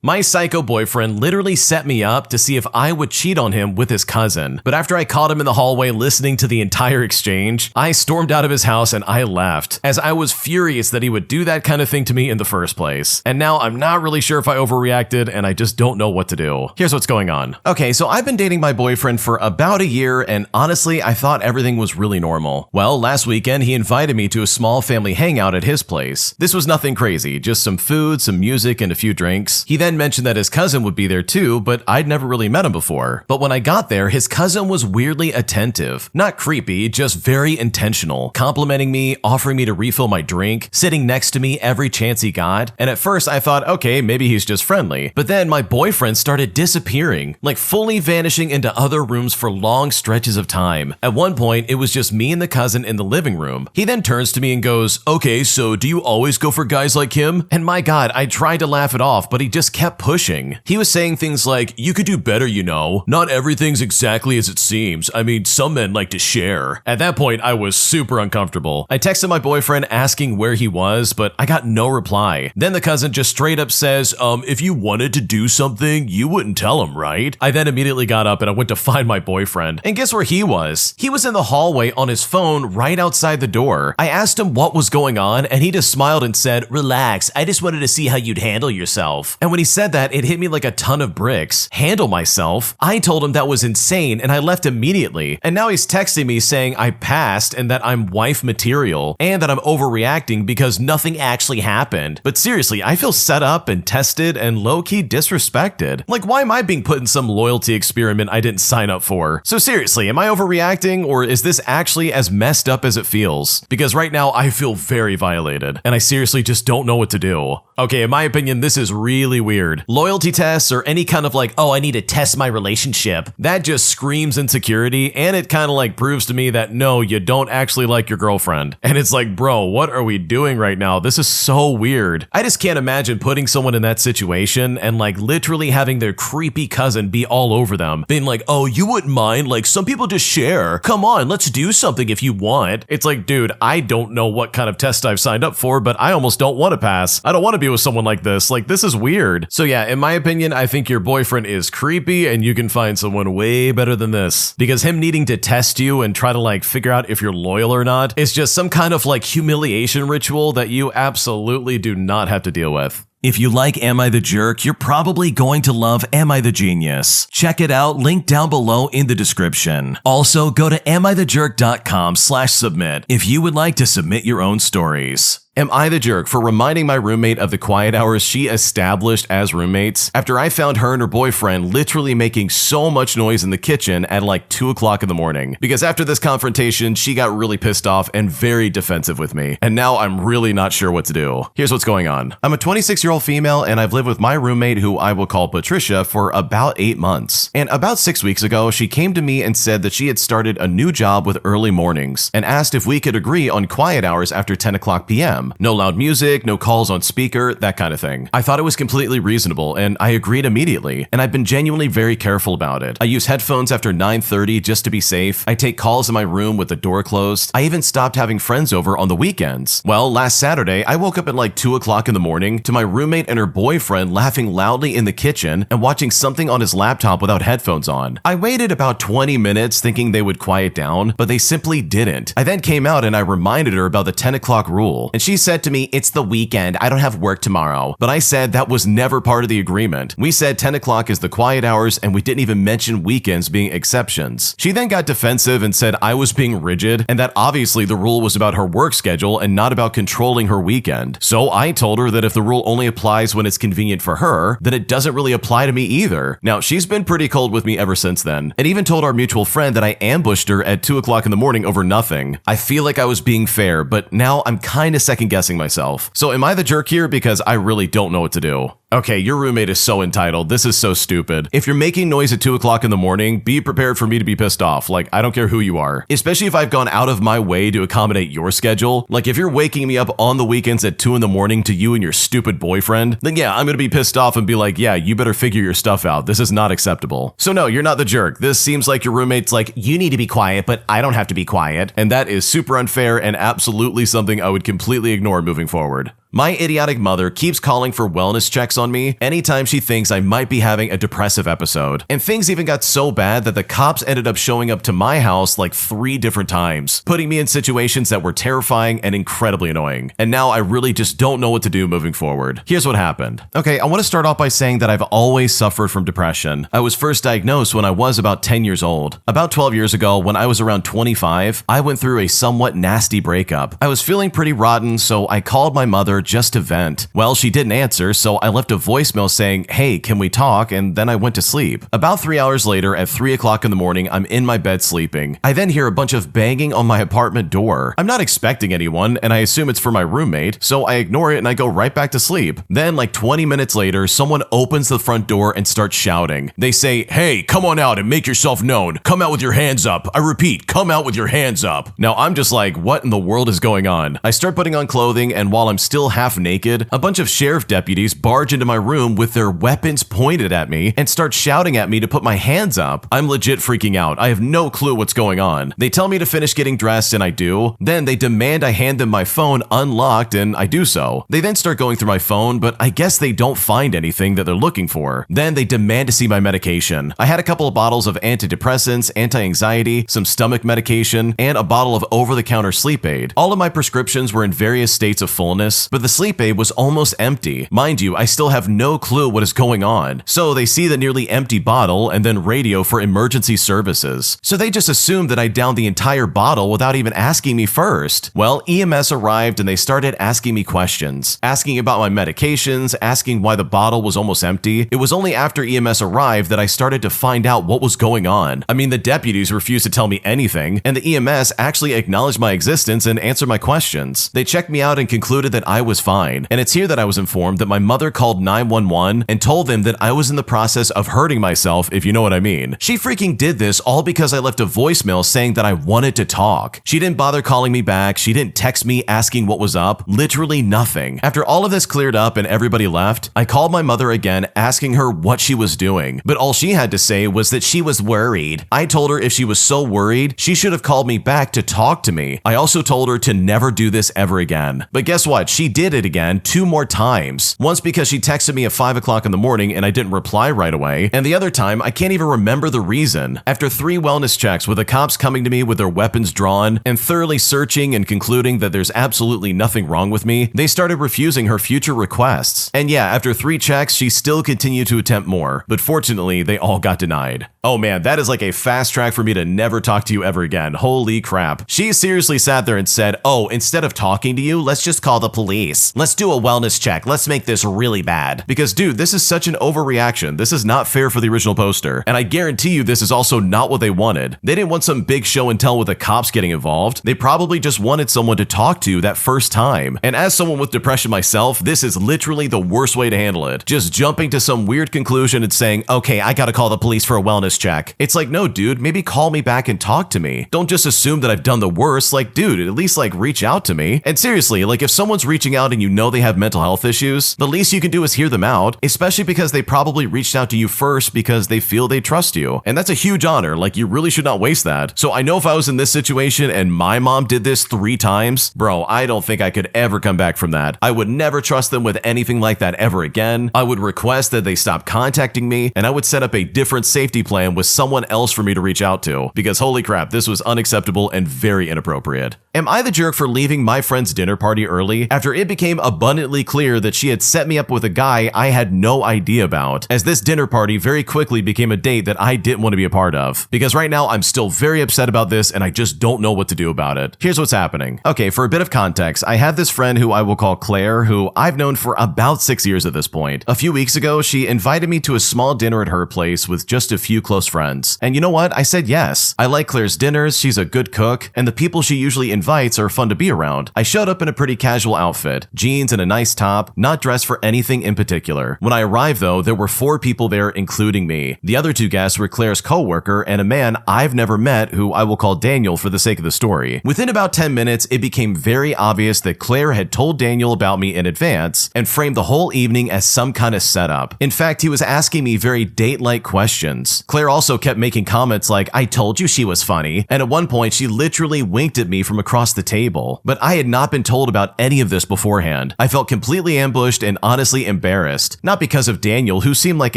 My psycho boyfriend literally set me up to see if I would cheat on him with his cousin. But after I caught him in the hallway listening to the entire exchange, I stormed out of his house and I left, as I was furious that he would do that kind of thing to me in the first place. And now I'm not really sure if I overreacted and I just don't know what to do. Here's what's going on. Okay, so I've been dating my boyfriend for about a year and honestly, I thought everything was really normal. Well, last weekend he invited me to a small family hangout at his place. This was nothing crazy, just some food, some music, and a few drinks. He then mentioned that his cousin would be there too, but I'd never really met him before. But when I got there, his cousin was weirdly attentive. Not creepy, just very intentional, complimenting me, offering me to refill my drink, sitting next to me every chance he got. And at first I thought, okay, maybe he's just friendly. But then my boyfriend started disappearing, like fully vanishing into other rooms for long stretches of time. At one point, it was just me and the cousin in the living room. He then turns to me and goes, okay, so do you always go for guys like him? And my God, I tried to laugh it off, but he just kept pushing. He was saying things like, you could do better, you know. Not everything's exactly as it seems. I mean, some men like to share. At that point, I was super uncomfortable. I texted my boyfriend asking where he was, but I got no reply. Then the cousin just straight up says, if you wanted to do something, you wouldn't tell him, right? I then immediately got up and I went to find my boyfriend. And guess where he was? He was in the hallway on his phone right outside the door. I asked him what was going on and he just smiled and said, relax, I just wanted to see how you'd handle yourself. And when he said that, it hit me like a ton of bricks. Handle myself? I told him that was insane and I left immediately. And now he's texting me saying I passed and that I'm wife material and that I'm overreacting because nothing actually happened. But seriously, I feel set up and tested and low-key disrespected. Like, why am I being put in some loyalty experiment I didn't sign up for? So seriously, am I overreacting or is this actually as messed up as it feels? Because right now I feel very violated and I seriously just don't know what to do. Okay, in my opinion, this is really weird. Loyalty tests or any kind of like, oh, I need to test my relationship, that just screams insecurity and it kind of like proves to me that no, you don't actually like your girlfriend. And it's like, bro, what are we doing right now? This is so weird. I just can't imagine putting someone in that situation and like literally having their creepy cousin be all over them, being like, oh, you wouldn't mind, like some people just share. Come on, let's do something if you want. It's like, dude, I don't know what kind of test I've signed up for, but I almost don't want to pass. I don't want to be with someone like this. Like, this is weird. So yeah, in my opinion, I think your boyfriend is creepy and you can find someone way better than this. Because him needing to test you and try to like figure out if you're loyal or not is just some kind of like humiliation ritual that you absolutely do not have to deal with. If you like Am I the Jerk, you're probably going to love Am I the Genius. Check it out, link down below in the description. Also, go to amithejerk.com/submit if you would like to submit your own stories. Am I the jerk for reminding my roommate of the quiet hours she established as roommates after I found her and her boyfriend literally making so much noise in the kitchen at like 2 o'clock in the morning? Because after this confrontation, she got really pissed off and very defensive with me. And now I'm really not sure what to do. Here's what's going on. I'm a 26-year-old female and I've lived with my roommate, who I will call Patricia, for about 8 months. And about 6 weeks ago, she came to me and said that she had started a new job with early mornings and asked if we could agree on quiet hours after 10 o'clock p.m. No loud music, no calls on speaker, that kind of thing. I thought it was completely reasonable and I agreed immediately, and I've been genuinely very careful about it. I use headphones after 9:30 just to be safe. I take calls in my room with the door closed. I even stopped having friends over on the weekends. Well, last Saturday, I woke up at like 2 o'clock in the morning to my roommate and her boyfriend laughing loudly in the kitchen and watching something on his laptop without headphones on. I waited about 20 minutes thinking they would quiet down, but they simply didn't. I then came out and I reminded her about the 10 o'clock rule, and she said to me, it's the weekend, I don't have work tomorrow. But I said that was never part of the agreement. We said 10 o'clock is the quiet hours and we didn't even mention weekends being exceptions. She then got defensive and said I was being rigid and that obviously the rule was about her work schedule and not about controlling her weekend. So I told her that if the rule only applies when it's convenient for her, then it doesn't really apply to me either. Now, she's been pretty cold with me ever since then, and even told our mutual friend that I ambushed her at 2 o'clock in the morning over nothing. I feel like I was being fair, but now I'm kind of second guessing myself. So am I the jerk here? Because I really don't know what to do. Okay, your roommate is so entitled. This is so stupid. If you're making noise at 2 o'clock in the morning, be prepared for me to be pissed off. Like, I don't care who you are. Especially if I've gone out of my way to accommodate your schedule. Like, if you're waking me up on the weekends at 2 in the morning to you and your stupid boyfriend, then yeah, I'm gonna be pissed off and be like, yeah, you better figure your stuff out. This is not acceptable. So no, you're not the jerk. This seems like your roommate's like, you need to be quiet, but I don't have to be quiet. And that is super unfair and absolutely something I would completely ignore moving forward. My idiotic mother keeps calling for wellness checks on me anytime she thinks I might be having a depressive episode. And things even got so bad that the cops ended up showing up to my house like 3 different times, putting me in situations that were terrifying and incredibly annoying. And now I really just don't know what to do moving forward. Here's what happened. Okay, I want to start off by saying that I've always suffered from depression. I was first diagnosed when I was about 10 years old. About 12 years ago, when I was around 25, I went through a somewhat nasty breakup. I was feeling pretty rotten, so I called my mother just to vent. Well, she didn't answer, so I left a voicemail saying, "Hey, can we talk?" And then I went to sleep. About 3 hours later, at 3 o'clock in the morning, I'm in my bed sleeping. I then hear a bunch of banging on my apartment door. I'm not expecting anyone, and I assume it's for my roommate, so I ignore it and I go right back to sleep. Then, like 20 minutes later, someone opens the front door and starts shouting. They say, "Hey, come on out and make yourself known. Come out with your hands up. I repeat, come out with your hands up." Now, I'm just like, what in the world is going on? I start putting on clothing, and while I'm still half naked, a bunch of sheriff deputies barge into my room with their weapons pointed at me and start shouting at me to put my hands up. I'm legit freaking out. I have no clue what's going on. They tell me to finish getting dressed, and I do. Then they demand I hand them my phone unlocked, and I do so. They then start going through my phone, but I guess they don't find anything that they're looking for. Then they demand to see my medication. I had a couple of bottles of antidepressants, anti-anxiety, some stomach medication, and a bottle of over-the-counter sleep aid. All of my prescriptions were in various states of fullness, but the sleep aid was almost empty. Mind you, I still have no clue what is going on. So they see the nearly empty bottle and then radio for emergency services. So they just assume that I downed the entire bottle without even asking me first. Well, EMS arrived and they started asking me questions, asking about my medications, asking why the bottle was almost empty. It was only after EMS arrived that I started to find out what was going on. I mean, the deputies refused to tell me anything, and the EMS actually acknowledged my existence and answered my questions. They checked me out and concluded that I was fine. And it's here that I was informed that my mother called 911 and told them that I was in the process of hurting myself, if you know what I mean. She freaking did this all because I left a voicemail saying that I wanted to talk. She didn't bother calling me back. She didn't text me asking what was up. Literally nothing. After all of this cleared up and everybody left, I called my mother again asking her what she was doing. But all she had to say was that she was worried. I told her if she was so worried, she should have called me back to talk to me. I also told her to never do this ever again. But guess what? She did it again 2 more times. Once because she texted me at 5 o'clock in the morning and I didn't reply right away. And the other time, I can't even remember the reason. After 3 wellness checks with the cops coming to me with their weapons drawn and thoroughly searching and concluding that there's absolutely nothing wrong with me, they started refusing her future requests. And yeah, after 3 checks, she still continued to attempt more. But fortunately, they all got denied. Oh man, that is like a fast track for me to never talk to you ever again. Holy crap. She seriously sat there and said, "Oh, instead of talking to you, let's just call the police. Let's do a wellness check. Let's make this really bad." Because dude, this is such an overreaction. This is not fair for the original poster. And I guarantee you this is also not what they wanted. They didn't want some big show and tell with the cops getting involved. They probably just wanted someone to talk to that first time. And as someone with depression myself, this is literally the worst way to handle it. Just jumping to some weird conclusion and saying, "Okay, I gotta call the police for a wellness check." It's like, no dude, maybe call me back and talk to me. Don't just assume that I've done the worst. Like, dude, at least like reach out to me. And seriously, like if someone's reaching out and you know they have mental health issues, the least you can do is hear them out, especially because they probably reached out to you first because they feel they trust you. And that's a huge honor. Like, you really should not waste that. So I know if I was in this situation and my mom did this 3 times, bro, I don't think I could ever come back from that. I would never trust them with anything like that ever again. I would request that they stop contacting me, and I would set up a different safety plan with someone else for me to reach out to, because holy crap, this was unacceptable and very inappropriate. Am I the jerk for leaving my friend's dinner party early after it became abundantly clear that she had set me up with a guy I had no idea about, as this dinner party very quickly became a date that I didn't want to be a part of? Because right now I'm still very upset about this and I just don't know what to do about it. Here's what's happening. Okay, for a bit of context, I have this friend who I will call Claire, who I've known for about 6 years at this point. A few weeks ago, she invited me to a small dinner at her place with just a few close friends. And you know what? I said yes. I like Claire's dinners, she's a good cook, and the people she usually invites are fun to be around. I showed up in a pretty casual outfit, jeans and a nice top, not dressed for anything in particular. When I arrived though, there were 4 people there including me. The other 2 guests were Claire's coworker and a man I've never met who I will call Daniel for the sake of the story. Within about 10 minutes, it became very obvious that Claire had told Daniel about me in advance and framed the whole evening as some kind of setup. In fact, he was asking me very date-like questions. Claire also kept making comments like, "I told you she was funny," and at one point she literally winked at me from across the table. But I had not been told about any of this before beforehand. I felt completely ambushed and honestly embarrassed, not because of Daniel, who seemed like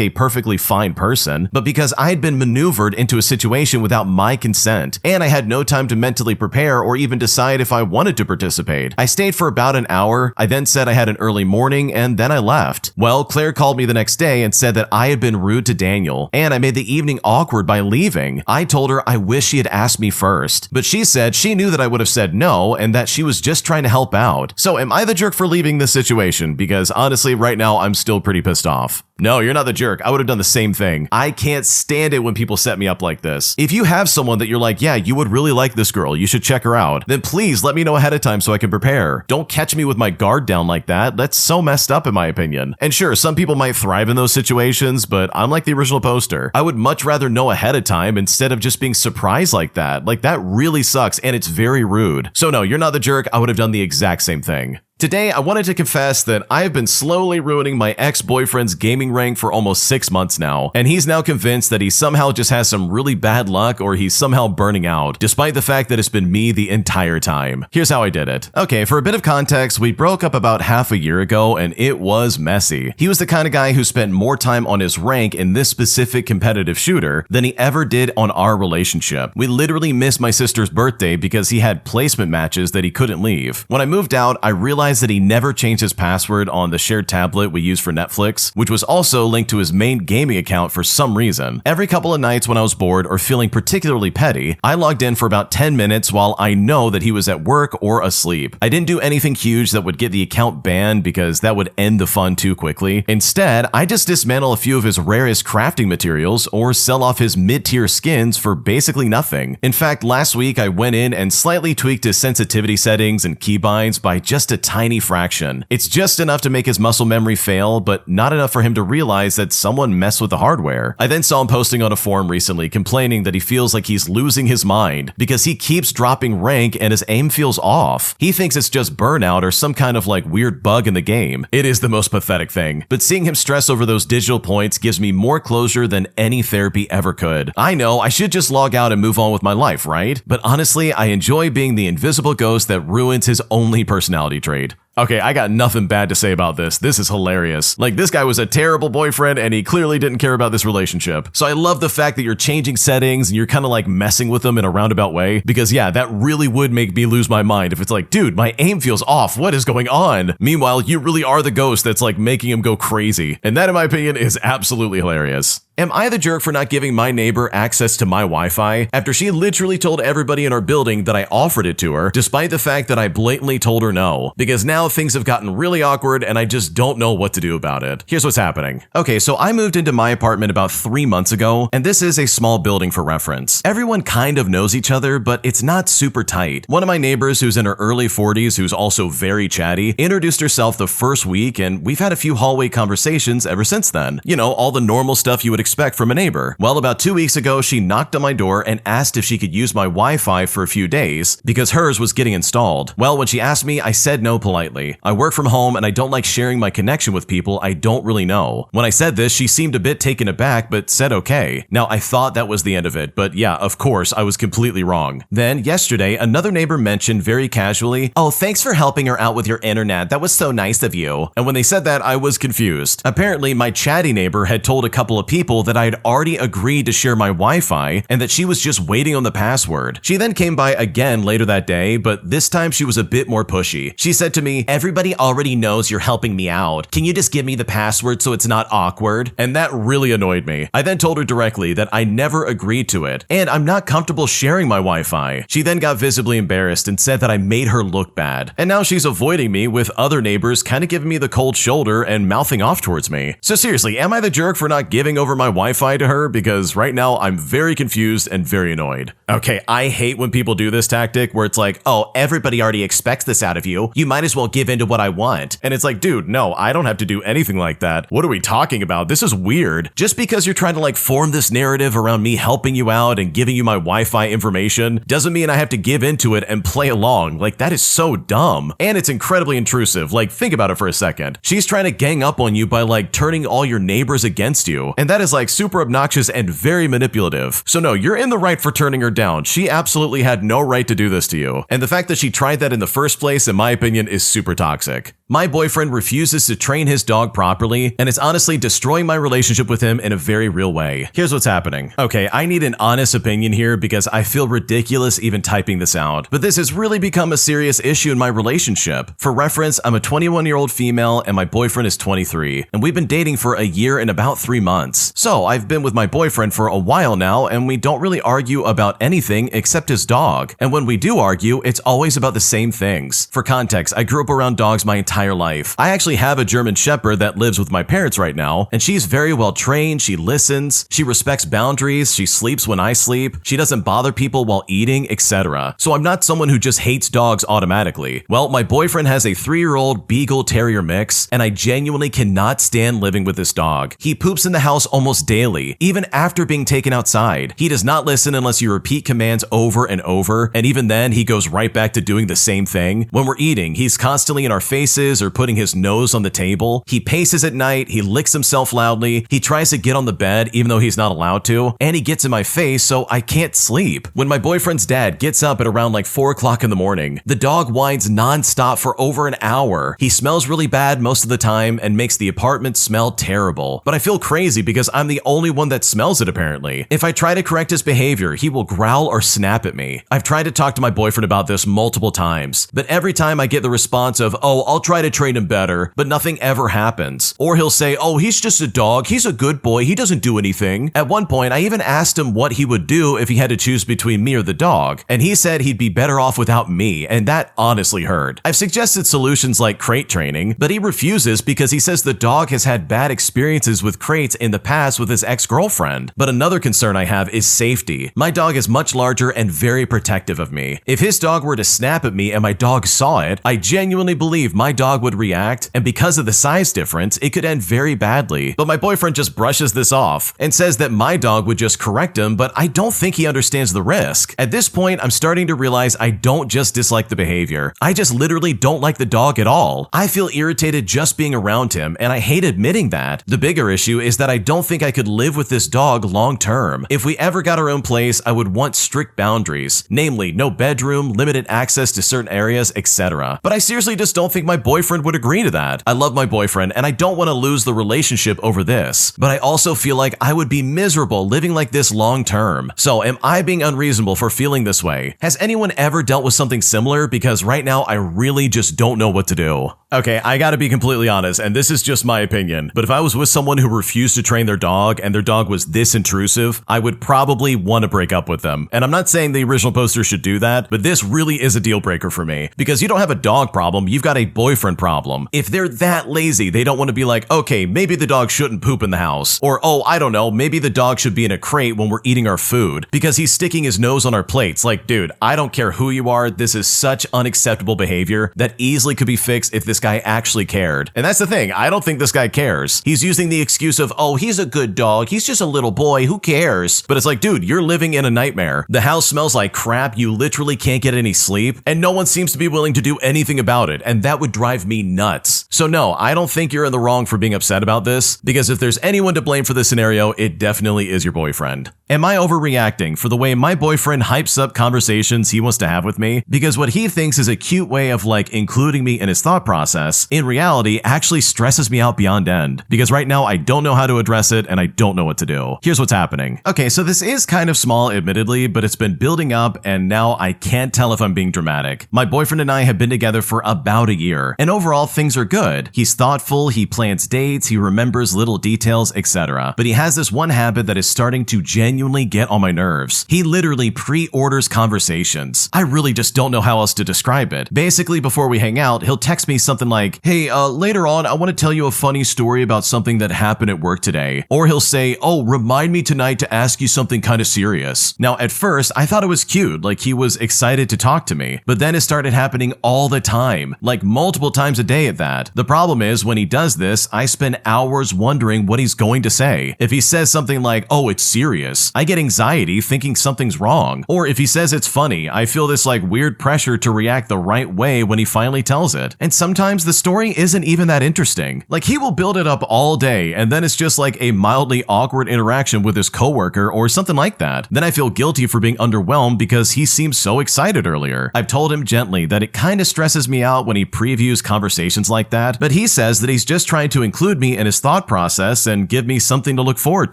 a perfectly fine person, but because I had been maneuvered into a situation without my consent, and I had no time to mentally prepare or even decide if I wanted to participate. I stayed for about an hour. I then said I had an early morning, and then I left. Well, Claire called me the next day and said that I had been rude to Daniel, and I made the evening awkward by leaving. I told her I wish she had asked me first, but she said she knew that I would have said no and that she was just trying to help out. So am I the jerk for leaving this situation? Because honestly, right now, I'm still pretty pissed off. No, you're not the jerk. I would have done the same thing. I can't stand it when people set me up like this. If you have someone that you're like, yeah, you would really like this girl, you should check her out, then please let me know ahead of time so I can prepare. Don't catch me with my guard down like that. That's so messed up in my opinion. And sure, some people might thrive in those situations, but I'm like the original poster. I would much rather know ahead of time instead of just being surprised like that. Like that really sucks and it's very rude. So no, you're not the jerk. I would have done the exact same thing. Today, I wanted to confess that I have been slowly ruining my ex-boyfriend's gaming rank for almost 6 months now, and he's now convinced that he somehow just has some really bad luck or he's somehow burning out, despite the fact that it's been me the entire time. Here's how I did it. Okay, for a bit of context, we broke up about half a year ago, and it was messy. He was the kind of guy who spent more time on his rank in this specific competitive shooter than he ever did on our relationship. We literally missed my sister's birthday because he had placement matches that he couldn't leave. When I moved out, I realized that he never changed his password on the shared tablet we use for Netflix, which was also linked to his main gaming account for some reason. Every couple of nights when I was bored or feeling particularly petty, I logged in for about 10 minutes while I know that he was at work or asleep. I didn't do anything huge that would get the account banned because that would end the fun too quickly. Instead, I just dismantle a few of his rarest crafting materials or sell off his mid-tier skins for basically nothing. In fact, last week I went in and slightly tweaked his sensitivity settings and keybinds by just a tiny fraction. It's just enough to make his muscle memory fail, but not enough for him to realize that someone messed with the hardware. I then saw him posting on a forum recently complaining that he feels like he's losing his mind because he keeps dropping rank and his aim feels off. He thinks it's just burnout or some kind of like weird bug in the game. It is the most pathetic thing, but seeing him stress over those digital points gives me more closure than any therapy ever could. I know I should just log out and move on with my life, right? But honestly, I enjoy being the invisible ghost that ruins his only personality trait. Okay, I got nothing bad to say about this. This is hilarious. Like, this guy was a terrible boyfriend and he clearly didn't care about this relationship. So I love the fact that you're changing settings and you're kind of like messing with them in a roundabout way, because yeah, that really would make me lose my mind if it's like, dude, my aim feels off. What is going on? Meanwhile, you really are the ghost that's like making him go crazy. And that, in my opinion, is absolutely hilarious. Am I the jerk for not giving my neighbor access to my Wi-Fi after she literally told everybody in our building that I offered it to her, despite the fact that I blatantly told her no? Because now things have gotten really awkward and I just don't know what to do about it. Here's what's happening. Okay, so I moved into my apartment about 3 months ago, and this is a small building for reference. Everyone kind of knows each other, but it's not super tight. One of my neighbors, who's in her early 40s, who's also very chatty, introduced herself the first week, and we've had a few hallway conversations ever since then. You know, all the normal stuff you would expect from a neighbor. Well, about 2 weeks ago, she knocked on my door and asked if she could use my Wi-Fi for a few days because hers was getting installed. Well, when she asked me, I said no politely. I work from home and I don't like sharing my connection with people I don't really know. When I said this, she seemed a bit taken aback, but said okay. Now, I thought that was the end of it, but yeah, of course, I was completely wrong. Then, yesterday, another neighbor mentioned very casually, "Oh, thanks for helping her out with your internet. That was so nice of you." And when they said that, I was confused. Apparently, my chatty neighbor had told a couple of people that I had already agreed to share my Wi-Fi and that she was just waiting on the password. She then came by again later that day, but this time she was a bit more pushy. She said to me, "Everybody already knows you're helping me out. Can you just give me the password so it's not awkward?" And that really annoyed me. I then told her directly that I never agreed to it, and I'm not comfortable sharing my Wi-Fi. She then got visibly embarrassed and said that I made her look bad. And now she's avoiding me, with other neighbors kind of giving me the cold shoulder and mouthing off towards me. So seriously, am I the jerk for not giving over my Wi-Fi to her? Because right now I'm very confused and very annoyed. Okay, I hate when people do this tactic where it's like, "Oh, everybody already expects this out of you. You might as well give in to what I want." And it's like, dude, no, I don't have to do anything like that. What are we talking about? This is weird. Just because you're trying to like form this narrative around me helping you out and giving you my Wi-Fi information doesn't mean I have to give into it and play along. Like, that is so dumb. And it's incredibly intrusive. Like, think about it for a second. She's trying to gang up on you by like turning all your neighbors against you. And that is is like super obnoxious and very manipulative. So no, you're in the right for turning her down. She absolutely had no right to do this to you. And the fact that she tried that in the first place, in my opinion, is super toxic. My boyfriend refuses to train his dog properly, and it's honestly destroying my relationship with him in a very real way. Here's what's happening. Okay, I need an honest opinion here because I feel ridiculous even typing this out, but this has really become a serious issue in my relationship. For reference, I'm a 21-year-old female and my boyfriend is 23, and we've been dating for a year and about 3 months. So I've been with my boyfriend for a while now, and we don't really argue about anything except his dog. And when we do argue, it's always about the same things. For context, I grew up around dogs my entire life. I actually have a German Shepherd that lives with my parents right now, and she's very well trained, she listens, she respects boundaries, she sleeps when I sleep, she doesn't bother people while eating, etc. So I'm not someone who just hates dogs automatically. Well, my boyfriend has a 3-year-old Beagle Terrier mix, and I genuinely cannot stand living with this dog. He poops in the house almost daily, even after being taken outside. He does not listen unless you repeat commands over and over, and even then, he goes right back to doing the same thing. When we're eating, he's constantly in our faces or putting his nose on the table. He paces at night, he licks himself loudly, he tries to get on the bed even though he's not allowed to, and he gets in my face so I can't sleep. When my boyfriend's dad gets up at around like 4 o'clock in the morning, the dog whines nonstop for over an hour. He smells really bad most of the time and makes the apartment smell terrible. But I feel crazy because I'm the only one that smells it apparently. If I try to correct his behavior, he will growl or snap at me. I've tried to talk to my boyfriend about this multiple times, but every time I get the response of, oh, I'll try to train him better, but nothing ever happens. Or he'll say, oh, he's just a dog, he's a good boy, he doesn't do anything. At one point, I even asked him what he would do if he had to choose between me or the dog, and he said he'd be better off without me, and that honestly hurt. I've suggested solutions like crate training, but he refuses because he says the dog has had bad experiences with crates in the past with his ex-girlfriend. But another concern I have is safety. My dog is much larger and very protective of me. If his dog were to snap at me and my dog saw it, I genuinely believe my dog would react, and because of the size difference, it could end very badly. But my boyfriend just brushes this off and says that my dog would just correct him, but I don't think he understands the risk. At this point, I'm starting to realize I don't just dislike the behavior. I just literally don't like the dog at all. I feel irritated just being around him, and I hate admitting that. The bigger issue is that I don't think I could live with this dog long term. If we ever got our own place, I would want strict boundaries, namely no bedroom, limited access to certain areas, etc. But I seriously just don't think my boyfriend would agree to that. I love my boyfriend, and I don't want to lose the relationship over this, but I also feel like I would be miserable living like this long term. So am I being unreasonable for feeling this way? Has anyone ever dealt with something similar? Because right now I really just don't know what to do. Okay, I gotta be completely honest, and this is just my opinion, but if I was with someone who refused to train their dog and their dog was this intrusive, I would probably want to break up with them. And I'm not saying the original poster should do that, but this really is a deal breaker for me. Because you don't have a dog problem, you've got a boyfriend problem. If they're that lazy, they don't want to be like, okay, maybe the dog shouldn't poop in the house. Or, oh, I don't know, maybe the dog should be in a crate when we're eating our food because he's sticking his nose on our plates. Like, dude, I don't care who you are, this is such unacceptable behavior that easily could be fixed if this guy actually cared. And that's the thing, I don't think this guy cares. He's using the excuse of, oh, he's a good dog, he's just a little boy, who cares? But it's like, dude, you're living in a nightmare. The house smells like crap, you literally can't get any sleep, and no one seems to be willing to do anything about it, and that would drive me nuts. So no, I don't think you're in the wrong for being upset about this, because if there's anyone to blame for this scenario, it definitely is your boyfriend. Am I overreacting for the way my boyfriend hypes up conversations he wants to have with me? Because what he thinks is a cute way of like including me in his thought process, in reality actually stresses me out beyond end. Because right now I don't know how to address it and I don't know what to do. Here's what's happening. Okay, so this is kind of small admittedly, but it's been building up and now I can't tell if I'm being dramatic. My boyfriend and I have been together for about a year, and overall things are good. He's thoughtful, he plans dates, he remembers little details, etc. But he has this one habit that is starting to genuinely get on my nerves. He literally pre-orders conversations. I really just don't know how else to describe it. Basically, before we hang out, he'll text me something like, hey, later on, I want to tell you a funny story about something that happened at work today. Or he'll say, oh, remind me tonight to ask you something kind of serious. Now, at first, I thought it was cute, like he was excited to talk to me, but then it started happening all the time, like multiple times a day at that. The problem is, when he does this, I spend hours wondering what he's going to say. If he says something like, oh, it's serious, I get anxiety thinking something's wrong. Or if he says it's funny, I feel this like weird pressure to react the right way when he finally tells it. And sometimes the story isn't even that interesting. Like he will build it up all day and then it's just like a mildly awkward interaction with his coworker or something like that. Then I feel guilty for being underwhelmed because he seemed so excited earlier. I've told him gently that it kind of stresses me out when he previews conversations like that, but he says that he's just trying to include me in his thought process and give me something to look forward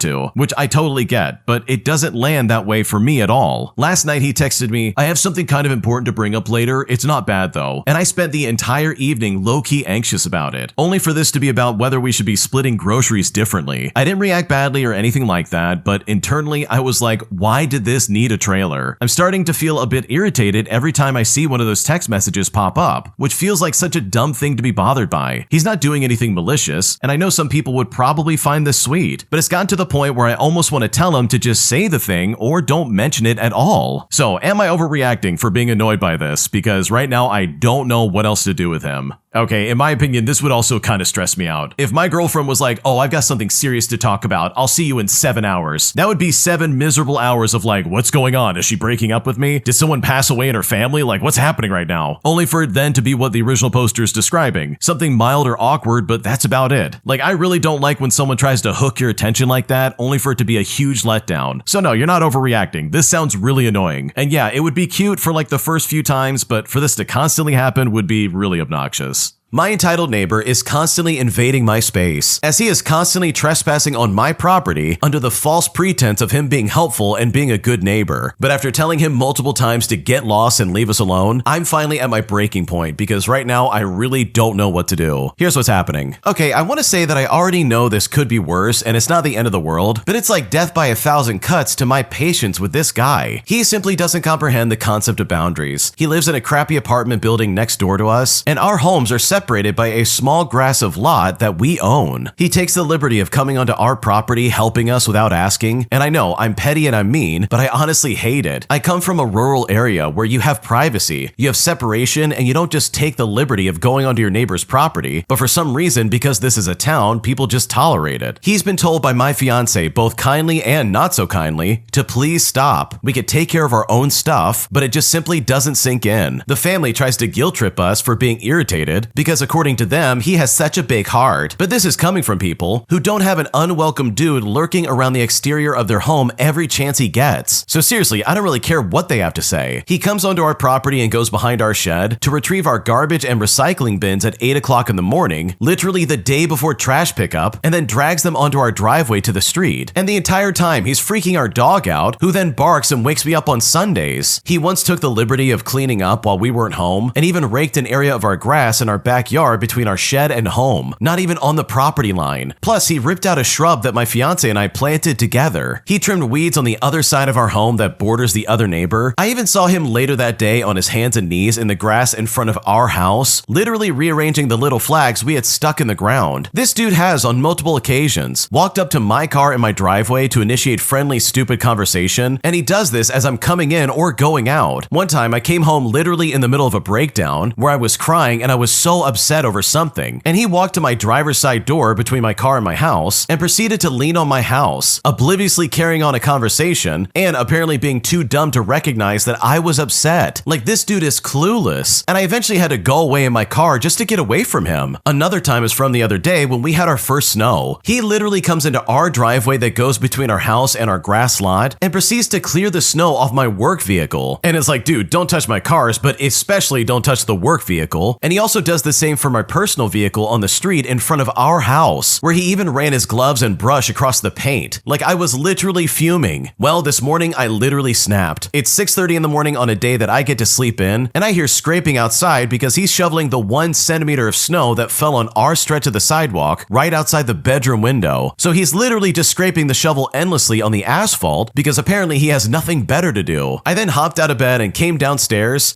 to, which I totally get, but it doesn't land that way for me at all. Last night he texted me, "I have something kind of important to bring up later. It's not bad though." And I spent the entire evening low-key anxious about it, only for this to be about whether we should be splitting groceries differently. I didn't react badly or anything like that, but internally I was like, why did this need a trailer? I'm starting to feel a bit irritated every time I see one of those text messages pop up, which feels like such a dumb thing to be bothered by. He's not doing anything malicious, and I know some people would probably find this sweet, but it's gotten to the point where I almost want to tell him to just say the thing or don't mention it at all. So am I overreacting for being annoyed by this? Because right now I don't know what else to do with him. Okay, in my opinion, this would also kind of stress me out. If my girlfriend was like, "Oh, I've got something serious to talk about. I'll see you in 7 hours." That would be 7 miserable hours of like, what's going on? Is she breaking up with me? Did someone pass away in her family? Like, what's happening right now? Only for it then to be what the original poster is describing. Something mild or awkward, but that's about it. Like, I really don't like when someone tries to hook your attention like that, only for it to be a huge letdown. So no, you're not overreacting. This sounds really annoying. And yeah, it would be cute for like the first few times, but for this to constantly happen would be really obnoxious. My entitled neighbor is constantly invading my space, as he is constantly trespassing on my property under the false pretense of him being helpful and being a good neighbor. But after telling him multiple times to get lost and leave us alone, I'm finally at my breaking point because right now I really don't know what to do. Here's what's happening. Okay, I want to say that I already know this could be worse and it's not the end of the world, but it's like death by 1,000 cuts to my patience with this guy. He simply doesn't comprehend the concept of boundaries. He lives in a crappy apartment building next door to us, and our homes are separated by a small grass of lot that we own. He takes the liberty of coming onto our property, helping us without asking, and I know I'm petty and I'm mean, but I honestly hate it. I come from a rural area where you have privacy, you have separation, and you don't just take the liberty of going onto your neighbor's property, but for some reason, because this is a town, people just tolerate it. He's been told by my fiance, both kindly and not so kindly, to please stop. We could take care of our own stuff, but it just simply doesn't sink in. The family tries to guilt trip us for being irritated because according to them, he has such a big heart. But this is coming from people who don't have an unwelcome dude lurking around the exterior of their home every chance he gets. So seriously, I don't really care what they have to say. He comes onto our property and goes behind our shed to retrieve our garbage and recycling bins at 8 o'clock in the morning, literally the day before trash pickup, and then drags them onto our driveway to the street. And the entire time, he's freaking our dog out, who then barks and wakes me up on Sundays. He once took the liberty of cleaning up while we weren't home, and even raked an area of our grass in our backyard between our shed and home, not even on the property line. Plus, he ripped out a shrub that my fiance and I planted together. He trimmed weeds on the other side of our home that borders the other neighbor. I even saw him later that day on his hands and knees in the grass in front of our house, literally rearranging the little flags we had stuck in the ground. This dude has, on multiple occasions, walked up to my car in my driveway to initiate friendly, stupid conversation, and he does this as I'm coming in or going out. One time, I came home literally in the middle of a breakdown where I was crying and I was so upset over something, and he walked to my driver's side door between my car and my house and proceeded to lean on my house, obliviously carrying on a conversation and apparently being too dumb to recognize that I was upset. Like, this dude is clueless, and I eventually had to go away in my car just to get away from him. Another time is from the other day when we had our first snow. He literally comes into our driveway that goes between our house and our grass lot and proceeds to clear the snow off my work vehicle. And it's like, dude, don't touch my cars, but especially don't touch the work vehicle. And he also does the same for my personal vehicle on the street in front of our house, where he even ran his gloves and brush across the paint. Like, I was literally fuming. Well, this morning I literally snapped. It's 6:30 in the morning on a day that I get to sleep in, and I hear scraping outside because he's shoveling the 1 centimeter of snow that fell on our stretch of the sidewalk right outside the bedroom window. So he's literally just scraping the shovel endlessly on the asphalt because apparently he has nothing better to do. I then hopped out of bed and came downstairs.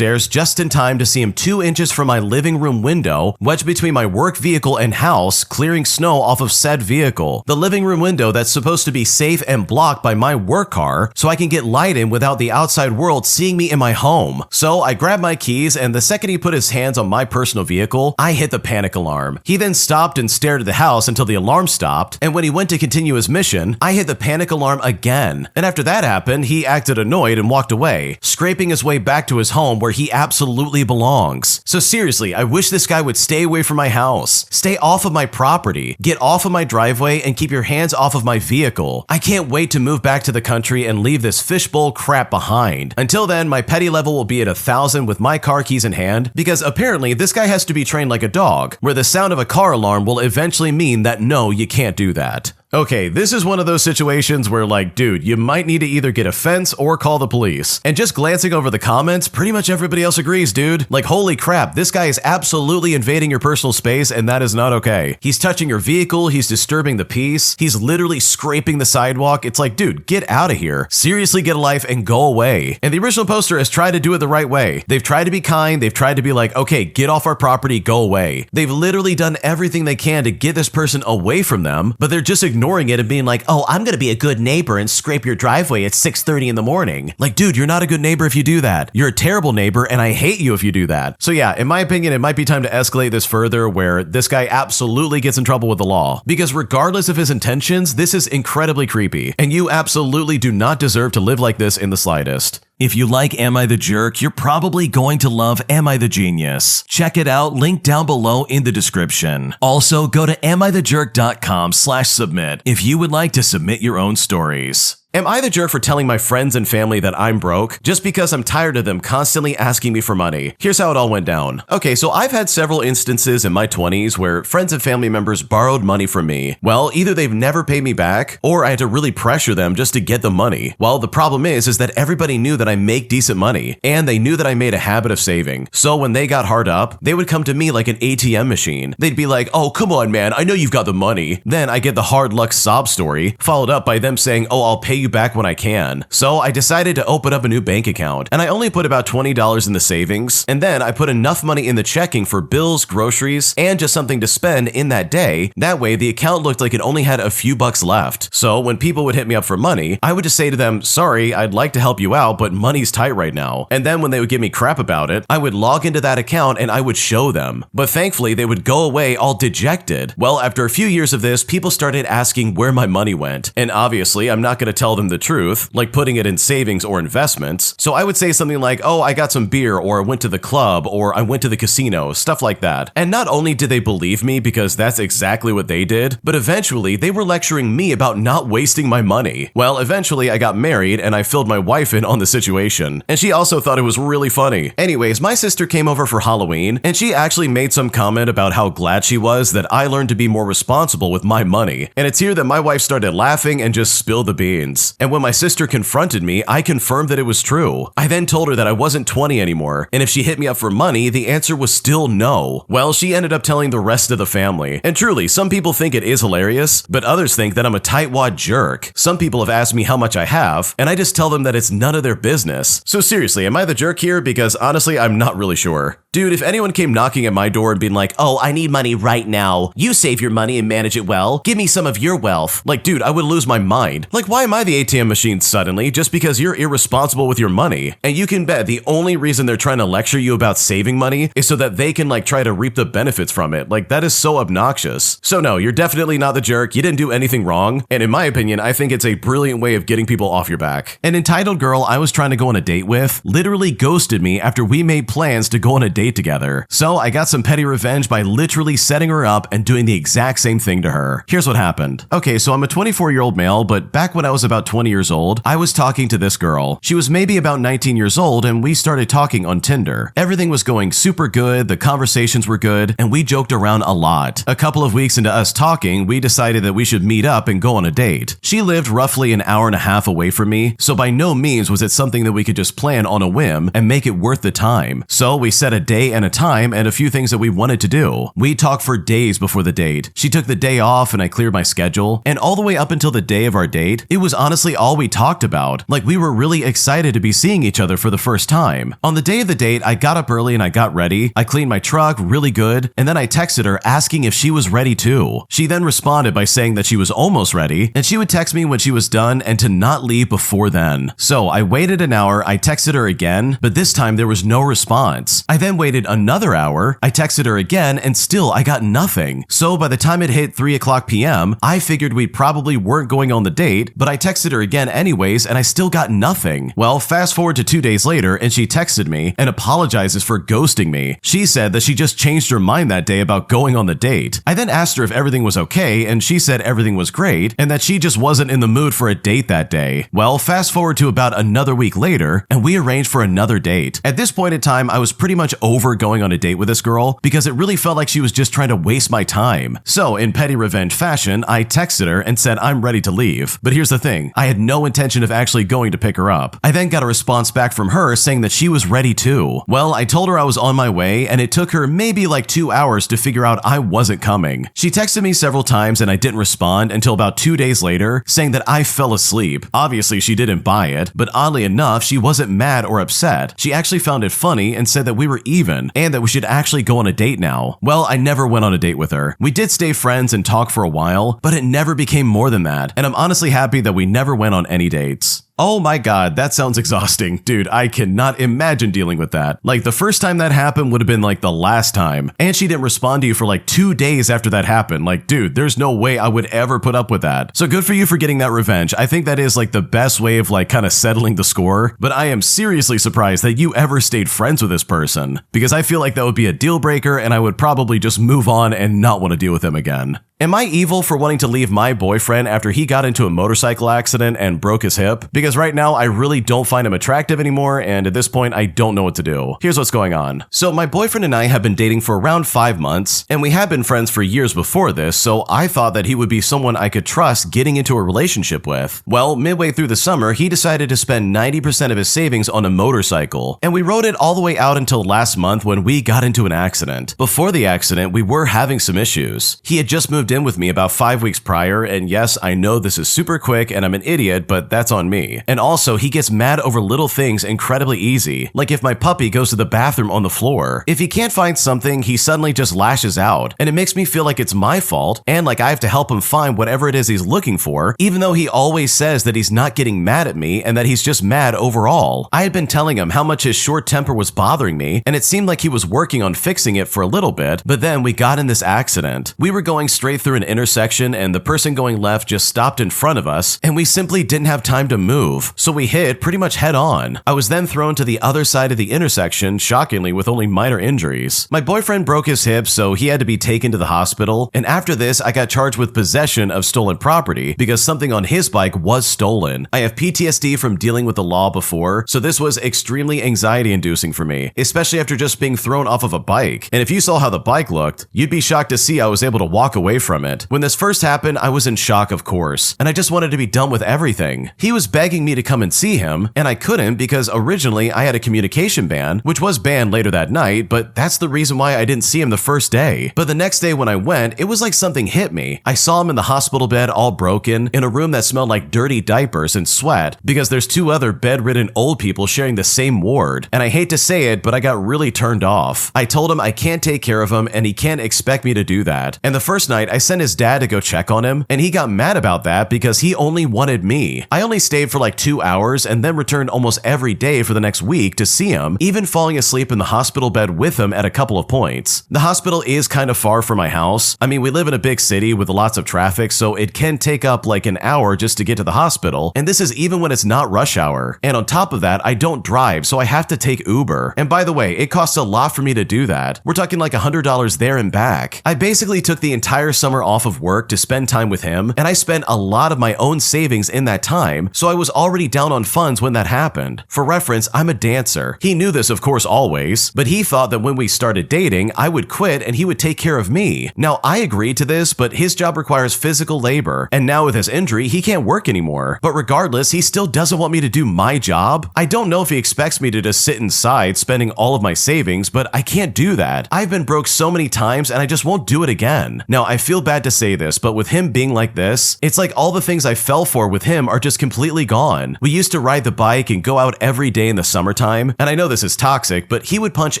just in time to see him 2 inches from my living room window, wedged between my work vehicle and house, clearing snow off of said vehicle. The living room window that's supposed to be safe and blocked by my work car so I can get light in without the outside world seeing me in my home. So I grabbed my keys, and the second he put his hands on my personal vehicle, I hit the panic alarm. He then stopped and stared at the house until the alarm stopped, and when he went to continue his mission, I hit the panic alarm again. And after that happened, he acted annoyed and walked away, scraping his way back to his home where he absolutely belongs. So seriously, I wish this guy would stay away from my house. Stay off of my property, get off of my driveway, and keep your hands off of my vehicle. I can't wait to move back to the country and leave this fishbowl crap behind. Until then, my petty level will be at 1,000 with my car keys in hand, because apparently this guy has to be trained like a dog, where the sound of a car alarm will eventually mean that no, you can't do that. Okay, this is one of those situations where like, dude, you might need to either get a fence or call the police. And just glancing over the comments, pretty much everybody else agrees, dude. Like, holy crap, this guy is absolutely invading your personal space, and that is not okay. He's touching your vehicle, he's disturbing the peace, he's literally scraping the sidewalk. It's like, dude, get out of here. Seriously, get a life and go away. And the original poster has tried to do it the right way. They've tried to be kind, they've tried to be like, okay, get off our property, go away. They've literally done everything they can to get this person away from them, but they're just ignoring it and being like, oh, I'm gonna be a good neighbor and scrape your driveway at 6:30 in the morning. Like, dude, you're not a good neighbor if you do that. You're a terrible neighbor, and I hate you if you do that. So yeah, in my opinion, it might be time to escalate this further, where this guy absolutely gets in trouble with the law. Because regardless of his intentions, this is incredibly creepy, and you absolutely do not deserve to live like this in the slightest. If you like Am I the Jerk, you're probably going to love Am I the Genius. Check it out, link down below in the description. Also, go to amithejerk.com/submit if you would like to submit your own stories. Am I the jerk for telling my friends and family that I'm broke just because I'm tired of them constantly asking me for money? Here's how it all went down. Okay, so I've had several instances in my 20s where friends and family members borrowed money from me. Well, either they've never paid me back, or I had to really pressure them just to get the money. Well, the problem is that everybody knew that I make decent money, and they knew that I made a habit of saving. So when they got hard up, they would come to me like an ATM machine. They'd be like, oh, come on, man, I know you've got the money. Then I get the hard luck sob story, followed up by them saying, oh, I'll pay you back when I can. So I decided to open up a new bank account, and I only put about $20 in the savings, and then I put enough money in the checking for bills, groceries, and just something to spend in that day. That way the account looked like it only had a few bucks left. So when people would hit me up for money, I would just say to them, sorry, I'd like to help you out, but money's tight right now. And then when they would give me crap about it, I would log into that account and I would show them. But thankfully they would go away all dejected. Well, after a few years of this, people started asking where my money went. And obviously I'm not going to tell them the truth, like putting it in savings or investments. So I would say something like, oh, I got some beer, or I went to the club, or I went to the casino, stuff like that. And not only did they believe me because that's exactly what they did, but eventually they were lecturing me about not wasting my money. Well, eventually I got married and I filled my wife in on the situation, and she also thought it was really funny. Anyways, my sister came over for Halloween, and she actually made some comment about how glad she was that I learned to be more responsible with my money. And it's here that my wife started laughing and just spilled the beans. And when my sister confronted me, I confirmed that it was true. I then told her that I wasn't 20 anymore, and if she hit me up for money, the answer was still no. Well, she ended up telling the rest of the family. And truly, some people think it is hilarious, but others think that I'm a tightwad jerk. Some people have asked me how much I have, and I just tell them that it's none of their business. So seriously, am I the jerk here? Because honestly, I'm not really sure. Dude, if anyone came knocking at my door and being like, oh, I need money right now. You save your money and manage it well. Give me some of your wealth. Like, dude, I would lose my mind. Like, why am I the ATM machine suddenly just because you're irresponsible with your money? And you can bet the only reason they're trying to lecture you about saving money is so that they can like try to reap the benefits from it. Like, that is so obnoxious. So no, you're definitely not the jerk. You didn't do anything wrong. And in my opinion, I think it's a brilliant way of getting people off your back. An entitled girl I was trying to go on a date with literally ghosted me after we made plans to go on a date together. So I got some petty revenge by literally setting her up and doing the exact same thing to her. Here's what happened. Okay, so I'm a 24-year-old male, but back when I was about 20 years old, I was talking to this girl. She was maybe about 19 years old, and we started talking on Tinder. Everything was going super good, the conversations were good, and we joked around a lot. A couple of weeks into us talking, we decided that we should meet up and go on a date. She lived roughly an hour and a half away from me, so by no means was it something that we could just plan on a whim and make it worth the time. So we set a day and a time and a few things that we wanted to do. We talked for days before the date. She took the day off and I cleared my schedule. And all the way up until the day of our date, it was honestly all we talked about. Like we were really excited to be seeing each other for the first time. On the day of the date, I got up early and I got ready. I cleaned my truck really good. And then I texted her asking if she was ready too. She then responded by saying that she was almost ready and she would text me when she was done and to not leave before then. So I waited an hour. I texted her again, but this time there was no response. I then waited another hour. I texted her again and still I got nothing. So by the time it hit 3:00 p.m., I figured we probably weren't going on the date, but I texted her again anyways and I still got nothing. Well, fast forward to 2 days later and she texted me and apologizes for ghosting me. She said that she just changed her mind that day about going on the date. I then asked her if everything was okay and she said everything was great and that she just wasn't in the mood for a date that day. Well, fast forward to about another week later and we arranged for another date. At this point in time, I was pretty much over going on a date with this girl because it really felt like she was just trying to waste my time. So in petty revenge fashion, I texted her and said I'm ready to leave. But here's the thing, I had no intention of actually going to pick her up. I then got a response back from her saying that she was ready too. Well, I told her I was on my way and it took her maybe like 2 hours to figure out I wasn't coming. She texted me several times and I didn't respond until about 2 days later saying that I fell asleep. Obviously she didn't buy it, but oddly enough, she wasn't mad or upset. She actually found it funny and said that we were even and that we should actually go on a date now. Well, I never went on a date with her. We did stay friends and talk for a while, but it never became more than that. And I'm honestly happy that we never went on any dates. Oh my god, that sounds exhausting. Dude, I cannot imagine dealing with that. Like, the first time that happened would have been like the last time. And she didn't respond to you for like 2 days after that happened. Like, dude, there's no way I would ever put up with that. So good for you for getting that revenge. I think that is like the best way of like kind of settling the score. But I am seriously surprised that you ever stayed friends with this person. Because I feel like that would be a deal breaker and I would probably just move on and not want to deal with him again. Am I evil for wanting to leave my boyfriend after he got into a motorcycle accident and broke his hip? Because right now I really don't find him attractive anymore and at this point I don't know what to do. Here's what's going on. So my boyfriend and I have been dating for around 5 months and we had been friends for years before this, so I thought that he would be someone I could trust getting into a relationship with. Well, midway through the summer, he decided to spend 90% of his savings on a motorcycle and we rode it all the way out until last month when we got into an accident. Before the accident, we were having some issues. He had just moved in with me about 5 weeks prior, and yes, I know this is super quick and I'm an idiot, but that's on me. And also, he gets mad over little things incredibly easy, like if my puppy goes to the bathroom on the floor. If he can't find something, he suddenly just lashes out, and it makes me feel like it's my fault and like I have to help him find whatever it is he's looking for, even though he always says that he's not getting mad at me and that he's just mad overall. I had been telling him how much his short temper was bothering me, and it seemed like he was working on fixing it for a little bit, but then we got in this accident. We were going straight through an intersection and the person going left just stopped in front of us and we simply didn't have time to move, so we hit pretty much head on. I was then thrown to the other side of the intersection, shockingly with only minor injuries. My boyfriend broke his hip, so he had to be taken to the hospital, and after this I got charged with possession of stolen property because something on his bike was stolen. I have PTSD from dealing with the law before, so this was extremely anxiety inducing for me, especially after just being thrown off of a bike. And if you saw how the bike looked, you'd be shocked to see I was able to walk away from it. When this first happened, I was in shock, of course, and I just wanted to be done with everything. He was begging me to come and see him, and I couldn't because originally I had a communication ban, which was banned later that night, but that's the reason why I didn't see him the first day. But the next day when I went, it was like something hit me. I saw him in the hospital bed all broken, in a room that smelled like dirty diapers and sweat, because there's 2 other bedridden old people sharing the same ward, and I hate to say it, but I got really turned off. I told him I can't take care of him and he can't expect me to do that. And the first night, I sent his dad to go check on him, and he got mad about that because he only wanted me. I only stayed for like 2 hours and then returned almost every day for the next week to see him, even falling asleep in the hospital bed with him at a couple of points. The hospital is kind of far from my house. I mean, we live in a big city with lots of traffic, so it can take up like an hour just to get to the hospital, and this is even when it's not rush hour. And on top of that, I don't drive, so I have to take Uber. And by the way, it costs a lot for me to do that. We're talking like $100 there and back. I basically took the entire summer summer off of work to spend time with him, and I spent a lot of my own savings in that time, so I was already down on funds when that happened. For reference, I'm a dancer. He knew this, of course, always, but he thought that when we started dating, I would quit and he would take care of me. Now, I agreed to this, but his job requires physical labor, and now with his injury, he can't work anymore. But regardless, he still doesn't want me to do my job. I don't know if he expects me to just sit inside spending all of my savings, but I can't do that. I've been broke so many times and I just won't do it again. Now, I feel bad to say this, but with him being like this, it's like all the things I fell for with him are just completely gone. We used to ride the bike and go out every day in the summertime, and I know this is toxic, but he would punch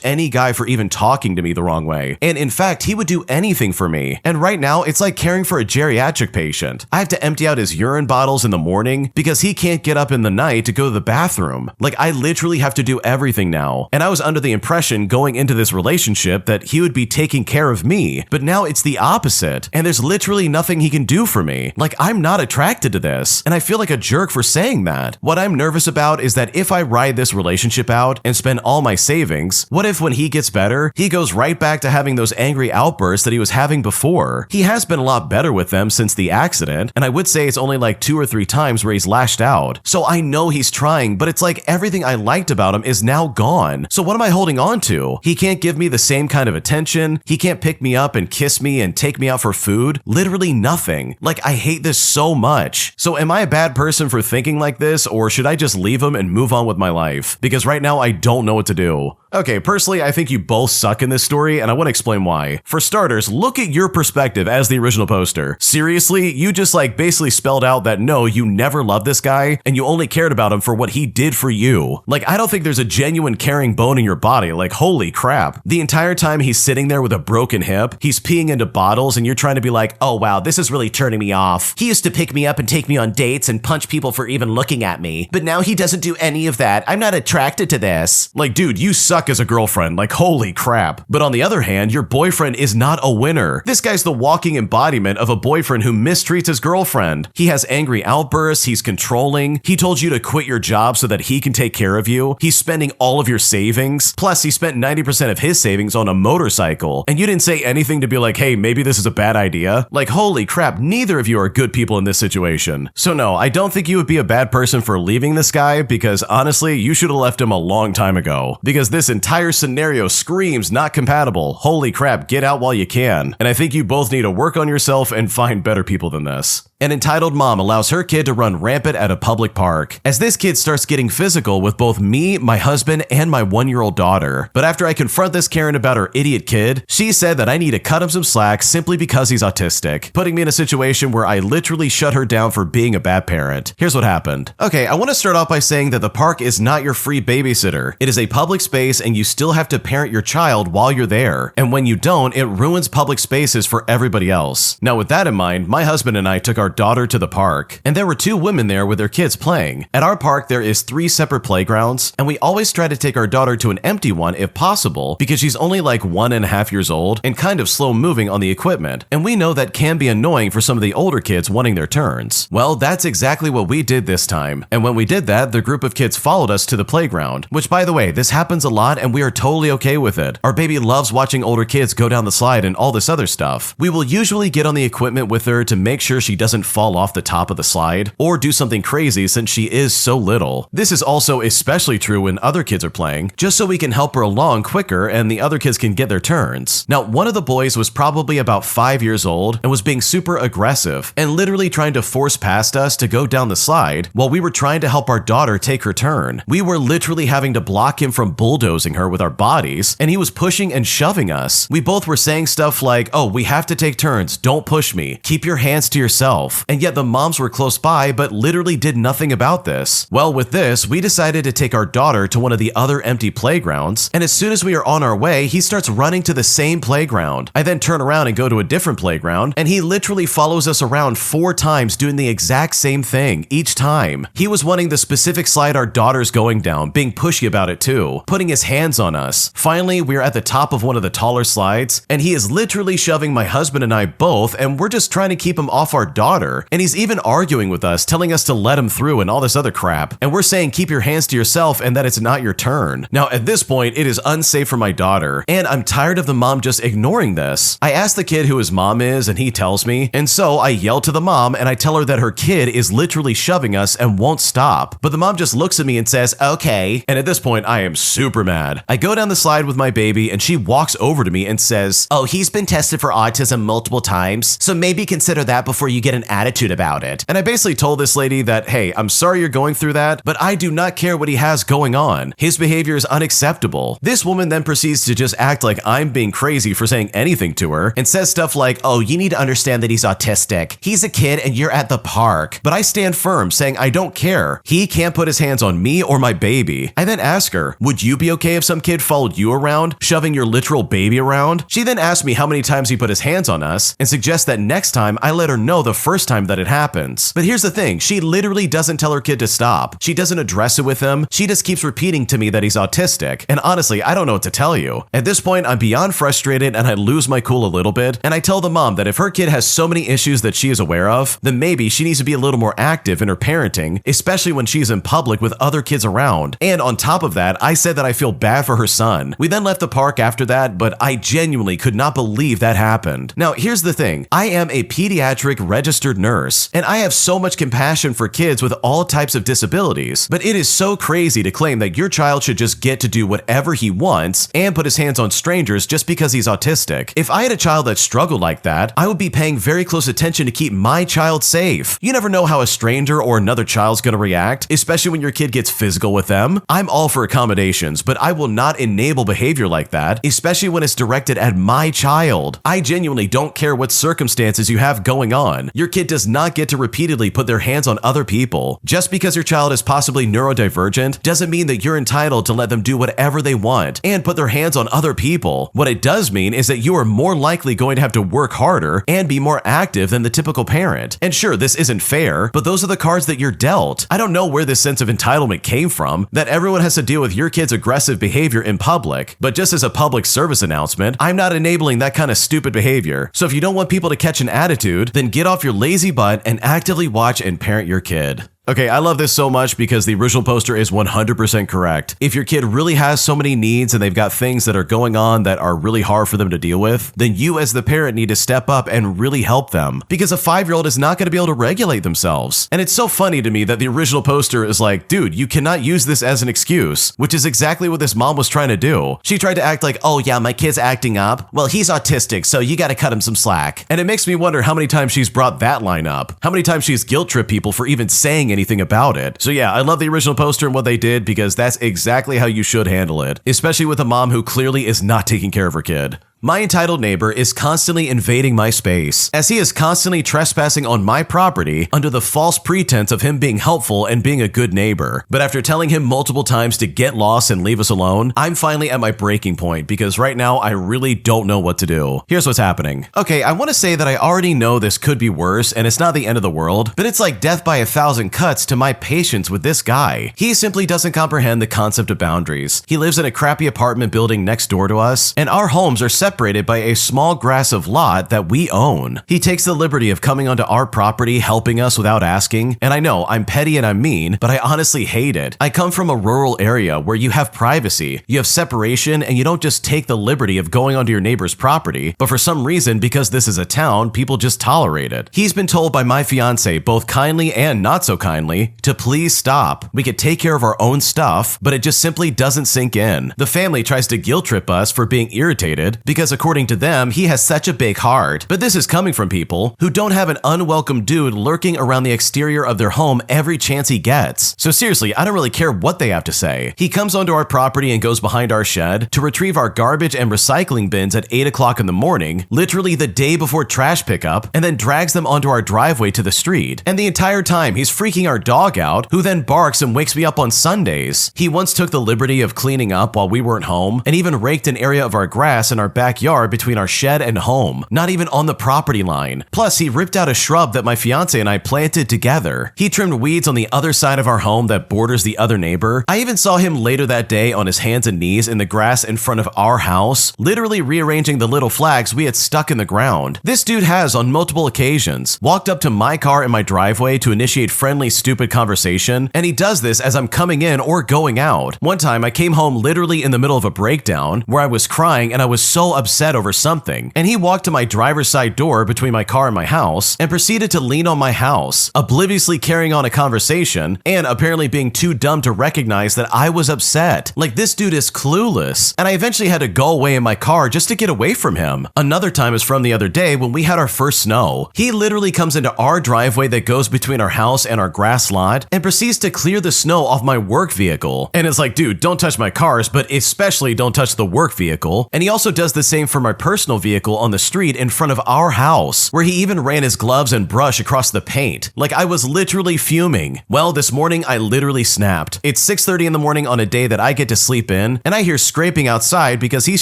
any guy for even talking to me the wrong way. And in fact, he would do anything for me. And right now, it's like caring for a geriatric patient. I have to empty out his urine bottles in the morning because he can't get up in the night to go to the bathroom. Like, I literally have to do everything now. And I was under the impression going into this relationship that he would be taking care of me, but now it's the opposite. And there's literally nothing he can do for me. Like, I'm not attracted to this. And I feel like a jerk for saying that. What I'm nervous about is that if I ride this relationship out and spend all my savings, what if when he gets better, he goes right back to having those angry outbursts that he was having before? He has been a lot better with them since the accident, and I would say it's only like 2 or 3 times where he's lashed out. So I know he's trying, but it's like everything I liked about him is now gone. So what am I holding on to? He can't give me the same kind of attention. He can't pick me up and kiss me and take me out for food. Literally nothing. Like, I hate this so much. So am I a bad person for thinking like this, or should I just leave him and move on with my life? Because right now I don't know what to do. Okay, personally, I think you both suck in this story, and I want to explain why. For starters, look at your perspective as the original poster. Seriously, you just basically spelled out that no, you never loved this guy, and you only cared about him for what he did for you. Like, I don't think there's a genuine caring bone in your body. Like, holy crap. The entire time he's sitting there with a broken hip, he's peeing into bottles, and you're trying to be like, oh wow, this is really turning me off. He used to pick me up and take me on dates and punch people for even looking at me, but now he doesn't do any of that. I'm not attracted to this. Like, dude, you suck as a girlfriend. Like, holy crap. But on the other hand, your boyfriend is not a winner. This guy's the walking embodiment of a boyfriend who mistreats his girlfriend. He has angry outbursts, he's controlling, he told you to quit your job so that he can take care of you, he's spending all of your savings, plus he spent 90% of his savings on a motorcycle, and you didn't say anything to be like, hey, maybe this is a bad idea. Like, holy crap, neither of you are good people in this situation. So no, I don't think you would be a bad person for leaving this guy, because honestly, you should have left him a long time ago, because this entire scenario screams not compatible. Holy crap, get out while you can. And I think you both need to work on yourself and find better people than this. An entitled mom allows her kid to run rampant at a public park, as this kid starts getting physical with both me, my husband, and my 1-year-old daughter. But after I confront this Karen about her idiot kid, she said that I need to cut him some slack simply because he's autistic, putting me in a situation where I literally shut her down for being a bad parent. Here's what happened. Okay, I want to start off by saying that the park is not your free babysitter. It is a public space and you still have to parent your child while you're there. And when you don't, it ruins public spaces for everybody else. Now with that in mind, my husband and I took our daughter to the park, and there were 2 women there with their kids playing. At our park, there is 3 separate playgrounds, and we always try to take our daughter to an empty one if possible, because she's only like 1.5 years old and kind of slow moving on the equipment, and we know that can be annoying for some of the older kids wanting their turns. Well, that's exactly what we did this time, and when we did that, the group of kids followed us to the playground, which by the way, this happens a lot and we are totally okay with it. Our baby loves watching older kids go down the slide and all this other stuff. We will usually get on the equipment with her to make sure she doesn't fall off the top of the slide or do something crazy since she is so little. This is also especially true when other kids are playing, just so we can help her along quicker and the other kids can get their turns. Now, one of the boys was probably about 5 years old and was being super aggressive and literally trying to force past us to go down the slide while we were trying to help our daughter take her turn. We were literally having to block him from bulldozing her with our bodies, and he was pushing and shoving us. We both were saying stuff like, oh, we have to take turns, don't push me, keep your hands to yourself, and yet the moms were close by but literally did nothing about this. Well, with this, we decided to take our daughter to one of the other empty playgrounds, and as soon as we are on our way, he starts running to the same playground. I then turn around and go to a different playground, and he literally follows us around 4 times doing the exact same thing each time. He was wanting the specific slide our daughter's going down, being pushy about it too, putting his hands on us. Finally, we're at the top of one of the taller slides, and he is literally shoving my husband and I both, and we're just trying to keep him off our daughter daughter, and he's even arguing with us, telling us to let him through and all this other crap, and we're saying keep your hands to yourself and that it's not your turn. Now at this point, it is unsafe for my daughter, and I'm tired of the mom just ignoring this. I ask the kid who his mom is, and he tells me, and so I yell to the mom and I tell her that her kid is literally shoving us and won't stop. But the mom just looks at me and says, okay. And at this point, I am super mad. I go down the slide with my baby and she walks over to me and says, oh, he's been tested for autism multiple times, so maybe consider that before you get an attitude about it. And I basically told this lady that, hey, I'm sorry you're going through that, but I do not care what he has going on. His behavior is unacceptable. This woman then proceeds to just act like I'm being crazy for saying anything to her and says stuff like, oh, you need to understand that he's autistic. He's a kid and you're at the park. But I stand firm saying I don't care. He can't put his hands on me or my baby. I then ask her, would you be okay if some kid followed you around, shoving your literal baby around? She then asked me how many times he put his hands on us and suggests that next time I let her know the first time that it happens. But here's the thing, she literally doesn't tell her kid to stop. She doesn't address it with him. She just keeps repeating to me that he's autistic. And honestly, I don't know what to tell you. At this point, I'm beyond frustrated and I lose my cool a little bit. And I tell the mom that if her kid has so many issues that she is aware of, then maybe she needs to be a little more active in her parenting, especially when she's in public with other kids around. And on top of that, I said that I feel bad for her son. We then left the park after that, but I genuinely could not believe that happened. Now, here's the thing. I am a pediatric registered nurse, and I have so much compassion for kids with all types of disabilities, but it is so crazy to claim that your child should just get to do whatever he wants and put his hands on strangers just because he's autistic. If I had a child that struggled like that, I would be paying very close attention to keep my child safe. You never know how a stranger or another child's gonna react, especially when your kid gets physical with them. I'm all for accommodations, but I will not enable behavior like that, especially when it's directed at my child. I genuinely don't care what circumstances you have going on. Your kid does not get to repeatedly put their hands on other people. Just because your child is possibly neurodivergent doesn't mean that you're entitled to let them do whatever they want and put their hands on other people. What it does mean is that you are more likely going to have to work harder and be more active than the typical parent. And sure, this isn't fair, but those are the cards that you're dealt. I don't know where this sense of entitlement came from, that everyone has to deal with your kid's aggressive behavior in public, but just as a public service announcement, I'm not enabling that kind of stupid behavior. So if you don't want people to catch an attitude, then get off your lazy butt and actively watch and parent your kid. Okay, I love this so much because the original poster is 100% correct. If your kid really has so many needs and they've got things that are going on that are really hard for them to deal with, then you as the parent need to step up and really help them, because a 5-year-old is not going to be able to regulate themselves. And it's so funny to me that the original poster is like, dude, you cannot use this as an excuse, which is exactly what this mom was trying to do. She tried to act like, oh yeah, my kid's acting up. Well, he's autistic, so you got to cut him some slack. And it makes me wonder how many times she's brought that line up, how many times she's guilt tripped people for even saying anything about it. So yeah, I love the original poster and what they did, because that's exactly how you should handle it, especially with a mom who clearly is not taking care of her kid. My entitled neighbor is constantly invading my space, as he is constantly trespassing on my property under the false pretense of him being helpful and being a good neighbor. But after telling him multiple times to get lost and leave us alone, I'm finally at my breaking point, because right now I really don't know what to do. Here's what's happening. Okay, I want to say that I already know this could be worse and it's not the end of the world, but it's like death by 1,000 cuts to my patience with this guy. He simply doesn't comprehend the concept of boundaries. He lives in a crappy apartment building next door to us, and our homes are separated by a small grass of lot that we own. He takes the liberty of coming onto our property, helping us without asking, and I know I'm petty and I'm mean, but I honestly hate it. I come from a rural area where you have privacy, you have separation, and you don't just take the liberty of going onto your neighbor's property, but for some reason, because this is a town, people just tolerate it. He's been told by my fiance, both kindly and not so kindly, to please stop. We could take care of our own stuff, but it just simply doesn't sink in. The family tries to guilt trip us for being irritated because according to them, he has such a big heart. But this is coming from people who don't have an unwelcome dude lurking around the exterior of their home every chance he gets. So seriously, I don't really care what they have to say. He comes onto our property and goes behind our shed to retrieve our garbage and recycling bins at 8 o'clock in the morning, literally the day before trash pickup, and then drags them onto our driveway to the street. And the entire time, he's freaking our dog out, who then barks and wakes me up on Sundays. He once took the liberty of cleaning up while we weren't home, and even raked an area of our grass in our backyard backyard between our shed and home, not even on the property line. Plus, he ripped out a shrub that my fiance and I planted together. He trimmed weeds on the other side of our home that borders the other neighbor. I even saw him later that day on his hands and knees in the grass in front of our house, literally rearranging the little flags we had stuck in the ground. This dude has, on multiple occasions, walked up to my car in my driveway to initiate friendly, stupid conversation, and he does this as I'm coming in or going out. One time, I came home literally in the middle of a breakdown where I was crying and I was so upset over something, and he walked to my driver's side door between my car and my house and proceeded to lean on my house, obliviously carrying on a conversation and apparently being too dumb to recognize that I was upset. Like, this dude is clueless, and I eventually had to go away in my car just to get away from him. Another time is from the other day when we had our first snow. He literally comes into our driveway that goes between our house and our grass lot and proceeds to clear the snow off my work vehicle. And it's like, dude, don't touch my cars, but especially don't touch the work vehicle. And he also does the same for my personal vehicle on the street in front of our house, where he even ran his gloves and brush across the paint. Like, I was literally fuming. Well, this morning I literally snapped. It's 6:30 in the morning on a day that I get to sleep in, and I hear scraping outside because he's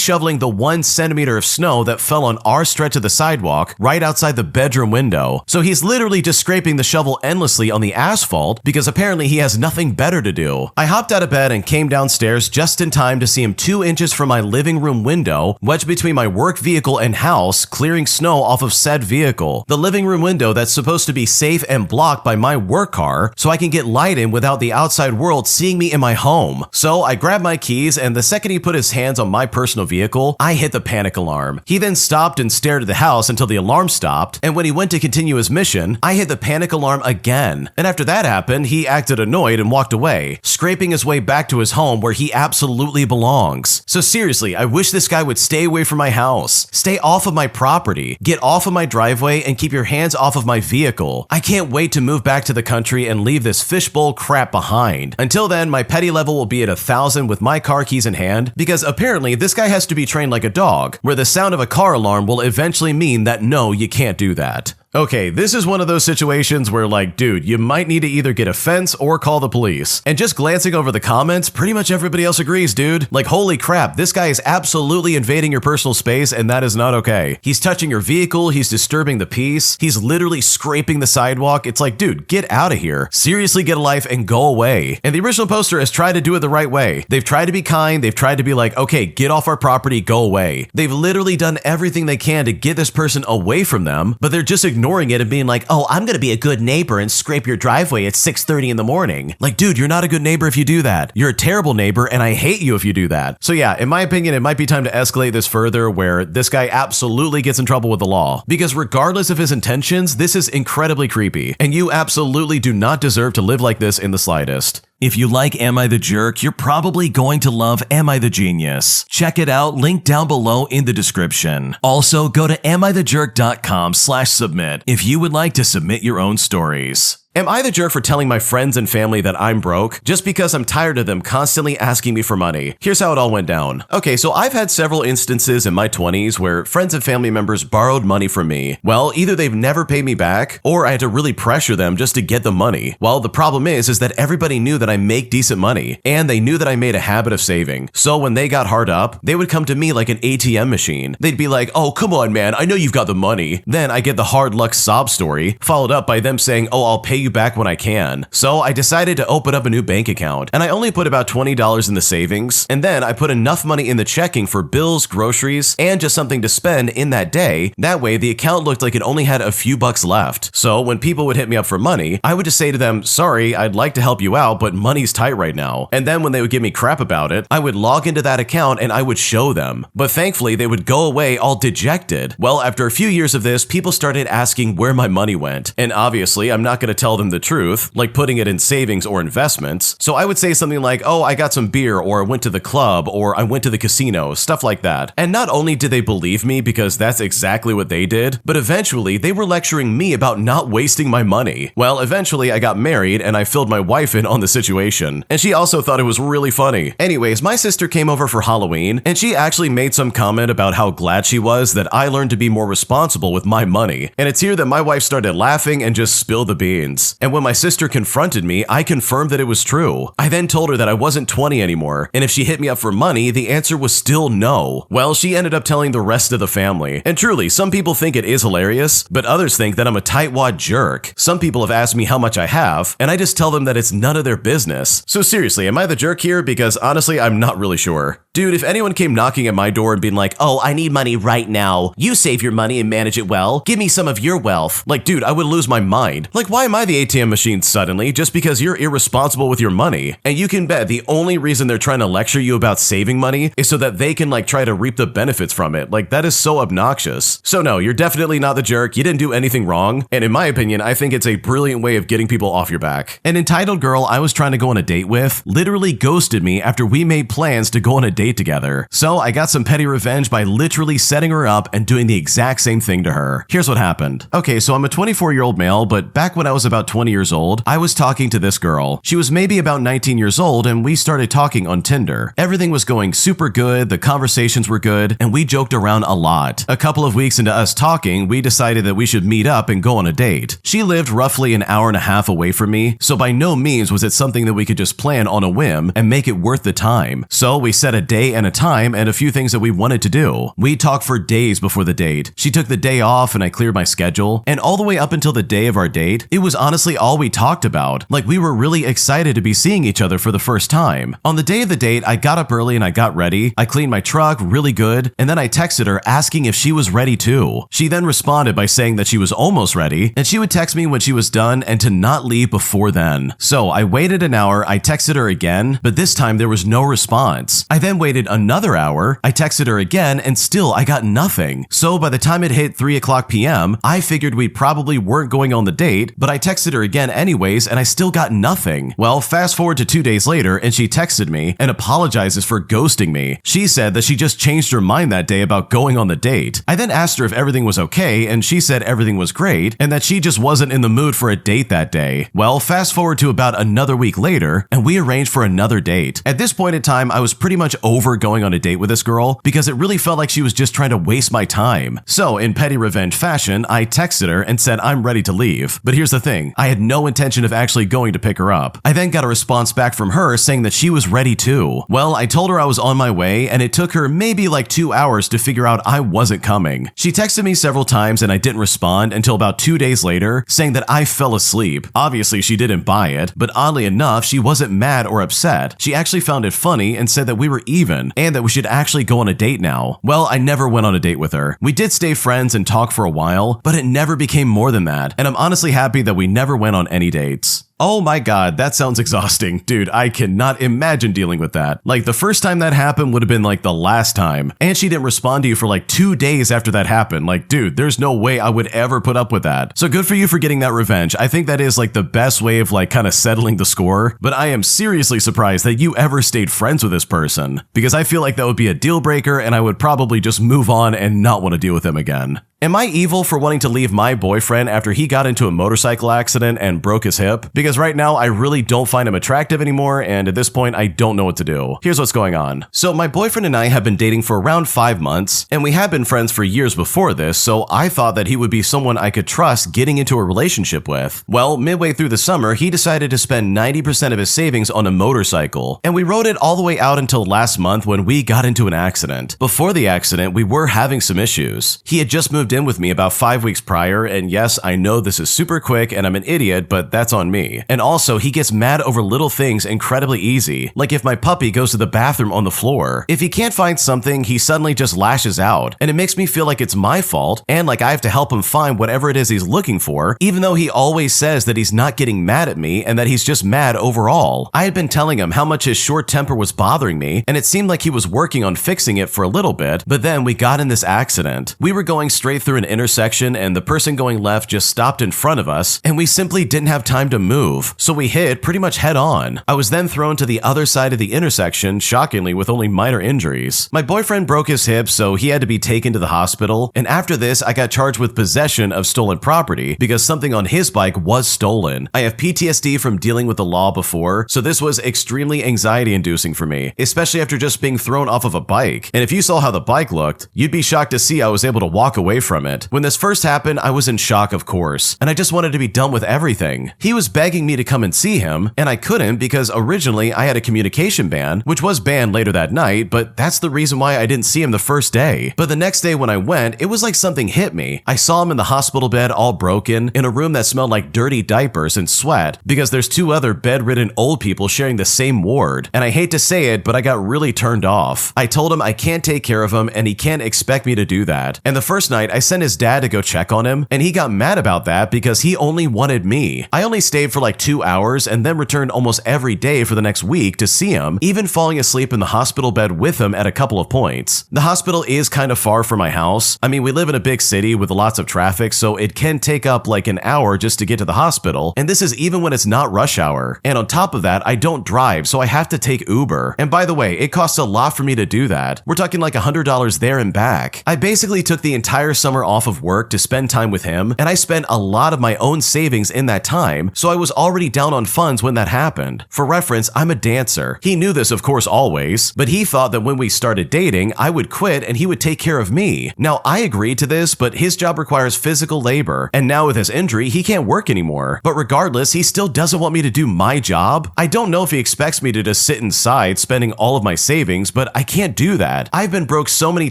shoveling the 1 centimeter of snow that fell on our stretch of the sidewalk right outside the bedroom window. So he's literally just scraping the shovel endlessly on the asphalt because apparently he has nothing better to do. I hopped out of bed and came downstairs just in time to see him 2 inches from my living room window, wedged between my work vehicle and house, clearing snow off of said vehicle. The living room window that's supposed to be safe and blocked by my work car so I can get light in without the outside world seeing me in my home. So I grabbed my keys, and the second he put his hands on my personal vehicle, I hit the panic alarm. He then stopped and stared at the house until the alarm stopped, and when he went to continue his mission, I hit the panic alarm again. And after that happened, he acted annoyed and walked away, scraping his way back to his home where he absolutely belongs. So seriously, I wish this guy would stay away from my house. Stay off of my property. Get off of my driveway and keep your hands off of my vehicle. I can't wait to move back to the country and leave this fishbowl crap behind. Until then, my petty level will be at 1,000 with my car keys in hand, because apparently this guy has to be trained like a dog, where the sound of a car alarm will eventually mean that no, you can't do that. Okay, this is one of those situations where, like, dude, you might need to either get a fence or call the police. And just glancing over the comments, pretty much everybody else agrees, dude. Like, holy crap, this guy is absolutely invading your personal space, and that is not okay. He's touching your vehicle, he's disturbing the peace, he's literally scraping the sidewalk. It's like, dude, get out of here. Seriously, get a life and go away. And the original poster has tried to do it the right way. They've tried to be kind, they've tried to be like, okay, get off our property, go away. They've literally done everything they can to get this person away from them, but they're just ignoring it and being like, oh, I'm gonna be a good neighbor and scrape your driveway at 6:30 in the morning. Like, dude, you're not a good neighbor if you do that. You're a terrible neighbor, and I hate you if you do that. So yeah, in my opinion, it might be time to escalate this further, where this guy absolutely gets in trouble with the law. Because regardless of his intentions, this is incredibly creepy, and you absolutely do not deserve to live like this in the slightest. If you like Am I the Jerk, you're probably going to love Am I the Genius. Check it out, link down below in the description. Also, go to amithejerk.com/submit if you would like to submit your own stories. Am I the jerk for telling my friends and family that I'm broke just because I'm tired of them constantly asking me for money? Here's how it all went down. Okay, so I've had several instances in my 20s where friends and family members borrowed money from me. Well, either they've never paid me back, or I had to really pressure them just to get the money. Well, the problem is that everybody knew that I make decent money, and they knew that I made a habit of saving. So when they got hard up, they would come to me like an ATM machine. They'd be like, oh, come on, man, I know you've got the money. Then I get the hard luck sob story, followed up by them saying, oh, I'll pay you back when I can. So I decided to open up a new bank account, and I only put about $20 in the savings, and then I put enough money in the checking for bills, groceries, and just something to spend in that day. That way the account looked like it only had a few bucks left. So when people would hit me up for money, I would just say to them, sorry, I'd like to help you out, but money's tight right now. And then when they would give me crap about it, I would log into that account and I would show them. But thankfully they would go away all dejected. Well, after a few years of this, people started asking where my money went. And obviously I'm not going to tell them the truth, like putting it in savings or investments. So I would say something like, oh, I got some beer, or I went to the club, or I went to the casino, stuff like that. And not only did they believe me because that's exactly what they did, but eventually they were lecturing me about not wasting my money. Well, eventually I got married and I filled my wife in on the situation, and she also thought it was really funny. Anyways, my sister came over for Halloween, and she actually made some comment about how glad she was that I learned to be more responsible with my money. And it's here that my wife started laughing and just spilled the beans. was. And when my sister confronted me, I confirmed that it was true. I then told her that I wasn't 20 anymore, and if she hit me up for money, the answer was still no. Well, she ended up telling the rest of the family. And truly, some people think it is hilarious, but others think that I'm a tightwad jerk. Some people have asked me how much I have, and I just tell them that it's none of their business. So seriously, am I the jerk here? Because honestly, I'm not really sure. Dude, if anyone came knocking at my door and being like, "Oh, I need money right now. You save your money and manage it well. Give me some of your wealth." Like, dude, I would lose my mind. Like, why am I the ATM machine suddenly just because you're irresponsible with your money? And you can bet the only reason they're trying to lecture you about saving money is so that they can like try to reap the benefits from it. Like, that is so obnoxious. So no, you're definitely not the jerk. You didn't do anything wrong. And in my opinion, I think it's a brilliant way of getting people off your back. An entitled girl I was trying to go on a date with literally ghosted me after we made plans to go on a date together. So I got some petty revenge by literally setting her up and doing the exact same thing to her. Here's what happened. Okay, so I'm a 24-year-old male, but back when I was about 20 years old, I was talking to this girl. She was maybe about 19 years old, and we started talking on Tinder. Everything was going super good, the conversations were good, and we joked around a lot. A couple of weeks into us talking, we decided that we should meet up and go on a date. She lived roughly an hour and a half away from me, so by no means was it something that we could just plan on a whim and make it worth the time. So we set a day and a time and a few things that we wanted to do. We talked for days before the date. She took the day off and I cleared my schedule, and all the way up until the day of our date, it was honestly all we talked about. Like, we were really excited to be seeing each other for the first time. On the day of the date, I got up early and I got ready. I cleaned my truck really good, and then I texted her asking if she was ready too. She then responded by saying that she was almost ready, and she would text me when she was done and to not leave before then. So I waited an hour, I texted her again, but this time there was no response. I then waited another hour, I texted her again, and still I got nothing. So by the time it hit 3 o'clock p.m., I figured we probably weren't going on the date, but I texted her again anyways, and I still got nothing. Well, fast forward to 2 days later, and she texted me and apologizes for ghosting me. She said that she just changed her mind that day about going on the date. I then asked her if everything was okay, and she said everything was great, and that she just wasn't in the mood for a date that day. Well, fast forward to about another week later, and we arranged for another date. At this point in time, I was pretty much over going on a date with this girl because it really felt like she was just trying to waste my time. So in petty revenge fashion, I texted her and said I'm ready to leave. But here's the thing, I had no intention of actually going to pick her up. I then got a response back from her saying that she was ready too. Well, I told her I was on my way, and it took her maybe like 2 hours to figure out I wasn't coming. She texted me several times and I didn't respond until about 2 days later, saying that I fell asleep. Obviously, she didn't buy it, but oddly enough, she wasn't mad or upset. She actually found it funny and said that we were even and that we should actually go on a date now. Well, I never went on a date with her. We did stay friends and talk for a while, but it never became more than that, and I'm honestly happy that we never went on any dates. Oh my god, that sounds exhausting. Dude, I cannot imagine dealing with that. Like, the first time that happened would have been like the last time. And she didn't respond to you for like 2 days after that happened. Like, dude, there's no way I would ever put up with that. So good for you for getting that revenge. I think that is like the best way of like kind of settling the score. But I am seriously surprised that you ever stayed friends with this person, because I feel like that would be a deal breaker and I would probably just move on and not want to deal with him again. Am I evil for wanting to leave my boyfriend after he got into a motorcycle accident and broke his hip? Because right now I really don't find him attractive anymore, and at this point I don't know what to do. Here's what's going on. So my boyfriend and I have been dating for around 5 months, and we have been friends for years before this, so I thought that he would be someone I could trust getting into a relationship with. Well, midway through the summer, he decided to spend 90% of his savings on a motorcycle, and we rode it all the way out until last month when we got into an accident. Before the accident, we were having some issues. He had just moved in with me about 5 weeks prior, and yes, I know this is super quick and I'm an idiot, but that's on me. And also, he gets mad over little things incredibly easy, like if my puppy goes to the bathroom on the floor. If he can't find something, he suddenly just lashes out, and it makes me feel like it's my fault and like I have to help him find whatever it is he's looking for, even though he always says that he's not getting mad at me and that he's just mad overall. I had been telling him how much his short temper was bothering me, and it seemed like he was working on fixing it for a little bit, but then we got in this accident. We were going straight through an intersection, and the person going left just stopped in front of us, and we simply didn't have time to move, so we hit pretty much head on. I was then thrown to the other side of the intersection, shockingly with only minor injuries. My boyfriend broke his hip, so he had to be taken to the hospital, and after this I got charged with possession of stolen property because something on his bike was stolen. I have PTSD from dealing with the law before, so this was extremely anxiety inducing for me, especially after just being thrown off of a bike. And if you saw how the bike looked, you'd be shocked to see I was able to walk away from from it. When this first happened, I was in shock, of course, and I just wanted to be done with everything. He was begging me to come and see him, and I couldn't because originally I had a communication ban, which was banned later that night, but that's the reason why I didn't see him the first day. But the next day when I went, it was like something hit me. I saw him in the hospital bed all broken, in a room that smelled like dirty diapers and sweat, because there's 2 other bedridden old people sharing the same ward. And I hate to say it, but I got really turned off. I told him I can't take care of him and he can't expect me to do that. And the first night, I sent his dad to go check on him, and he got mad about that because he only wanted me. I only stayed for like 2 hours and then returned almost every day for the next week to see him, even falling asleep in the hospital bed with him at a couple of points. The hospital is kind of far from my house. I mean, we live in a big city with lots of traffic, so it can take up like an hour just to get to the hospital, and this is even when it's not rush hour. And on top of that, I don't drive, so I have to take Uber. And by the way, it costs a lot for me to do that. We're talking like $100 there and back. I basically took the entire summer off of work to spend time with him, and I spent a lot of my own savings in that time, so I was already down on funds when that happened. For reference, I'm a dancer. He knew this, of course, always, but he thought that when we started dating, I would quit and he would take care of me. Now, I agreed to this, but his job requires physical labor, and now with his injury, he can't work anymore. But regardless, he still doesn't want me to do my job. I don't know if he expects me to just sit inside spending all of my savings, but I can't do that. I've been broke so many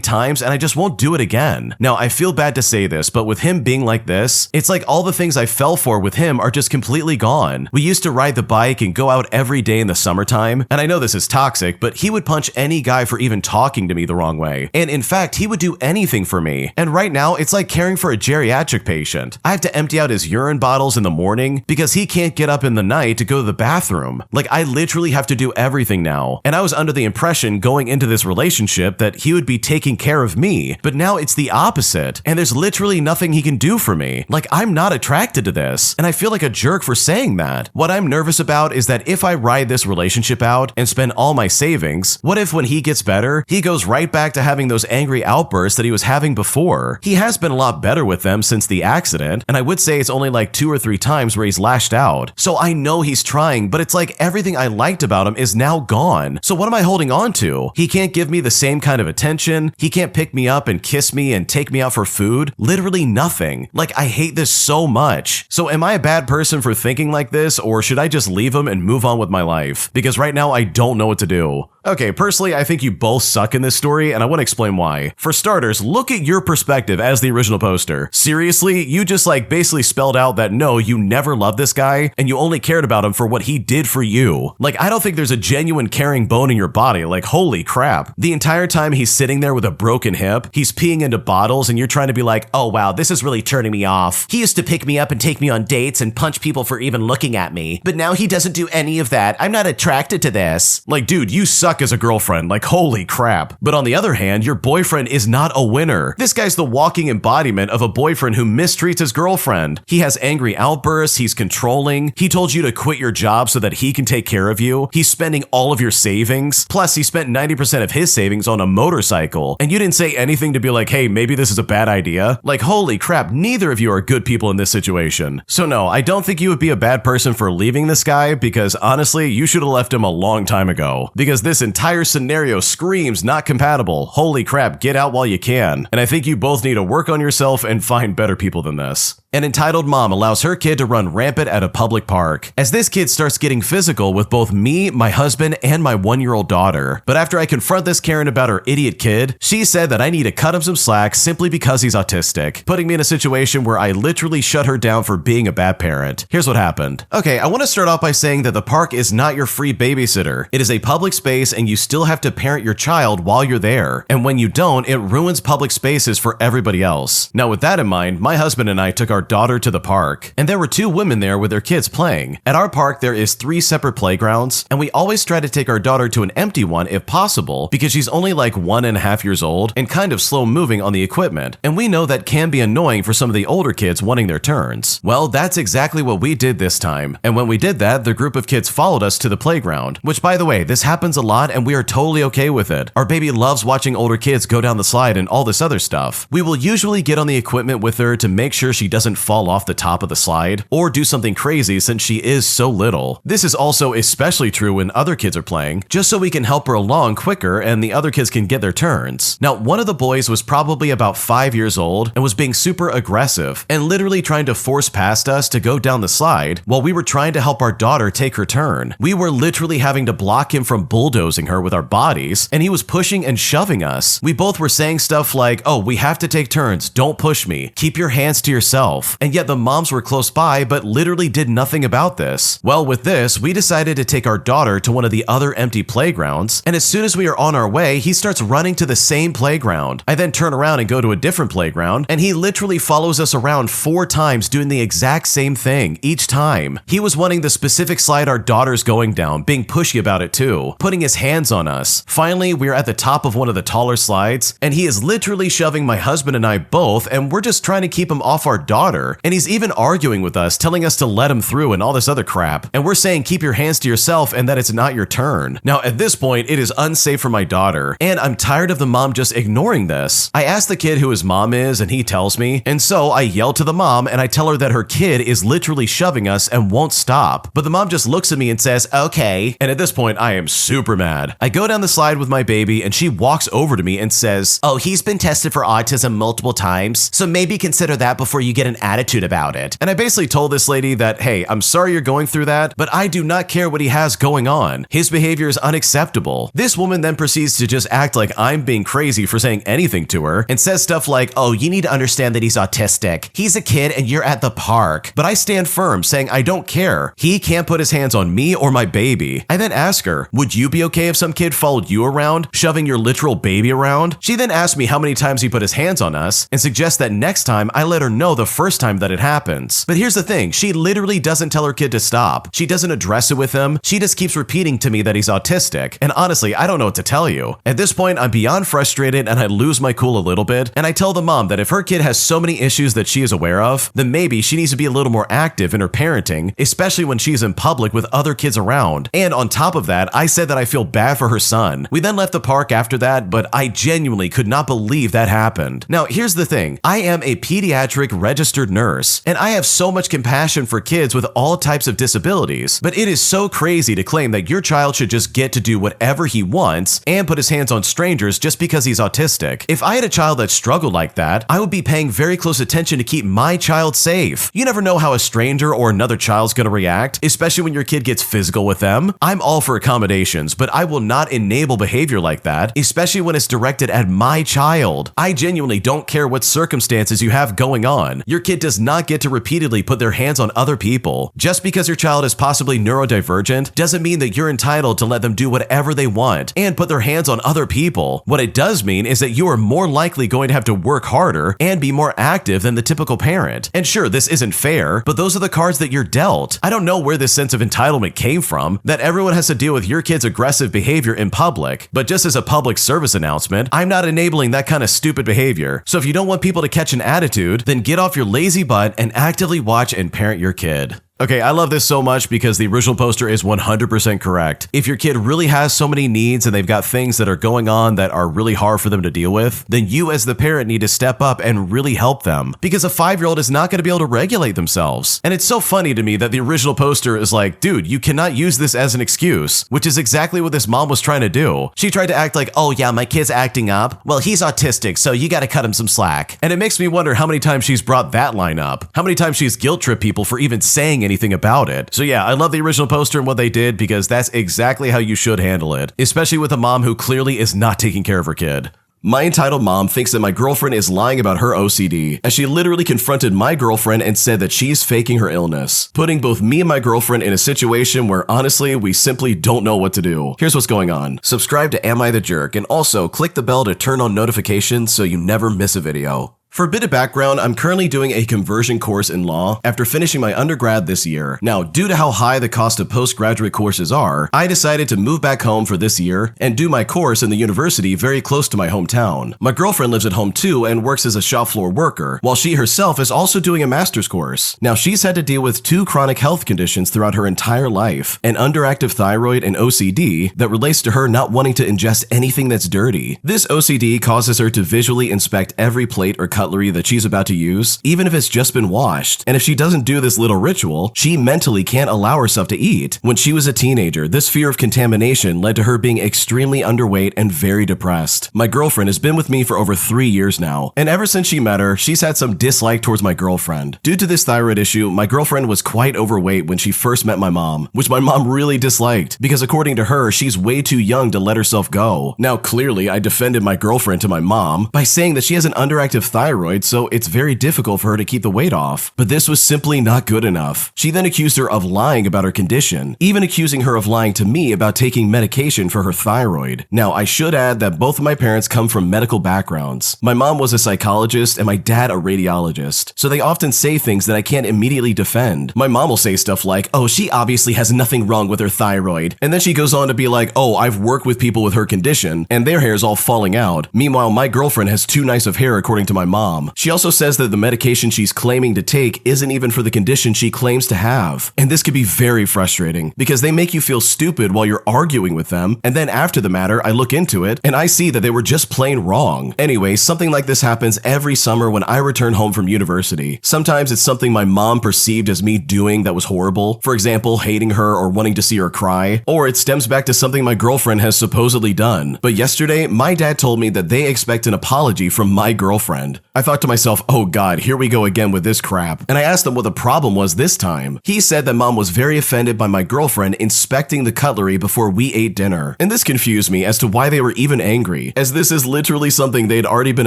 times and I just won't do it again. Now, I feel bad to say this, but with him being like this, it's like all the things I fell for with him are just completely gone. We used to ride the bike and go out every day in the summertime, and I know this is toxic, but he would punch any guy for even talking to me the wrong way. And in fact, he would do anything for me. And right now, it's like caring for a geriatric patient. I have to empty out his urine bottles in the morning because he can't get up in the night to go to the bathroom. Like, I literally have to do everything now. And I was under the impression going into this relationship that he would be taking care of me, but now it's the opposite. And there's literally nothing he can do for me. Like, I'm not attracted to this, and I feel like a jerk for saying that. What I'm nervous about is that if I ride this relationship out and spend all my savings, what if when he gets better, he goes right back to having those angry outbursts that he was having before? He has been a lot better with them since the accident, and I would say it's only like 2 or 3 times where he's lashed out. So I know he's trying, but it's like everything I liked about him is now gone. So what am I holding on to? He can't give me the same kind of attention. He can't pick me up and kiss me and take me out for food. Literally nothing. Like, I hate this so much. So am I a bad person for thinking like this, or should I just leave him and move on with my life? Because right now I don't know what to do. Okay, personally, I think you both suck in this story, and I want to explain why. For starters, look at your perspective as the original poster. Seriously, you just like basically spelled out that no, you never loved this guy, and you only cared about him for what he did for you. Like, I don't think there's a genuine caring bone in your body. Like, holy crap. The entire time he's sitting there with a broken hip, he's peeing into bottles, and you're trying to be like, oh wow, this is really turning me off. He used to pick me up and take me on dates and punch people for even looking at me, but now he doesn't do any of that. I'm not attracted to this. Like, dude, you suck as a girlfriend. Like, holy crap. But on the other hand, your boyfriend is not a winner. This guy's the walking embodiment of a boyfriend who mistreats his girlfriend. He has angry outbursts. He's controlling. He told you to quit your job so that he can take care of you. He's spending all of your savings. Plus, he spent 90% of his savings on a motorcycle. And you didn't say anything to be like, hey, maybe this is a bad idea. Like, holy crap, neither of you are good people in this situation. So no, I don't think you would be a bad person for leaving this guy, because honestly, you should have left him a long time ago. Because this entire scenario screams not compatible. Holy crap, get out while you can. And I think you both need to work on yourself and find better people than this. An entitled mom allows her kid to run rampant at a public park, as this kid starts getting physical with both me, my husband, and my 1-year-old daughter. But after I confront this Karen about her idiot kid, she said that I need to cut him some slack simply because he's autistic, putting me in a situation where I literally shut her down for being a bad parent. Here's what happened. Okay, I want to start off by saying that the park is not your free babysitter. It is a public space, and you still have to parent your child while you're there. And when you don't, it ruins public spaces for everybody else. Now, with that in mind, my husband and I took our daughter to the park, and there were 2 women there with their kids playing. At our park, there is 3 separate playgrounds, and we always try to take our daughter to an empty one if possible, because she's only like 1.5 years old and kind of slow moving on the equipment, and we know that can be annoying for some of the older kids wanting their turns. Well, that's exactly what we did this time, and when we did that, the group of kids followed us to the playground, which, by the way, this happens a lot and we are totally okay with it. Our baby loves watching older kids go down the slide and all this other stuff. We will usually get on the equipment with her to make sure she doesn't doesn't fall off the top of the slide or do something crazy since she is so little. This is also especially true when other kids are playing, just so we can help her along quicker and the other kids can get their turns. Now, one of the boys was probably about 5 years old and was being super aggressive and literally trying to force past us to go down the slide while we were trying to help our daughter take her turn. We were literally having to block him from bulldozing her with our bodies, and he was pushing and shoving us. We both were saying stuff like, "Oh, we have to take turns, don't push me, keep your hands to yourself," and yet the moms were close by but literally did nothing about this. Well, with this, we decided to take our daughter to one of the other empty playgrounds, and as soon as we are on our way, he starts running to the same playground. I then turn around and go to a different playground, and he literally follows us around 4 times doing the exact same thing each time. He was wanting the specific slide our daughter's going down, being pushy about it too, putting his hands on us. Finally, we're at the top of one of the taller slides, and he is literally shoving my husband and I both, and we're just trying to keep him off our daughter. And he's even arguing with us, telling us to let him through and all this other crap. And we're saying keep your hands to yourself and that it's not your turn. Now, at this point, it is unsafe for my daughter, and I'm tired of the mom just ignoring this. I ask the kid who his mom is, and he tells me, and so I yell to the mom and I tell her that her kid is literally shoving us and won't stop. But the mom just looks at me and says, "Okay." And at this point, I am super mad. I go down the slide with my baby and she walks over to me and says, "Oh, he's been tested for autism multiple times, so maybe consider that before you get an attitude about it." And I basically told this lady that, hey, I'm sorry you're going through that, but I do not care what he has going on. His behavior is unacceptable. This woman then proceeds to just act like I'm being crazy for saying anything to her and says stuff like, "Oh, you need to understand that he's autistic. He's a kid and you're at the park." But I stand firm, saying I don't care. He can't put his hands on me or my baby. I then ask her, would you be okay if some kid followed you around, shoving your literal baby around? She then asked me how many times he put his hands on us and suggests that next time I let her know the first time that it happens. But here's the thing, she literally doesn't tell her kid to stop. She doesn't address it with him. She just keeps repeating to me that he's autistic. And honestly, I don't know what to tell you. At this point, I'm beyond frustrated and I lose my cool a little bit. And I tell the mom that if her kid has so many issues that she is aware of, then maybe she needs to be a little more active in her parenting, especially when she's in public with other kids around. And on top of that, I said that I feel bad for her son. We then left the park after that, but I genuinely could not believe that happened. Now, here's the thing. I am a pediatric registered nurse, and I have so much compassion for kids with all types of disabilities, but it is so crazy to claim that your child should just get to do whatever he wants and put his hands on strangers just because he's autistic. If I had a child that struggled like that, I would be paying very close attention to keep my child safe. You never know how a stranger or another child's gonna react, especially when your kid gets physical with them. I'm all for accommodations, but I will not enable behavior like that, especially when it's directed at my child. I genuinely don't care what circumstances you have going on. Your kid does not get to repeatedly put their hands on other people. Just because your child is possibly neurodivergent doesn't mean that you're entitled to let them do whatever they want and put their hands on other people. What it does mean is that you are more likely going to have to work harder and be more active than the typical parent. And sure, this isn't fair, but those are the cards that you're dealt. I don't know where this sense of entitlement came from, that everyone has to deal with your kid's aggressive behavior in public. But just as a public service announcement, I'm not enabling that kind of stupid behavior. So if you don't want people to catch an attitude, then get off your lazy butt and actively watch and parent your kid. Okay, I love this so much because the original poster is 100% correct. If your kid really has so many needs and they've got things that are going on that are really hard for them to deal with, then you as the parent need to step up and really help them, because a 5-year-old is not going to be able to regulate themselves. And it's so funny to me that the original poster is like, dude, you cannot use this as an excuse, which is exactly what this mom was trying to do. She tried to act like, oh yeah, my kid's acting up. Well, he's autistic, so you got to cut him some slack. And it makes me wonder how many times she's brought that line up, how many times she's guilt-tripped people for even saying anything about it. So yeah, I love the original poster and what they did, because that's exactly how you should handle it, especially with a mom who clearly is not taking care of her kid. My entitled mom thinks that my girlfriend is lying about her OCD, as she literally confronted my girlfriend and said that she's faking her illness, putting both me and my girlfriend in a situation where honestly, we simply don't know what to do. Here's what's going on. Subscribe to Am I the Jerk, and also click the bell to turn on notifications so you never miss a video. For a bit of background, I'm currently doing a conversion course in law after finishing my undergrad this year. Now, due to how high the cost of postgraduate courses are, I decided to move back home for this year and do my course in the university very close to my hometown. My girlfriend lives at home too and works as a shop floor worker, while she herself is also doing a master's course. Now, she's had to deal with 2 chronic health conditions throughout her entire life, an underactive thyroid and OCD that relates to her not wanting to ingest anything that's dirty. This OCD causes her to visually inspect every plate or cutlery cutlery that she's about to use, even if it's just been washed. And if she doesn't do this little ritual, she mentally can't allow herself to eat. When she was a teenager, this fear of contamination led to her being extremely underweight and very depressed. My girlfriend has been with me for over 3 years now, and ever since she met her, she's had some dislike towards my girlfriend. Due to this thyroid issue, my girlfriend was quite overweight when she first met my mom, which my mom really disliked, because according to her, she's way too young to let herself go. Now, clearly, I defended my girlfriend to my mom by saying that she has an underactive thyroid, so it's very difficult for her to keep the weight off. But this was simply not good enough. She then accused her of lying about her condition, even accusing her of lying to me about taking medication for her thyroid. Now, I should add that both of my parents come from medical backgrounds. My mom was a psychologist and my dad a radiologist, so they often say things that I can't immediately defend. My mom will say stuff like, "Oh, she obviously has nothing wrong with her thyroid," and then she goes on to be like, "Oh, I've worked with people with her condition, and their hair is all falling out." Meanwhile, my girlfriend has too nice of hair according to my mom. She also says that the medication she's claiming to take isn't even for the condition she claims to have. And this can be very frustrating, because they make you feel stupid while you're arguing with them, and then after the matter, I look into it, and I see that they were just plain wrong. Anyway, something like this happens every summer when I return home from university. Sometimes it's something my mom perceived as me doing that was horrible, for example, hating her or wanting to see her cry, or it stems back to something my girlfriend has supposedly done. But yesterday, my dad told me that they expect an apology from my girlfriend. I thought to myself, oh god, here we go again with this crap, and I asked them what the problem was this time. He said that mom was very offended by my girlfriend inspecting the cutlery before we ate dinner, and this confused me as to why they were even angry, as this is literally something they'd already been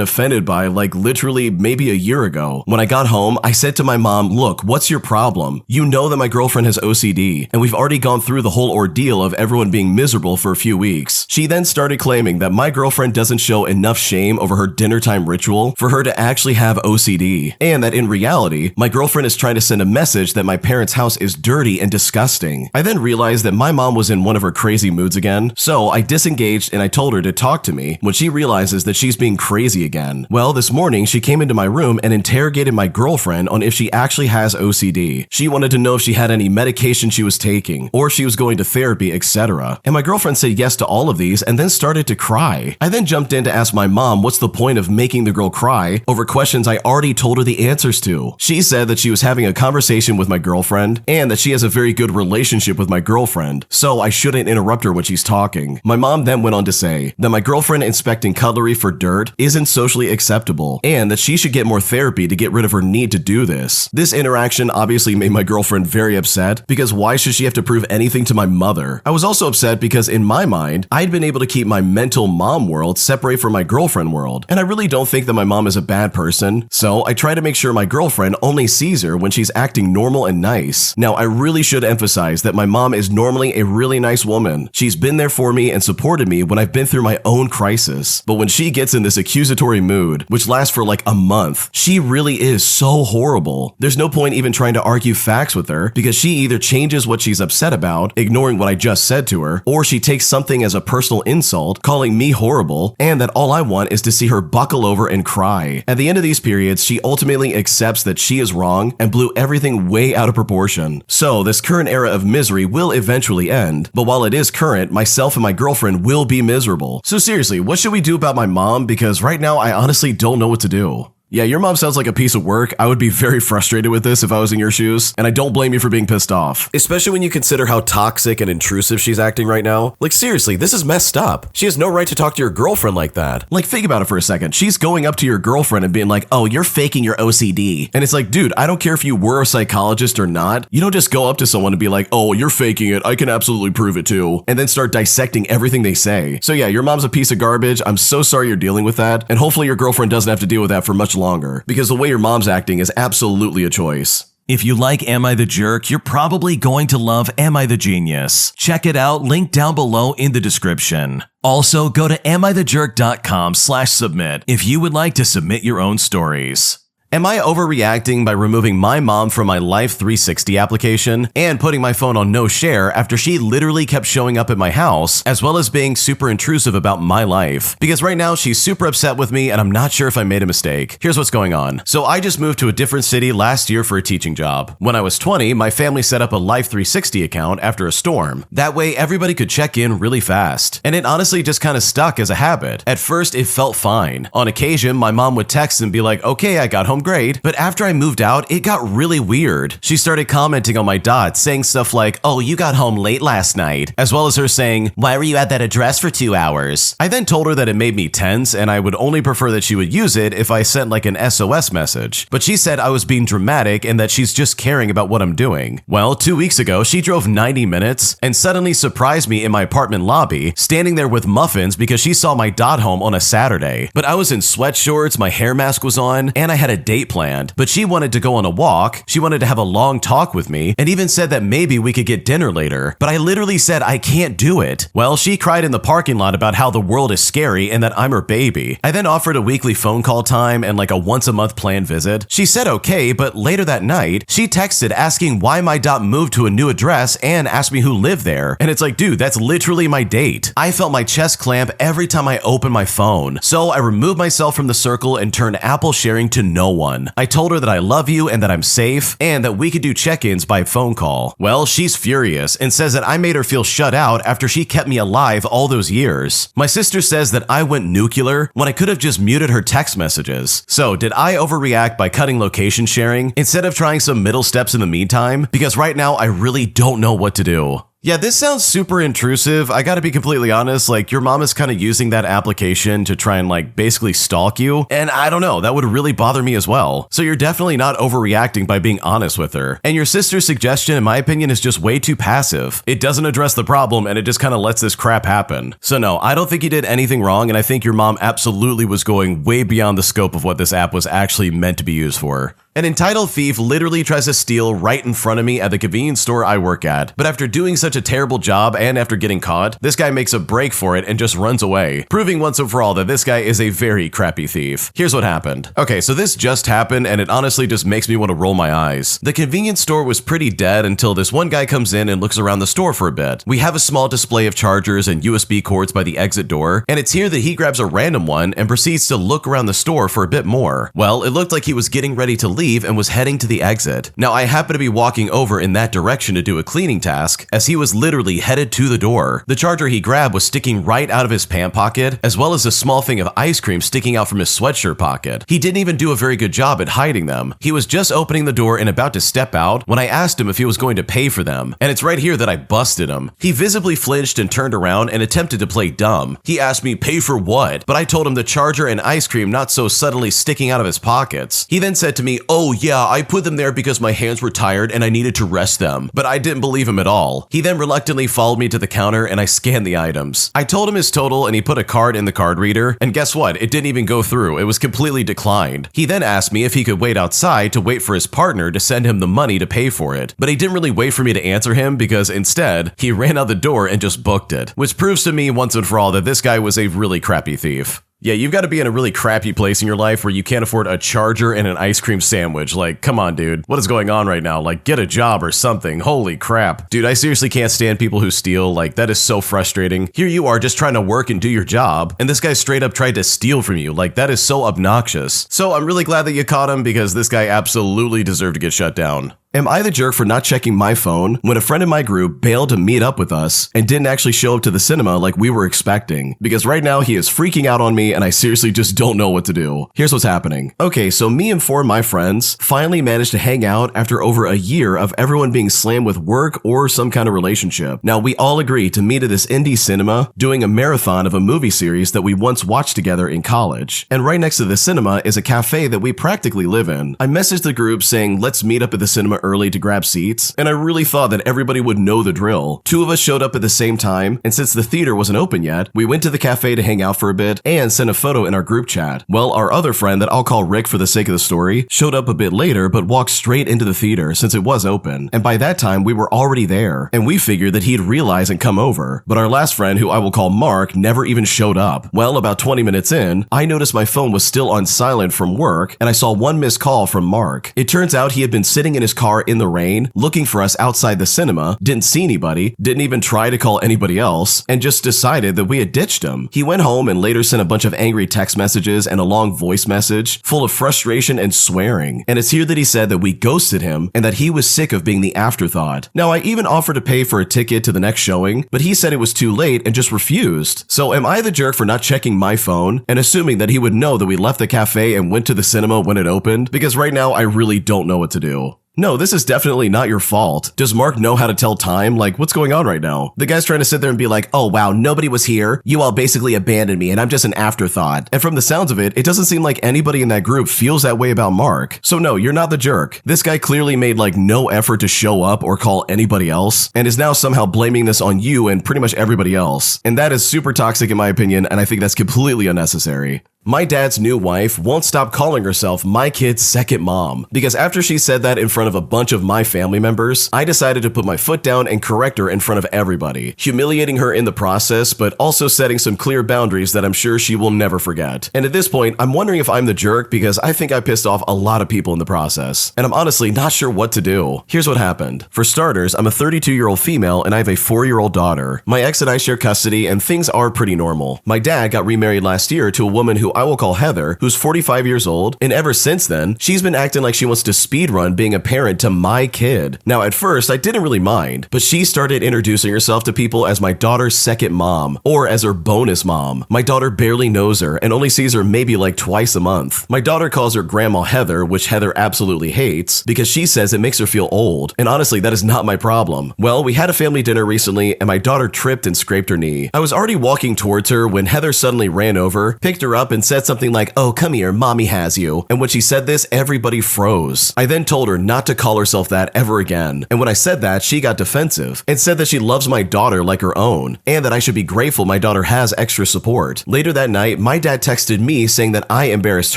offended by like literally maybe a year ago. When I got home, I said to my mom, "Look, what's your problem? You know that my girlfriend has OCD, and we've already gone through the whole ordeal of everyone being miserable for a few weeks." She then started claiming that my girlfriend doesn't show enough shame over her dinner time ritual for her to actually have OCD, and that in reality, my girlfriend is trying to send a message that my parents' house is dirty and disgusting. I then realized that my mom was in one of her crazy moods again, so I disengaged and I told her to talk to me when she realizes that she's being crazy again. Well, this morning, she came into my room and interrogated my girlfriend on if she actually has OCD. She wanted to know if she had any medication she was taking, or if she was going to therapy, etc. And my girlfriend said yes to all of these and then started to cry. I then jumped in to ask my mom what's the point of making the girl cry over questions I already told her the answers to. She said that she was having a conversation with my girlfriend and that she has a very good relationship with my girlfriend, so I shouldn't interrupt her when she's talking. My mom then went on to say that my girlfriend inspecting cutlery for dirt isn't socially acceptable and that she should get more therapy to get rid of her need to do this. This interaction obviously made my girlfriend very upset, because why should she have to prove anything to my mother? I was also upset because in my mind, I'd been able to keep my mental mom world separate from my girlfriend world, and I really don't think that my mom is a bad person, so I try to make sure my girlfriend only sees her when she's acting normal and nice. Now, I really should emphasize that my mom is normally a really nice woman. She's been there for me and supported me when I've been through my own crisis, but when she gets in this accusatory mood, which lasts for like a month, she really is so horrible. There's no point even trying to argue facts with her, because she either changes what she's upset about, ignoring what I just said to her, or she takes something as a personal insult, calling me horrible, and that all I want is to see her buckle over and cry. At the end of these periods, she ultimately accepts that she is wrong and blew everything way out of proportion. So this current era of misery will eventually end, but while it is current, myself and my girlfriend will be miserable. So seriously, what should we do about my mom? Because right now, I honestly don't know what to do. Yeah, your mom sounds like a piece of work. I would be very frustrated with this if I was in your shoes, and I don't blame you for being pissed off. Especially when you consider how toxic and intrusive she's acting right now. Like seriously, this is messed up. She has no right to talk to your girlfriend like that. Like think about it for a second. She's going up to your girlfriend and being like, "Oh, you're faking your OCD." And it's like, dude, I don't care if you were a psychologist or not. You don't just go up to someone and be like, "Oh, you're faking it. I can absolutely prove it too." And then start dissecting everything they say. So yeah, your mom's a piece of garbage. I'm so sorry you're dealing with that. And hopefully your girlfriend doesn't have to deal with that for much longer, because the way your mom's acting is absolutely a choice. If you like Am I the Jerk, you're probably going to love Am I the Genius. Check it out, link down below in the description. Also, go to amithejerk.com/submit if you would like to submit your own stories. Am I overreacting by removing my mom from my Life 360 application and putting my phone on no share after she literally kept showing up at my house, as well as being super intrusive about my life? Because right now she's super upset with me and I'm not sure if I made a mistake. Here's what's going on. So I just moved to a different city last year for a teaching job. When I was 20, my family set up a Life 360 account after a storm. That way everybody could check in really fast. And it honestly just kind of stuck as a habit. At first it felt fine. On occasion, my mom would text and be like, okay, I got home great. But after I moved out, it got really weird. She started commenting on my dots, saying stuff like, oh, you got home late last night, as well as her saying, why were you at that address for 2 hours? I then told her that it made me tense and I would only prefer that she would use it if I sent like an SOS message. But she said I was being dramatic and that she's just caring about what I'm doing. Well, 2 weeks ago, she drove 90 minutes and suddenly surprised me in my apartment lobby, standing there with muffins because she saw my dot home on a Saturday. But I was in sweatshorts, my hair mask was on, and I had a date planned. But she wanted to go on a walk, she wanted to have a long talk with me, and even said that maybe we could get dinner later. But I literally said I can't do it. Well, she cried in the parking lot about how the world is scary and that I'm her baby. I then offered a weekly phone call time and like a once-a-month planned visit. She said okay, but later that night, she texted asking why my dot moved to a new address and asked me who lived there. And it's like, dude, that's literally my date. I felt my chest clamp every time I opened my phone. So I removed myself from the circle and turned Apple sharing to no one. I told her that I love you and that I'm safe and that we could do check-ins by phone call. Well, she's furious and says that I made her feel shut out after she kept me alive all those years. My sister says that I went nuclear when I could have just muted her text messages. So did I overreact by cutting location sharing instead of trying some middle steps in the meantime? Because right now I really don't know what to do. Yeah, this sounds super intrusive. I gotta be completely honest, like your mom is kind of using that application to try and like basically stalk you. And I don't know, that would really bother me as well. So you're definitely not overreacting by being honest with her. And your sister's suggestion, in my opinion, is just way too passive. It doesn't address the problem and it just kind of lets this crap happen. So no, I don't think you did anything wrong and I think your mom absolutely was going way beyond the scope of what this app was actually meant to be used for. An entitled thief literally tries to steal right in front of me at the convenience store I work at. But after doing such a terrible job and after getting caught, this guy makes a break for it and just runs away, proving once and for all that this guy is a very crappy thief. Here's what happened. Okay, so this just happened and it honestly just makes me want to roll my eyes. The convenience store was pretty dead until this one guy comes in and looks around the store for a bit. We have a small display of chargers and USB cords by the exit door, and it's here that he grabs a random one and proceeds to look around the store for a bit more. Well, it looked like he was getting ready to leave and was heading to the exit. Now, I happened to be walking over in that direction to do a cleaning task as he was literally headed to the door. The charger he grabbed was sticking right out of his pant pocket, as well as a small thing of ice cream sticking out from his sweatshirt pocket. He didn't even do a very good job at hiding them. He was just opening the door and about to step out when I asked him if he was going to pay for them. And it's right here that I busted him. He visibly flinched and turned around and attempted to play dumb. He asked me, pay for what? But I told him the charger and ice cream not so subtly sticking out of his pockets. He then said to me, oh yeah, I put them there because my hands were tired and I needed to rest them. But I didn't believe him at all. He then reluctantly followed me to the counter and I scanned the items. I told him his total and he put a card in the card reader, and guess what? It didn't even go through. It was completely declined. He then asked me if he could wait outside to wait for his partner to send him the money to pay for it. But he didn't really wait for me to answer him because instead, he ran out the door and just booked it, which proves to me once and for all that this guy was a really crappy thief. Yeah, you've got to be in a really crappy place in your life where you can't afford a charger and an ice cream sandwich. Like, come on, dude. What is going on right now? Like, get a job or something. Holy crap. Dude, I seriously can't stand people who steal. Like, that is so frustrating. Here you are just trying to work and do your job, and this guy straight up tried to steal from you. Like, that is so obnoxious. So I'm really glad that you caught him because this guy absolutely deserved to get shut down. Am I the jerk for not checking my phone when a friend in my group bailed to meet up with us and didn't actually show up to the cinema like we were expecting? Because right now he is freaking out on me and I seriously just don't know what to do. Here's what's happening. Okay, so me and 4 of my friends finally managed to hang out after over a year of everyone being slammed with work or some kind of relationship. Now, we all agreed to meet at this indie cinema doing a marathon of a movie series that we once watched together in college. And right next to the cinema is a cafe that we practically live in. I messaged the group saying, let's meet up at the cinema early to grab seats, and I really thought that everybody would know the drill. Two of us showed up at the same time, and since the theater wasn't open yet, we went to the cafe to hang out for a bit and sent a photo in our group chat. Well, our other friend that I'll call Rick for the sake of the story showed up a bit later but walked straight into the theater since it was open, and by that time we were already there, and we figured that he'd realize and come over. But our last friend, who I will call Mark, never even showed up. Well, about 20 minutes in, I noticed my phone was still on silent from work, and I saw one missed call from Mark. It turns out he had been sitting in his car in the rain, looking for us outside the cinema, didn't see anybody, didn't even try to call anybody else, and just decided that we had ditched him. He went home and later sent a bunch of angry text messages and a long voice message full of frustration and swearing. And it's here that he said that we ghosted him and that he was sick of being the afterthought. Now, I even offered to pay for a ticket to the next showing, but he said it was too late and just refused. So am I the jerk for not checking my phone and assuming that he would know that we left the cafe and went to the cinema when it opened? Because right now I really don't know what to do. No, this is definitely not your fault. Does Mark know how to tell time? Like, what's going on right now? The guy's trying to sit there and be like, oh wow, nobody was here. You all basically abandoned me and I'm just an afterthought. And from the sounds of it, it doesn't seem like anybody in that group feels that way about Mark. So no, you're not the jerk. This guy clearly made like no effort to show up or call anybody else and is now somehow blaming this on you and pretty much everybody else. And that is super toxic in my opinion, and I think that's completely unnecessary. My dad's new wife won't stop calling herself my kid's second mom, because after she said that in front of a bunch of my family members, I decided to put my foot down and correct her in front of everybody, humiliating her in the process, but also setting some clear boundaries that I'm sure she will never forget. And at this point, I'm wondering if I'm the jerk because I think I pissed off a lot of people in the process, and I'm honestly not sure what to do. Here's what happened. For starters, I'm a 32-year-old female and I have a 4-year-old daughter. My ex and I share custody and things are pretty normal. My dad got remarried last year to a woman who I will call Heather, who's 45 years old, and ever since then, she's been acting like she wants to speedrun being a parent to my kid. Now, at first, I didn't really mind, but she started introducing herself to people as my daughter's second mom, or as her bonus mom. My daughter barely knows her and only sees her maybe like twice a month. My daughter calls her Grandma Heather, which Heather absolutely hates, because she says it makes her feel old, and honestly, that is not my problem. Well, we had a family dinner recently, and my daughter tripped and scraped her knee. I was already walking towards her when Heather suddenly ran over, picked her up, and said something like, oh, come here, mommy has you. And when she said this, everybody froze. I then told her not to call herself that ever again. And when I said that, she got defensive and said that she loves my daughter like her own, and that I should be grateful my daughter has extra support. Later that night, my dad texted me saying that I embarrassed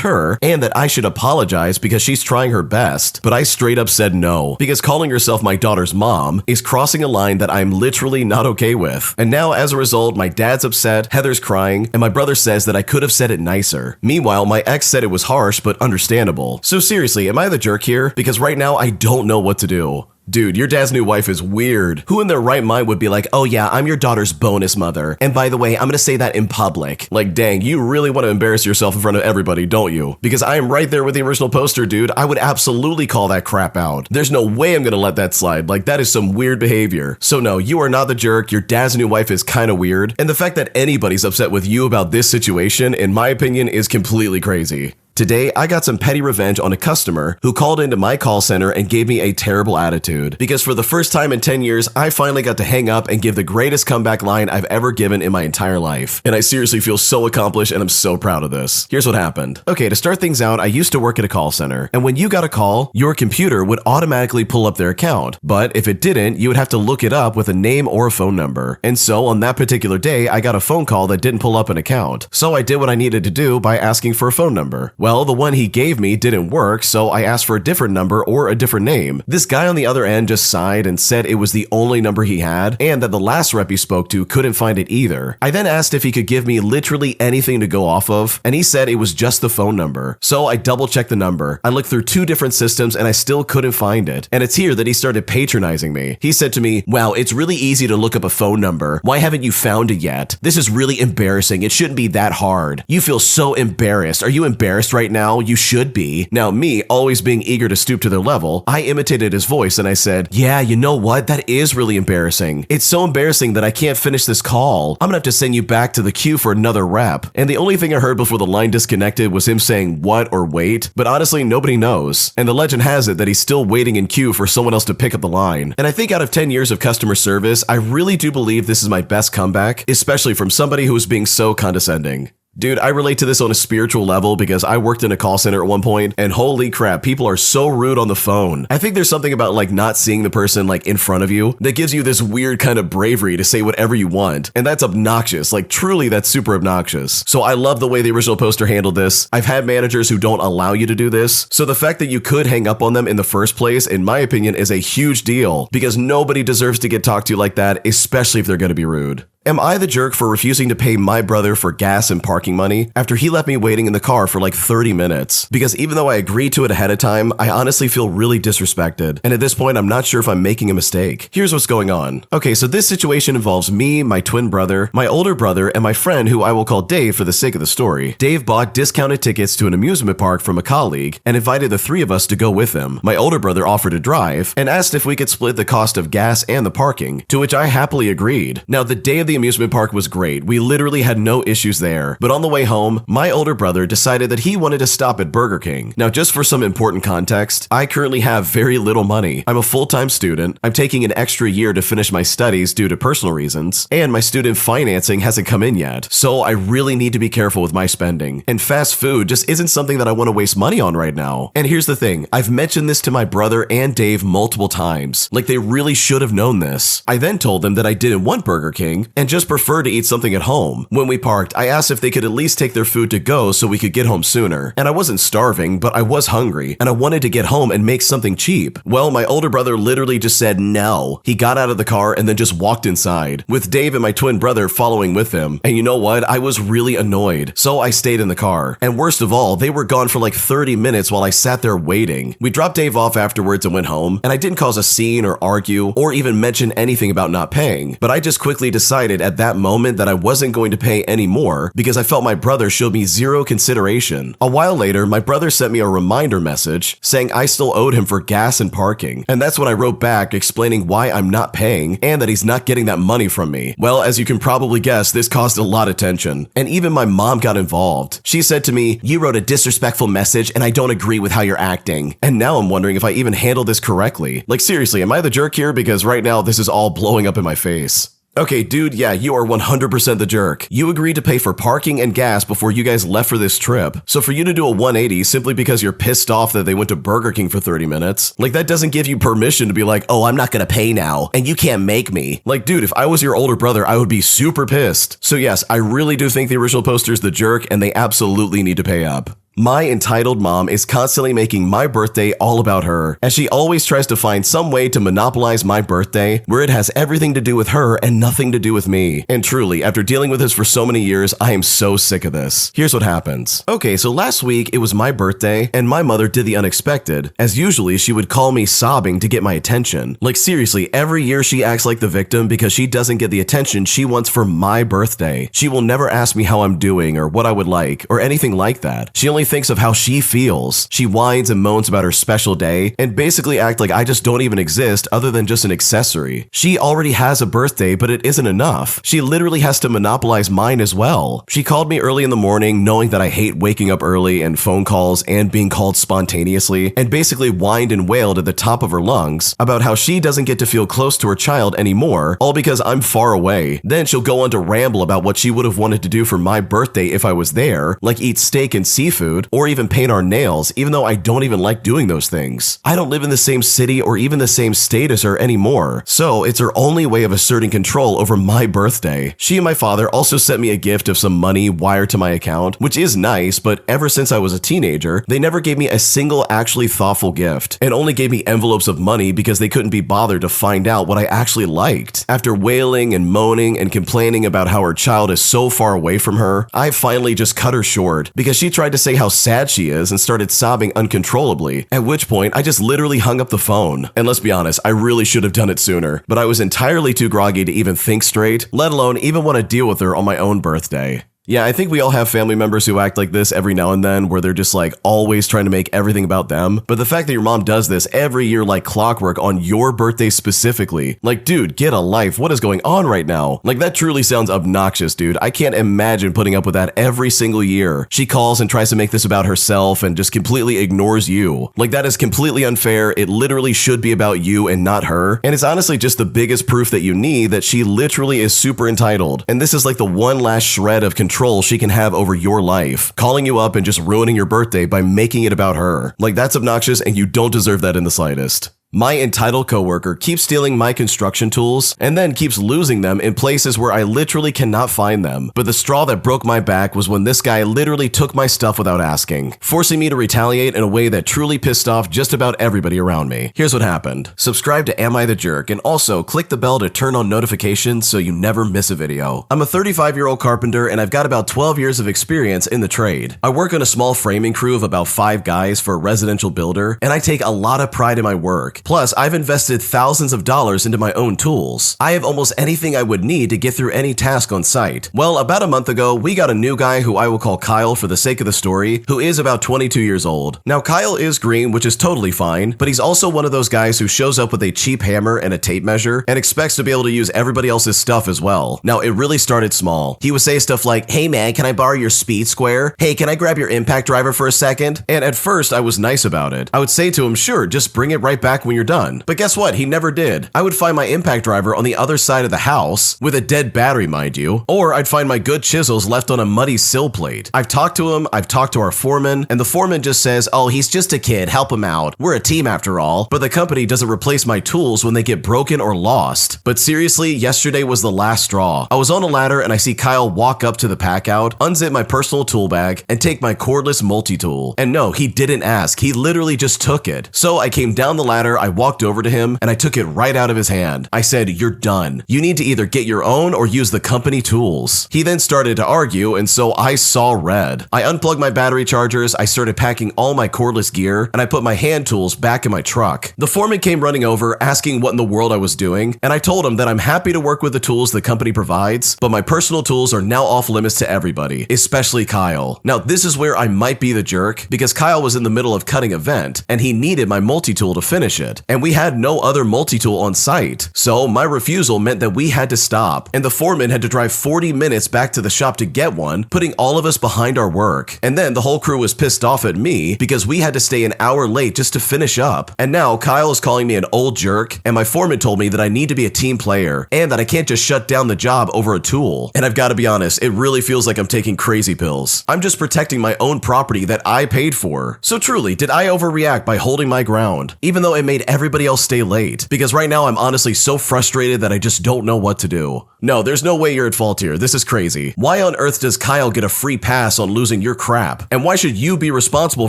her and that I should apologize because she's trying her best. But I straight up said no, because calling herself my daughter's mom is crossing a line that I'm literally not okay with. And now, as a result, my dad's upset, Heather's crying, and my brother says that I could have said it nicer. Meanwhile, my ex said it was harsh but understandable. So seriously, am I the jerk here? Because right now I don't know what to do. Dude, your dad's new wife is weird. Who in their right mind would be like, oh yeah, I'm your daughter's bonus mother. And by the way, I'm gonna say that in public. Like, dang, you really want to embarrass yourself in front of everybody, don't you? Because I am right there with the original poster, dude. I would absolutely call that crap out. There's no way I'm gonna let that slide. Like, that is some weird behavior. So no, you are not the jerk. Your dad's new wife is kind of weird. And the fact that anybody's upset with you about this situation, in my opinion, is completely crazy. Today, I got some petty revenge on a customer who called into my call center and gave me a terrible attitude. Because for the first time in 10 years, I finally got to hang up and give the greatest comeback line I've ever given in my entire life. And I seriously feel so accomplished and I'm so proud of this. Here's what happened. Okay, to start things out, I used to work at a call center. And when you got a call, your computer would automatically pull up their account. But if it didn't, you would have to look it up with a name or a phone number. And so on that particular day, I got a phone call that didn't pull up an account. So I did what I needed to do by asking for a phone number. Well, the one he gave me didn't work, so I asked for a different number or a different name. This guy on the other end just sighed and said it was the only number he had, and that the last rep he spoke to couldn't find it either. I then asked if he could give me literally anything to go off of, and he said it was just the phone number. So I double-checked the number. I looked through 2 different systems and I still couldn't find it. And it's here that he started patronizing me. He said to me, wow, it's really easy to look up a phone number. Why haven't you found it yet? This is really embarrassing. It shouldn't be that hard. You feel so embarrassed. Are you embarrassed right now? You should be. Now me, always being eager to stoop to their level, I imitated his voice and I said, yeah, you know what? That is really embarrassing. It's so embarrassing that I can't finish this call. I'm gonna have to send you back to the queue for another rep. And the only thing I heard before the line disconnected was him saying what or wait, but honestly, nobody knows. And the legend has it that he's still waiting in queue for someone else to pick up the line. And I think out of 10 years of customer service, I really do believe this is my best comeback, especially from somebody who is being so condescending. Dude, I relate to this on a spiritual level because I worked in a call center at one point, and holy crap, people are so rude on the phone. I think there's something about like not seeing the person like in front of you that gives you this weird kind of bravery to say whatever you want, and that's obnoxious. Like truly, that's super obnoxious. So I love the way the original poster handled this. I've had managers who don't allow you to do this, so the fact that you could hang up on them in the first place, in my opinion, is a huge deal because nobody deserves to get talked to like that, especially if they're going to be rude. Am I the jerk for refusing to pay my brother for gas and parking money after he left me waiting in the car for like 30 minutes? Because even though I agreed to it ahead of time, I honestly feel really disrespected. And at this point, I'm not sure if I'm making a mistake. Here's what's going on. Okay, so this situation involves me, my twin brother, my older brother, and my friend who I will call Dave for the sake of the story. Dave bought discounted tickets to an amusement park from a colleague and invited the three of us to go with him. My older brother offered to drive and asked if we could split the cost of gas and the parking, to which I happily agreed. Now, the day of the amusement park was great. We literally had no issues there. But on the way home, my older brother decided that he wanted to stop at Burger King. Now, just for some important context, I currently have very little money. I'm a full-time student. I'm taking an extra year to finish my studies due to personal reasons, and my student financing hasn't come in yet. So I really need to be careful with my spending. And fast food just isn't something that I want to waste money on right now. And here's the thing. I've mentioned this to my brother and Dave multiple times. Like they really should have known this. I then told them that I didn't want Burger King and just prefer to eat something at home. When we parked, I asked if they could at least take their food to go so we could get home sooner. And I wasn't starving, but I was hungry, and I wanted to get home and make something cheap. Well, my older brother literally just said no. He got out of the car and then just walked inside, with Dave and my twin brother following with him. And you know what? I was really annoyed, so I stayed in the car. And worst of all, they were gone for like 30 minutes while I sat there waiting. We dropped Dave off afterwards and went home, and I didn't cause a scene or argue or even mention anything about not paying, but I just quickly decided at that moment that I wasn't going to pay any more because I felt my brother showed me zero consideration. A while later, my brother sent me a reminder message saying I still owed him for gas and parking, and that's when I wrote back explaining why I'm not paying and that he's not getting that money from me. Well, as you can probably guess, this caused a lot of tension, and even my mom got involved. She said to me, "You wrote a disrespectful message and I don't agree with how you're acting." And now I'm wondering if I even handled this correctly. Like seriously, am I the jerk here? Because right now this is all blowing up in my face. Okay, dude, yeah, you are 100% the jerk. You agreed to pay for parking and gas before you guys left for this trip. So for you to do a 180 simply because you're pissed off that they went to Burger King for 30 minutes, like that doesn't give you permission to be like, "Oh, I'm not gonna pay now, and you can't make me." Like, dude, if I was your older brother, I would be super pissed. So yes, I really do think the original poster's the jerk, and they absolutely need to pay up. My entitled mom is constantly making my birthday all about her, as she always tries to find some way to monopolize my birthday where it has everything to do with her and nothing to do with me. And truly, after dealing with this for so many years, I am so sick of this. Here's what happens. Okay, so last week it was my birthday and my mother did the unexpected. As usually, she would call me sobbing to get my attention. Like seriously, every year she acts like the victim because she doesn't get the attention she wants for my birthday. She will never ask me how I'm doing or what I would like or anything like that. She only thinks of how she feels. She whines and moans about her special day and basically act like I just don't even exist other than just an accessory. She already has a birthday, but it isn't enough. She literally has to monopolize mine as well. She called me early in the morning knowing that I hate waking up early and phone calls and being called spontaneously, and basically whined and wailed at the top of her lungs about how she doesn't get to feel close to her child anymore, all because I'm far away. Then she'll go on to ramble about what she would have wanted to do for my birthday if I was there, like eat steak and seafood, or even paint our nails, even though I don't even like doing those things. I don't live in the same city or even the same state as her anymore, so it's her only way of asserting control over my birthday. She and my father also sent me a gift of some money wired to my account, which is nice, but ever since I was a teenager, they never gave me a single actually thoughtful gift, and only gave me envelopes of money because they couldn't be bothered to find out what I actually liked. After wailing and moaning and complaining about how her child is so far away from her, I finally just cut her short because she tried to say how sad she is and started sobbing uncontrollably, at which point I just literally hung up the phone. And let's be honest, I really should have done it sooner, but I was entirely too groggy to even think straight, let alone even want to deal with her on my own birthday. Yeah, I think we all have family members who act like this every now and then, where they're just like always trying to make everything about them. But the fact that your mom does this every year like clockwork on your birthday specifically, like, dude, get a life. What is going on right now? Like, that truly sounds obnoxious, dude. I can't imagine putting up with that every single year. She calls and tries to make this about herself and just completely ignores you. Like, that is completely unfair. It literally should be about you and not her. And it's honestly just the biggest proof that you need that she literally is super entitled. And this is like the one last shred of control control she can have over your life, calling you up and just ruining your birthday by making it about her. Like, that's obnoxious and you don't deserve that in the slightest. My entitled coworker keeps stealing my construction tools and then keeps losing them in places where I literally cannot find them. But the straw that broke my back was when this guy literally took my stuff without asking, forcing me to retaliate in a way that truly pissed off just about everybody around me. Here's what happened. Subscribe to Am I the Jerk and also click the bell to turn on notifications so you never miss a video. I'm a 35-year-old carpenter and I've got about 12 years of experience in the trade. I work on a small framing crew of about 5 guys for a residential builder, and I take a lot of pride in my work. Plus, I've invested thousands of dollars into my own tools. I have almost anything I would need to get through any task on site. Well, about a month ago, we got a new guy who I will call Kyle for the sake of the story, who is about 22 years old. Now, Kyle is green, which is totally fine, but he's also one of those guys who shows up with a cheap hammer and a tape measure and expects to be able to use everybody else's stuff as well. Now, it really started small. He would say stuff like, "Hey man, can I borrow your speed square? Hey, can I grab your impact driver for a second?" And at first, I was nice about it. I would say to him, "Sure, just bring it right back when you're done." But guess what? He never did. I would find my impact driver on the other side of the house, with a dead battery, mind you, or I'd find my good chisels left on a muddy sill plate. I've talked to him, I've talked to our foreman, and the foreman just says, "Oh, he's just a kid, help him out. We're a team after all." But the company doesn't replace my tools when they get broken or lost. But seriously, yesterday was the last straw. I was on a ladder and I see Kyle walk up to the pack out, unzip my personal tool bag, and take my cordless multi-tool. And no, he didn't ask. He literally just took it. So I came down the ladder, I walked over to him, and I took it right out of his hand. I said, "You're done. You need to either get your own or use the company tools." He then started to argue, and so I saw red. I unplugged my battery chargers, I started packing all my cordless gear, and I put my hand tools back in my truck. The foreman came running over, asking what in the world I was doing, and I told him that I'm happy to work with the tools the company provides, but my personal tools are now off limits to everybody, especially Kyle. Now, this is where I might be the jerk, because Kyle was in the middle of cutting a vent, and he needed my multi-tool to finish it, and we had no other multi-tool on site. So my refusal meant that we had to stop, and the foreman had to drive 40 minutes back to the shop to get one, putting all of us behind our work. And then the whole crew was pissed off at me because we had to stay an hour late just to finish up. And now Kyle is calling me an old jerk, and my foreman told me that I need to be a team player and that I can't just shut down the job over a tool. And I've got to be honest, it really feels like I'm taking crazy pills. I'm just protecting my own property that I paid for. So truly, did I overreact by holding my ground, even though it made everybody else stay late? Because right now I'm honestly so frustrated that I just don't know what to do. No, there's no way you're at fault here. This is crazy. Why on earth does Kyle get a free pass on losing your crap? And why should you be responsible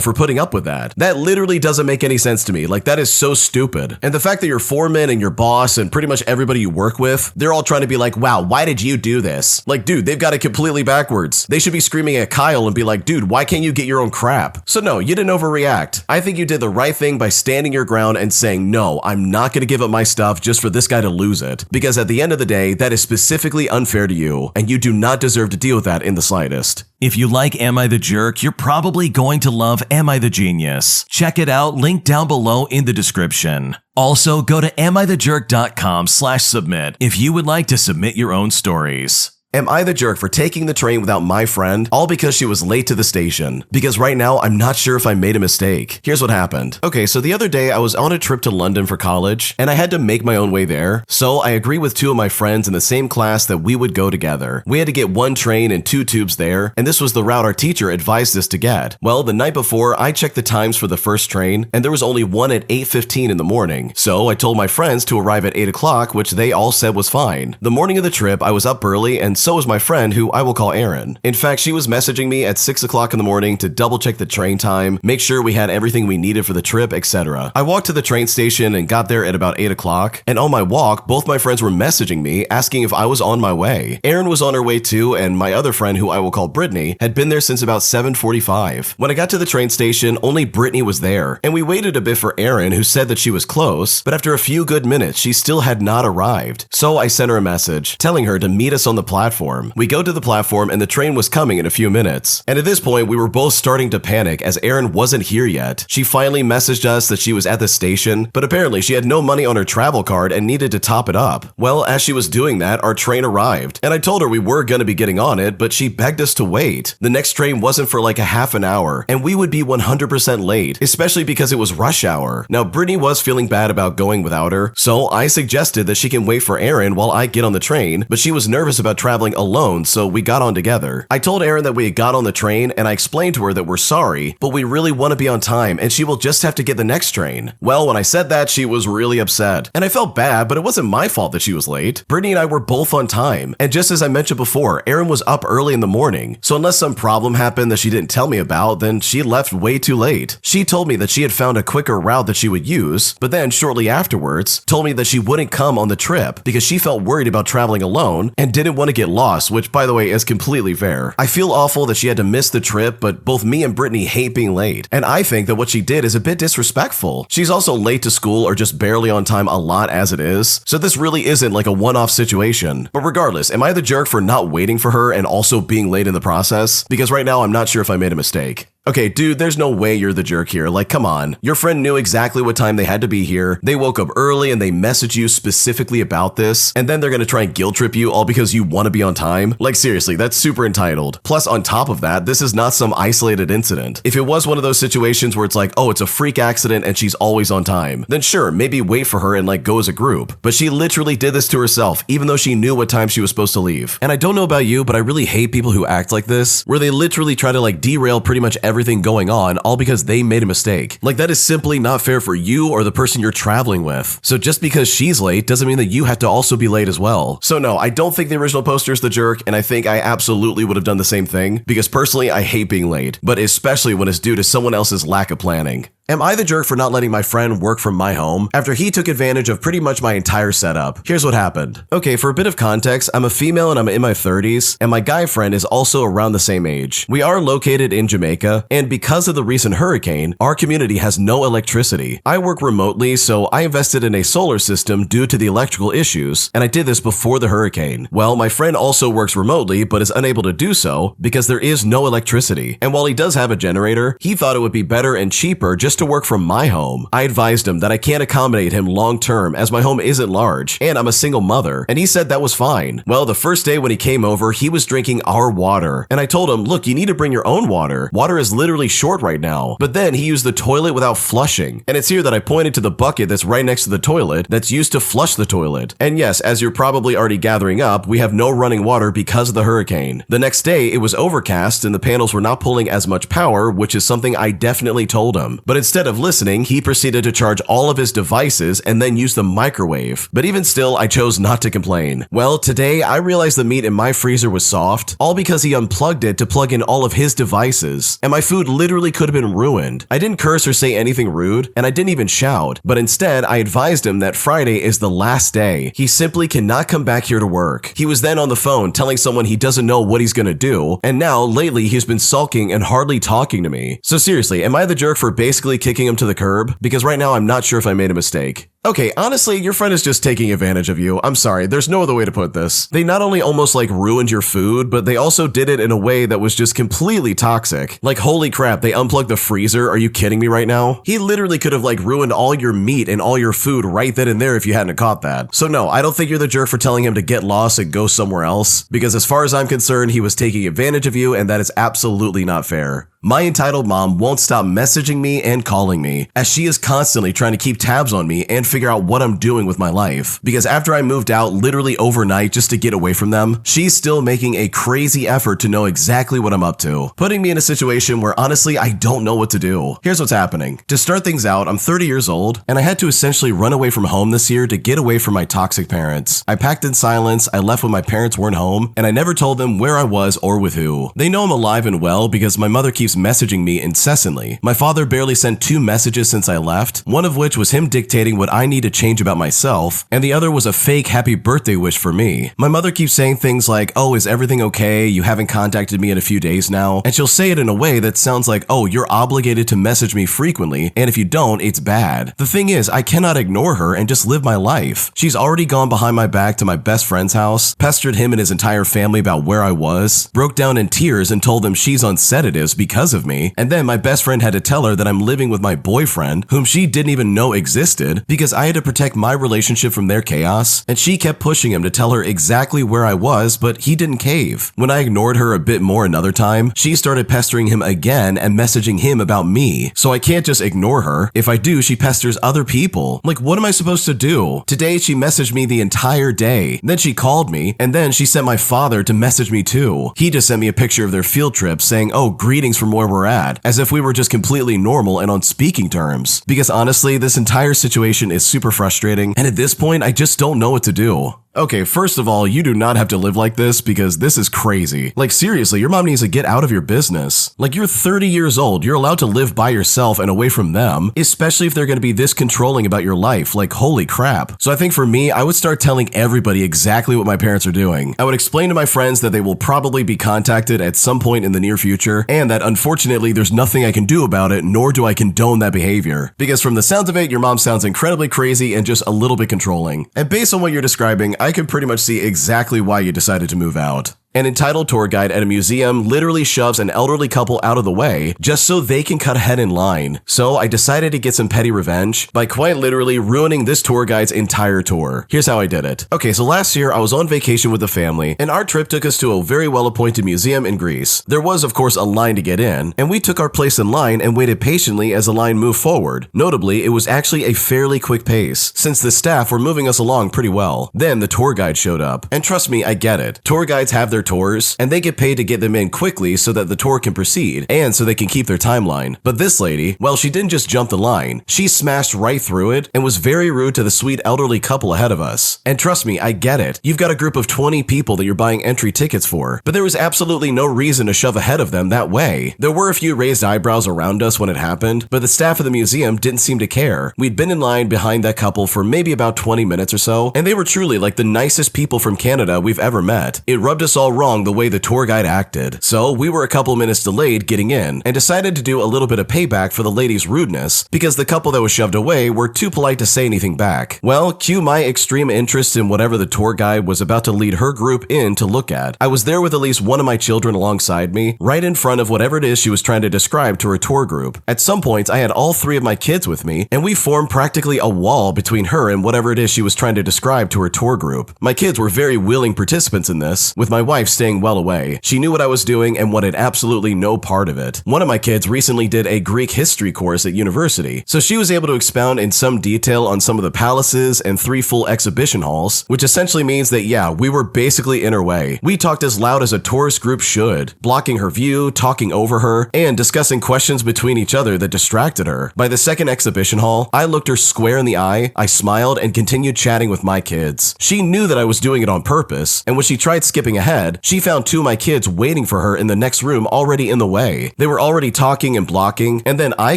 for putting up with that? That literally doesn't make any sense to me. Like, that is so stupid. And the fact that your foreman and your boss and pretty much everybody you work with, they're all trying to be like, "Wow, why did you do this?" Like, dude, they've got it completely backwards. They should be screaming at Kyle and be like, "Dude, why can't you get your own crap?" So no, you didn't overreact. I think you did the right thing by standing your ground and saying, "No, I'm not going to give up my stuff just for this guy to lose it." Because at the end of the day, that is specifically unfair to you, and you do not deserve to deal with that in the slightest. If you like Am I the Jerk, you're probably going to love Am I the Genius. Check it out, link down below in the description. Also, go to amithejerk.com/submit if you would like to submit your own stories. Am I the jerk for taking the train without my friend, all because she was late to the station? Because right now, I'm not sure if I made a mistake. Here's what happened. Okay, so the other day, I was on a trip to London for college, and I had to make my own way there. So I agreed with 2 of my friends in the same class that we would go together. We had to get 1 train and 2 tubes there, and this was the route our teacher advised us to get. Well, the night before, I checked the times for the first train, and there was only one at 8:15 in the morning. So I told my friends to arrive at 8 o'clock, which they all said was fine. The morning of the trip, I was up early, and so was my friend, who I will call Erin. In fact, she was messaging me at 6 o'clock in the morning to double check the train time, make sure we had everything we needed for the trip, etc. I walked to the train station and got there at about 8 o'clock, and on my walk, both my friends were messaging me asking if I was on my way. Erin was on her way too, and my other friend, who I will call Brittany, had been there since about 7:45. When I got to the train station, only Brittany was there, and we waited a bit for Erin, who said that she was close, but after a few good minutes, she still had not arrived. So I sent her a message, telling her to meet us on the platform. We go to the platform and the train was coming in a few minutes. And at this point, we were both starting to panic as Erin wasn't here yet. She finally messaged us that she was at the station, but apparently she had no money on her travel card and needed to top it up. Well, as she was doing that, our train arrived, and I told her we were going to be getting on it, but she begged us to wait. The next train wasn't for like a half an hour, and we would be 100% late, especially because it was rush hour. Now, Brittany was feeling bad about going without her, so I suggested that she can wait for Erin while I get on the train, but she was nervous about traveling traveling alone, so we got on together. I told Erin that we had got on the train and I explained to her that we're sorry, but we really want to be on time and she will just have to get the next train. Well, when I said that, she was really upset. And I felt bad, but it wasn't my fault that she was late. Brittany and I were both on time. And just as I mentioned before, Erin was up early in the morning. So unless some problem happened that she didn't tell me about, then she left way too late. She told me that she had found a quicker route that she would use, but then shortly afterwards told me that she wouldn't come on the trip because she felt worried about traveling alone and didn't want to get lost, which by the way is completely fair. I feel awful that she had to miss the trip, but both me and Brittany hate being late. And I think that what she did is a bit disrespectful. She's also late to school or just barely on time a lot as it is. So this really isn't like a one-off situation. But regardless, am I the jerk for not waiting for her and also being late in the process? Because right now I'm not sure if I made a mistake. Okay, dude, there's no way you're the jerk here. Like, come on. Your friend knew exactly what time they had to be here. They woke up early and they messaged you specifically about this. And then they're gonna try and guilt trip you all because you want to be on time? Like, seriously, that's super entitled. Plus, on top of that, this is not some isolated incident. If it was one of those situations where it's like, oh, it's a freak accident and she's always on time, then sure, maybe wait for her and like go as a group. But she literally did this to herself, even though she knew what time she was supposed to leave. And I don't know about you, but I really hate people who act like this, where they literally try to like derail pretty much everything going on all because they made a mistake. Like, that is simply not fair for you or the person you're traveling with. So just because she's late doesn't mean that you have to also be late as well. So no, I don't think the original poster is the jerk, and I think I absolutely would have done the same thing because personally I hate being late, but especially when it's due to someone else's lack of planning. Am I the jerk for not letting my friend work from my home after he took advantage of pretty much my entire setup? Here's what happened. Okay, for a bit of context, I'm a female and I'm in my 30s, and my guy friend is also around the same age. We are located in Jamaica, and because of the recent hurricane, our community has no electricity. I work remotely, so I invested in a solar system due to the electrical issues, and I did this before the hurricane. Well, my friend also works remotely, but is unable to do so because there is no electricity. And while he does have a generator, he thought it would be better and cheaper just to work from my home. I advised him that I can't accommodate him long term as my home isn't large and I'm a single mother, and he said that was fine. Well, the first day when he came over, he was drinking our water, and I told him, look, you need to bring your own water. Water is literally short right now. But then he used the toilet without flushing, and it's here that I pointed to the bucket that's right next to the toilet that's used to flush the toilet. And yes, as you're probably already gathering up, we have no running water because of the hurricane. The next day, it was overcast and the panels were not pulling as much power, which is something I definitely told him. But instead of listening, he proceeded to charge all of his devices and then use the microwave. But even still, I chose not to complain. Well, today I realized the meat in my freezer was soft, all because he unplugged it to plug in all of his devices, and my food literally could have been ruined. I didn't curse or say anything rude, and I didn't even shout, but instead I advised him that Friday is the last day. He simply cannot come back here to work. He was then on the phone telling someone he doesn't know what he's gonna do, and now lately he's been sulking and hardly talking to me. So seriously, am I the jerk for basically kicking him to the curb? Because right now I'm not sure if I made a mistake. Okay, honestly, your friend is just taking advantage of you. I'm sorry, there's no other way to put this. They not only almost like ruined your food, but they also did it in a way that was just completely toxic. Like, holy crap, they unplugged the freezer? Are you kidding me right now? He literally could have like ruined all your meat and all your food right then and there if you hadn't caught that. So no, I don't think you're the jerk for telling him to get lost and go somewhere else, because as far as I'm concerned, he was taking advantage of you, and that is absolutely not fair. My entitled mom won't stop messaging me and calling me, as she is constantly trying to keep tabs on me and figure out what I'm doing with my life. Because after I moved out literally overnight just to get away from them, she's still making a crazy effort to know exactly what I'm up to, putting me in a situation where honestly I don't know what to do. Here's what's happening. To start things out, I'm 30 years old, and I had to essentially run away from home this year to get away from my toxic parents. I packed in silence, I left when my parents weren't home, and I never told them where I was or with who. They know I'm alive and well because my mother keeps messaging me incessantly. My father barely sent 2 messages since I left, one of which was him dictating what I need to change about myself, and the other was a fake happy birthday wish for me. My mother keeps saying things like, oh, is everything okay? You haven't contacted me in a few days now. And she'll say it in a way that sounds like, oh, you're obligated to message me frequently, and if you don't, it's bad. The thing is, I cannot ignore her and just live my life. She's already gone behind my back to my best friend's house, pestered him and his entire family about where I was, broke down in tears and told them she's on sedatives because of me, and then my best friend had to tell her that I'm living with my boyfriend, whom she didn't even know existed, because because I had to protect my relationship from their chaos, and she kept pushing him to tell her exactly where I was, but he didn't cave. When I ignored her a bit more another time, she started pestering him again and messaging him about me. So I can't just ignore her. If I do, she pesters other people. Like, what am I supposed to do? Today, she messaged me the entire day. Then she called me, and then she sent my father to message me too. He just sent me a picture of their field trip saying, "Oh, greetings from where we're at," as if we were just completely normal and on speaking terms. Because honestly, this entire situation is super frustrating, and at this point, I just don't know what to do. Okay, first of all, you do not have to live like this because this is crazy. Like, seriously, your mom needs to get out of your business. Like, you're 30 years old, you're allowed to live by yourself and away from them, especially if they're going to be this controlling about your life. Like, holy crap. So I think for me, I would start telling everybody exactly what my parents are doing. I would explain to my friends that they will probably be contacted at some point in the near future, and that unfortunately there's nothing I can do about it, nor do I condone that behavior. Because from the sounds of it, your mom sounds incredibly crazy and just a little bit controlling. And based on what you're describing, I can pretty much see exactly why you decided to move out. An entitled tour guide at a museum literally shoves an elderly couple out of the way just so they can cut ahead in line. So I decided to get some petty revenge by quite literally ruining this tour guide's entire tour. Here's how I did it. Okay, so last year I was on vacation with the family, and our trip took us to a very well-appointed museum in Greece. There was, of course, a line to get in, and we took our place in line and waited patiently as the line moved forward. Notably, it was actually a fairly quick pace, since the staff were moving us along pretty well. Then the tour guide showed up. And trust me, I get it. Tour guides have their tours, and they get paid to get them in quickly so that the tour can proceed, and so they can keep their timeline. But this lady, well, she didn't just jump the line. She smashed right through it and was very rude to the sweet elderly couple ahead of us. And trust me, I get it. You've got a group of 20 people that you're buying entry tickets for, but there was absolutely no reason to shove ahead of them that way. There were a few raised eyebrows around us when it happened, but the staff of the museum didn't seem to care. We'd been in line behind that couple for maybe about 20 minutes or so, and they were truly like the nicest people from Canada we've ever met. It rubbed us all wrong the way the tour guide acted. So we were a couple minutes delayed getting in and decided to do a little bit of payback for the lady's rudeness because the couple that was shoved away were too polite to say anything back. Well, cue my extreme interest in whatever the tour guide was about to lead her group in to look at. I was there with at least one of my children alongside me, right in front of whatever it is she was trying to describe to her tour group. At some points, I had all three of my kids with me, and we formed practically a wall between her and whatever it is she was trying to describe to her tour group. My kids were very willing participants in this, with my wife staying well away. She knew what I was doing and wanted absolutely no part of it. One of my kids recently did a Greek history course at university, so she was able to expound in some detail on some of the palaces and 3 full exhibition halls, which essentially means that, yeah, we were basically in her way. We talked as loud as a tourist group should, blocking her view, talking over her, and discussing questions between each other that distracted her. By the second exhibition hall, I looked her square in the eye, I smiled, and continued chatting with my kids. She knew that I was doing it on purpose, and when she tried skipping ahead, she found 2 of my kids waiting for her in the next room already in the way. They were already talking and blocking, and then I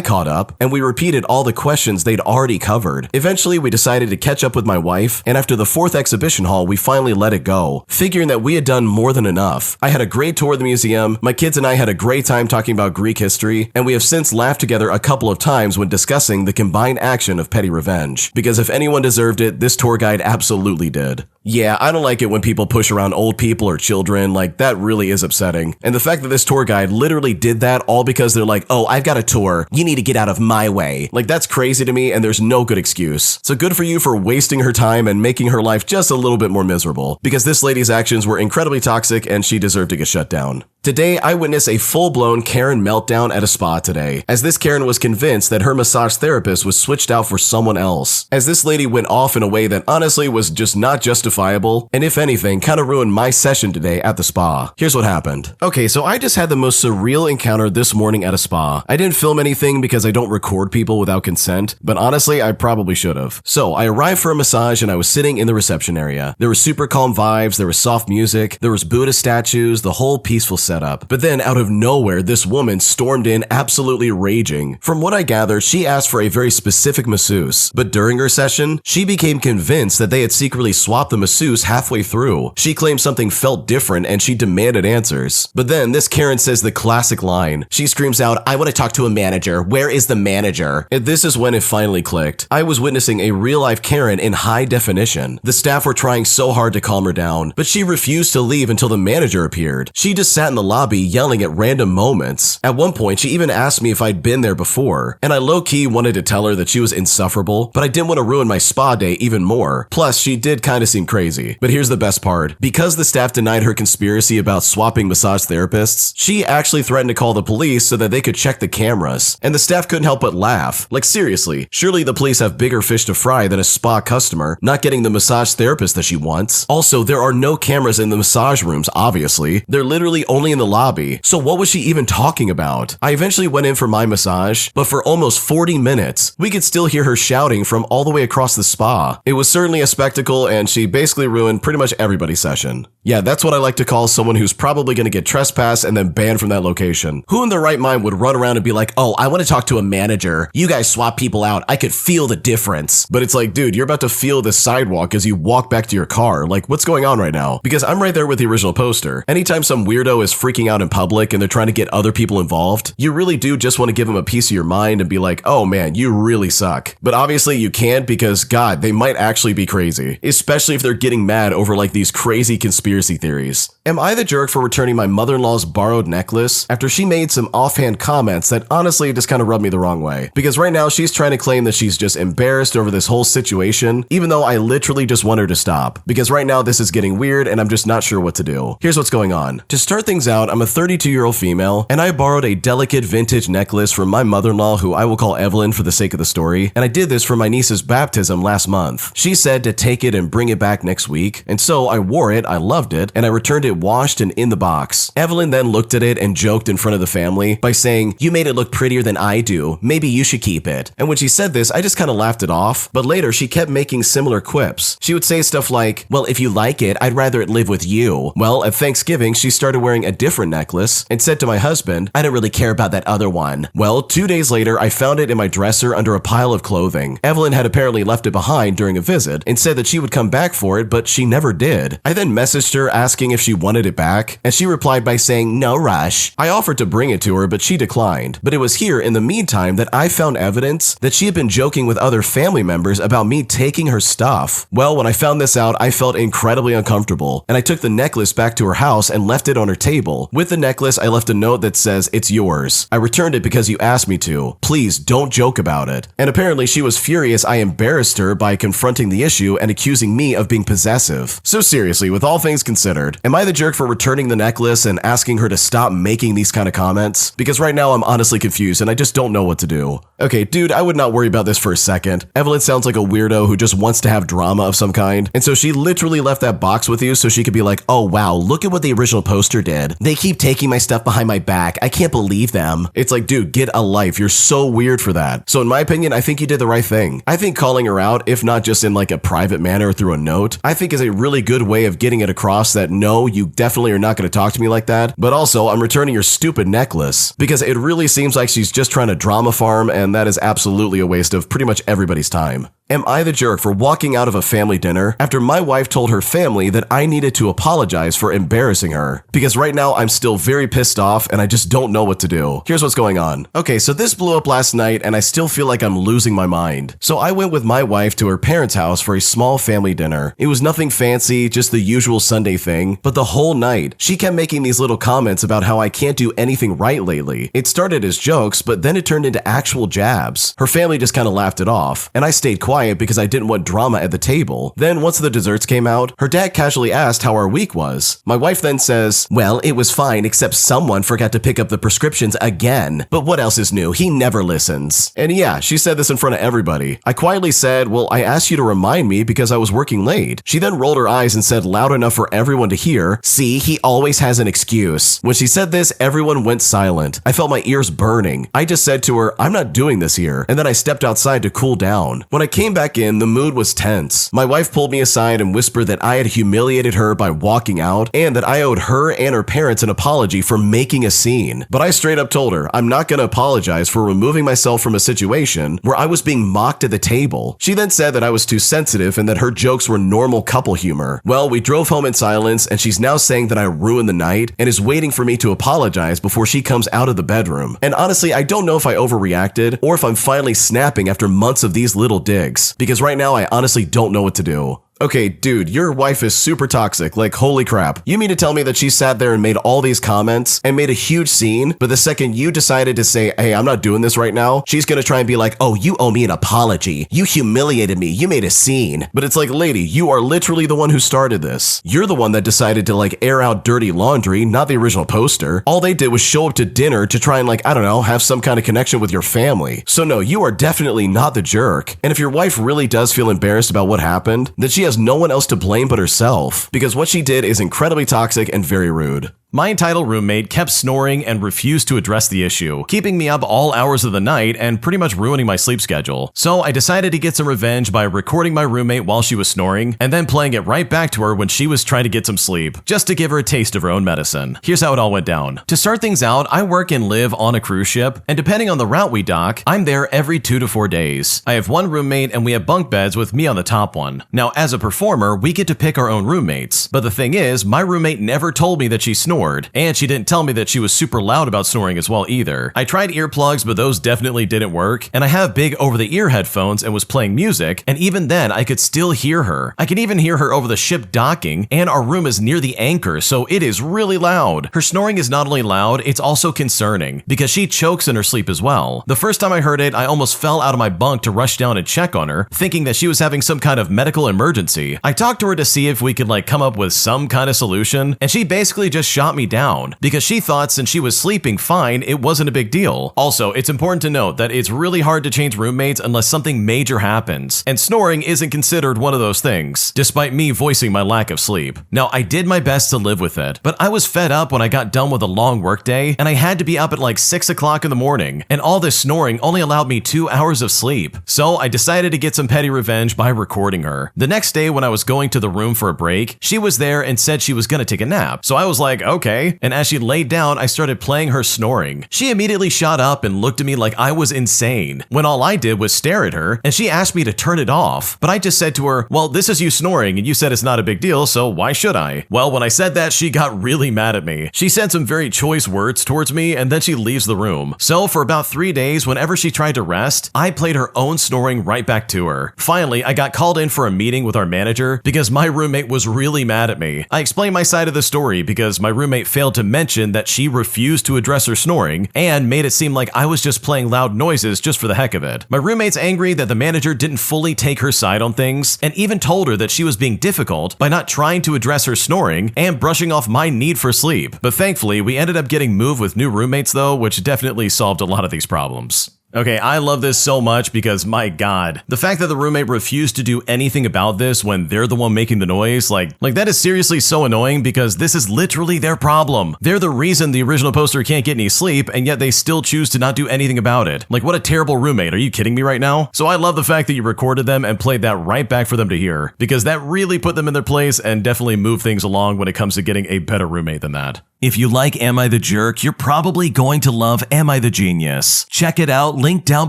caught up, and we repeated all the questions they'd already covered. Eventually, we decided to catch up with my wife, and after the 4th exhibition hall, we finally let it go, figuring that we had done more than enough. I had a great tour of the museum, my kids and I had a great time talking about Greek history, and we have since laughed together a couple of times when discussing the combined action of petty revenge. Because if anyone deserved it, this tour guide absolutely did. Yeah, I don't like it when people push around old people or children, like that really is upsetting. And the fact that this tour guide literally did that all because they're like, "Oh, I've got a tour, you need to get out of my way." Like, that's crazy to me, and there's no good excuse. So good for you for wasting her time and making her life just a little bit more miserable, because this lady's actions were incredibly toxic and she deserved to get shut down. Today, I witnessed a full-blown Karen meltdown at a spa today, as this Karen was convinced that her massage therapist was switched out for someone else, as this lady went off in a way that honestly was just not justifiable, and if anything, kind of ruined my session today at the spa. Here's what happened. Okay, so I just had the most surreal encounter this morning at a spa. I didn't film anything because I don't record people without consent, but honestly, I probably should have. So, I arrived for a massage and I was sitting in the reception area. There were super calm vibes, there was soft music, there was Buddha statues, the whole peaceful setup. But then out of nowhere, this woman stormed in absolutely raging. From what I gather, she asked for a very specific masseuse, but during her session, she became convinced that they had secretly swapped the masseuse halfway through. She claimed something felt different and she demanded answers. But then this Karen says the classic line. She screams out, "I want to talk to a manager. Where is the manager?" And this is when it finally clicked. I was witnessing a real-life Karen in high definition. The staff were trying so hard to calm her down, but she refused to leave until the manager appeared. She just sat in the the lobby yelling at random moments. At one point, she even asked me if I'd been there before, and I low-key wanted to tell her that she was insufferable, but I didn't want to ruin my spa day even more. Plus, she did kind of seem crazy. But here's the best part. Because the staff denied her conspiracy about swapping massage therapists, she actually threatened to call the police so that they could check the cameras, and the staff couldn't help but laugh. Like seriously, surely the police have bigger fish to fry than a spa customer not getting the massage therapist that she wants. Also, there are no cameras in the massage rooms, obviously. They're literally only in the lobby. So what was she even talking about? I eventually went in for my massage, but for almost 40 minutes, we could still hear her shouting from all the way across the spa. It was certainly a spectacle, and she basically ruined pretty much everybody's session. Yeah, that's what I like to call someone who's probably going to get trespassed and then banned from that location. Who in their right mind would run around and be like, oh, I want to talk to a manager. You guys swap people out. I could feel the difference. But it's like, dude, you're about to feel the sidewalk as you walk back to your car. Like, what's going on right now? Because I'm right there with the original poster. Anytime some weirdo is freaking out in public and they're trying to get other people involved, you really do just want to give them a piece of your mind and be like, oh man, you really suck. But obviously you can't because, God, they might actually be crazy. Especially if they're getting mad over like these crazy conspiracy theories. Am I the jerk for returning my mother-in-law's borrowed necklace after she made some offhand comments that honestly just kind of rubbed me the wrong way? Because right now she's trying to claim that she's just embarrassed over this whole situation, even though I literally just want her to stop. Because right now this is getting weird and I'm just not sure what to do. Here's what's going on. To start things out, I'm a 32-year-old female and I borrowed a delicate vintage necklace from my mother-in-law, who I will call Evelyn for the sake of the story, and I did this for my niece's baptism last month. She said to take it and bring it back next week, and so I wore it, I loved it, and I returned it washed and in the box. Evelyn then looked at it and joked in front of the family by saying, "You made it look prettier than I do. Maybe you should keep it." And when she said this, I just kind of laughed it off, but later she kept making similar quips. She would say stuff like, "Well, if you like it, I'd rather it live with you." Well, at Thanksgiving, she started wearing a different necklace and said to my husband, "I don't really care about that other one." Well, 2 days later, I found it in my dresser under a pile of clothing. Evelyn had apparently left it behind during a visit and said that she would come back for it, but she never did. I then messaged her asking if she wanted it back, and she replied by saying, "No rush." I offered to bring it to her, but she declined. But it was here in the meantime that I found evidence that she had been joking with other family members about me taking her stuff. Well, when I found this out, I felt incredibly uncomfortable, and I took the necklace back to her house and left it on her table. With the necklace, I left a note that says, "It's yours. I returned it because you asked me to. Please don't joke about it." And apparently she was furious I embarrassed her by confronting the issue and accusing me of being possessive. So seriously, with all things considered, am I the jerk for returning the necklace and asking her to stop making these kind of comments? Because right now I'm honestly confused and I just don't know what to do. Okay, dude, I would not worry about this for a second. Evelyn sounds like a weirdo who just wants to have drama of some kind. And so she literally left that box with you so she could be like, "Oh wow, look at what the original poster did. They keep taking my stuff behind my back. I can't believe them." It's like, dude, get a life. You're so weird for that. So in my opinion, I think you did the right thing. I think calling her out, if not just in like a private manner through a note, I think is a really good way of getting it across that no, you definitely are not going to talk to me like that. But also, I'm returning your stupid necklace, because it really seems like she's just trying to drama farm, and that is absolutely a waste of pretty much everybody's time. Am I the jerk for walking out of a family dinner after my wife told her family that I needed to apologize for embarrassing her? Because right now I'm still very pissed off and I just don't know what to do. Here's what's going on. Okay, so this blew up last night and I still feel like I'm losing my mind. So I went with my wife to her parents' house for a small family dinner. It was nothing fancy, just the usual Sunday thing, but the whole night she kept making these little comments about how I can't do anything right lately. It started as jokes, but then it turned into actual jabs. Her family just kind of laughed it off, and I stayed quiet because I didn't want drama at the table. Then once the desserts came out, her dad casually asked how our week was. My wife then says, "Well, it was fine except someone forgot to pick up the prescriptions again. But what else is new? He never listens." And yeah, she said this in front of everybody. I quietly said, "Well, I asked you to remind me because I was working late." She then rolled her eyes and said loud enough for everyone to hear, "See, he always has an excuse." When she said this, everyone went silent. I felt my ears burning. I just said to her, "I'm not doing this here." And then I stepped outside to cool down. When I came back in, the mood was tense. My wife pulled me aside and whispered that I had humiliated her by walking out and that I owed her and her parents an apology for making a scene. But I straight up told her I'm not going to apologize for removing myself from a situation where I was being mocked at the table. She then said that I was too sensitive and that her jokes were normal couple humor. Well, we drove home in silence, and she's now saying that I ruined the night and is waiting for me to apologize before she comes out of the bedroom. And honestly, I don't know if I overreacted or if I'm finally snapping after months of these little digs, because right now I honestly don't know what to do. Okay, dude, your wife is super toxic, like holy crap. You mean to tell me that she sat there and made all these comments and made a huge scene, but the second you decided to say, hey, I'm not doing this right now, she's gonna try and be like, oh, you owe me an apology. You humiliated me. You made a scene. But it's like, lady, you are literally the one who started this. You're the one that decided to like air out dirty laundry, not the original poster. All they did was show up to dinner to try and like, I don't know, have some kind of connection with your family. So no, you are definitely not the jerk. And if your wife really does feel embarrassed about what happened, then she has no one else to blame but herself, because what she did is incredibly toxic and very rude. My entitled roommate kept snoring and refused to address the issue, keeping me up all hours of the night and pretty much ruining my sleep schedule. So I decided to get some revenge by recording my roommate while she was snoring and then playing it right back to her when she was trying to get some sleep, just to give her a taste of her own medicine. Here's how it all went down. To start things out, I work and live on a cruise ship, and depending on the route we dock, I'm there every 2 to 4 days. I have one roommate and we have bunk beds with me on the top one. Now, as a performer, we get to pick our own roommates, but the thing is, my roommate never told me that she snored, and she didn't tell me that she was super loud about snoring as well either. I tried earplugs, but those definitely didn't work, and I have big over-the-ear headphones and was playing music, and even then I could still hear her. I can even hear her over the ship docking, and our room is near the anchor, so it is really loud. Her snoring is not only loud, it's also concerning, because she chokes in her sleep as well. The first time I heard it, I almost fell out of my bunk to rush down and check on her, thinking that she was having some kind of medical emergency. I talked to her to see if we could come up with some kind of solution, and she basically just shot me down because she thought since she was sleeping fine, it wasn't a big deal. Also, it's important to note that it's really hard to change roommates unless something major happens, and snoring isn't considered one of those things, despite me voicing my lack of sleep. Now, I did my best to live with it, but I was fed up when I got done with a long workday, and I had to be up at 6 o'clock in the morning, and all this snoring only allowed me 2 hours of sleep. So I decided to get some petty revenge by recording her. The next day when I was going to the room for a break, she was there and said she was gonna take a nap. So I was like, okay. And as she laid down, I started playing her snoring. She immediately shot up and looked at me like I was insane, when all I did was stare at her, and she asked me to turn it off. But I just said to her, well, this is you snoring, and you said it's not a big deal, so why should I? Well, when I said that, she got really mad at me. She said some very choice words towards me, and then she leaves the room. So for about 3 days, whenever she tried to rest, I played her own snoring right back to her. Finally, I got called in for a meeting with our manager because my roommate was really mad at me. I explained my side of the story because my roommate failed to mention that she refused to address her snoring and made it seem like I was just playing loud noises just for the heck of it. My roommate's angry that the manager didn't fully take her side on things and even told her that she was being difficult by not trying to address her snoring and brushing off my need for sleep. But thankfully, we ended up getting moved with new roommates though, which definitely solved a lot of these problems. Okay, I love this so much because, my god, the fact that the roommate refused to do anything about this when they're the one making the noise, like that is seriously so annoying because this is literally their problem. They're the reason the original poster can't get any sleep, and yet they still choose to not do anything about it. What a terrible roommate, are you kidding me right now? So I love the fact that you recorded them and played that right back for them to hear, because that really put them in their place and definitely moved things along when it comes to getting a better roommate than that. If you like Am I the Jerk, you're probably going to love Am I the Genius. Check it out, link down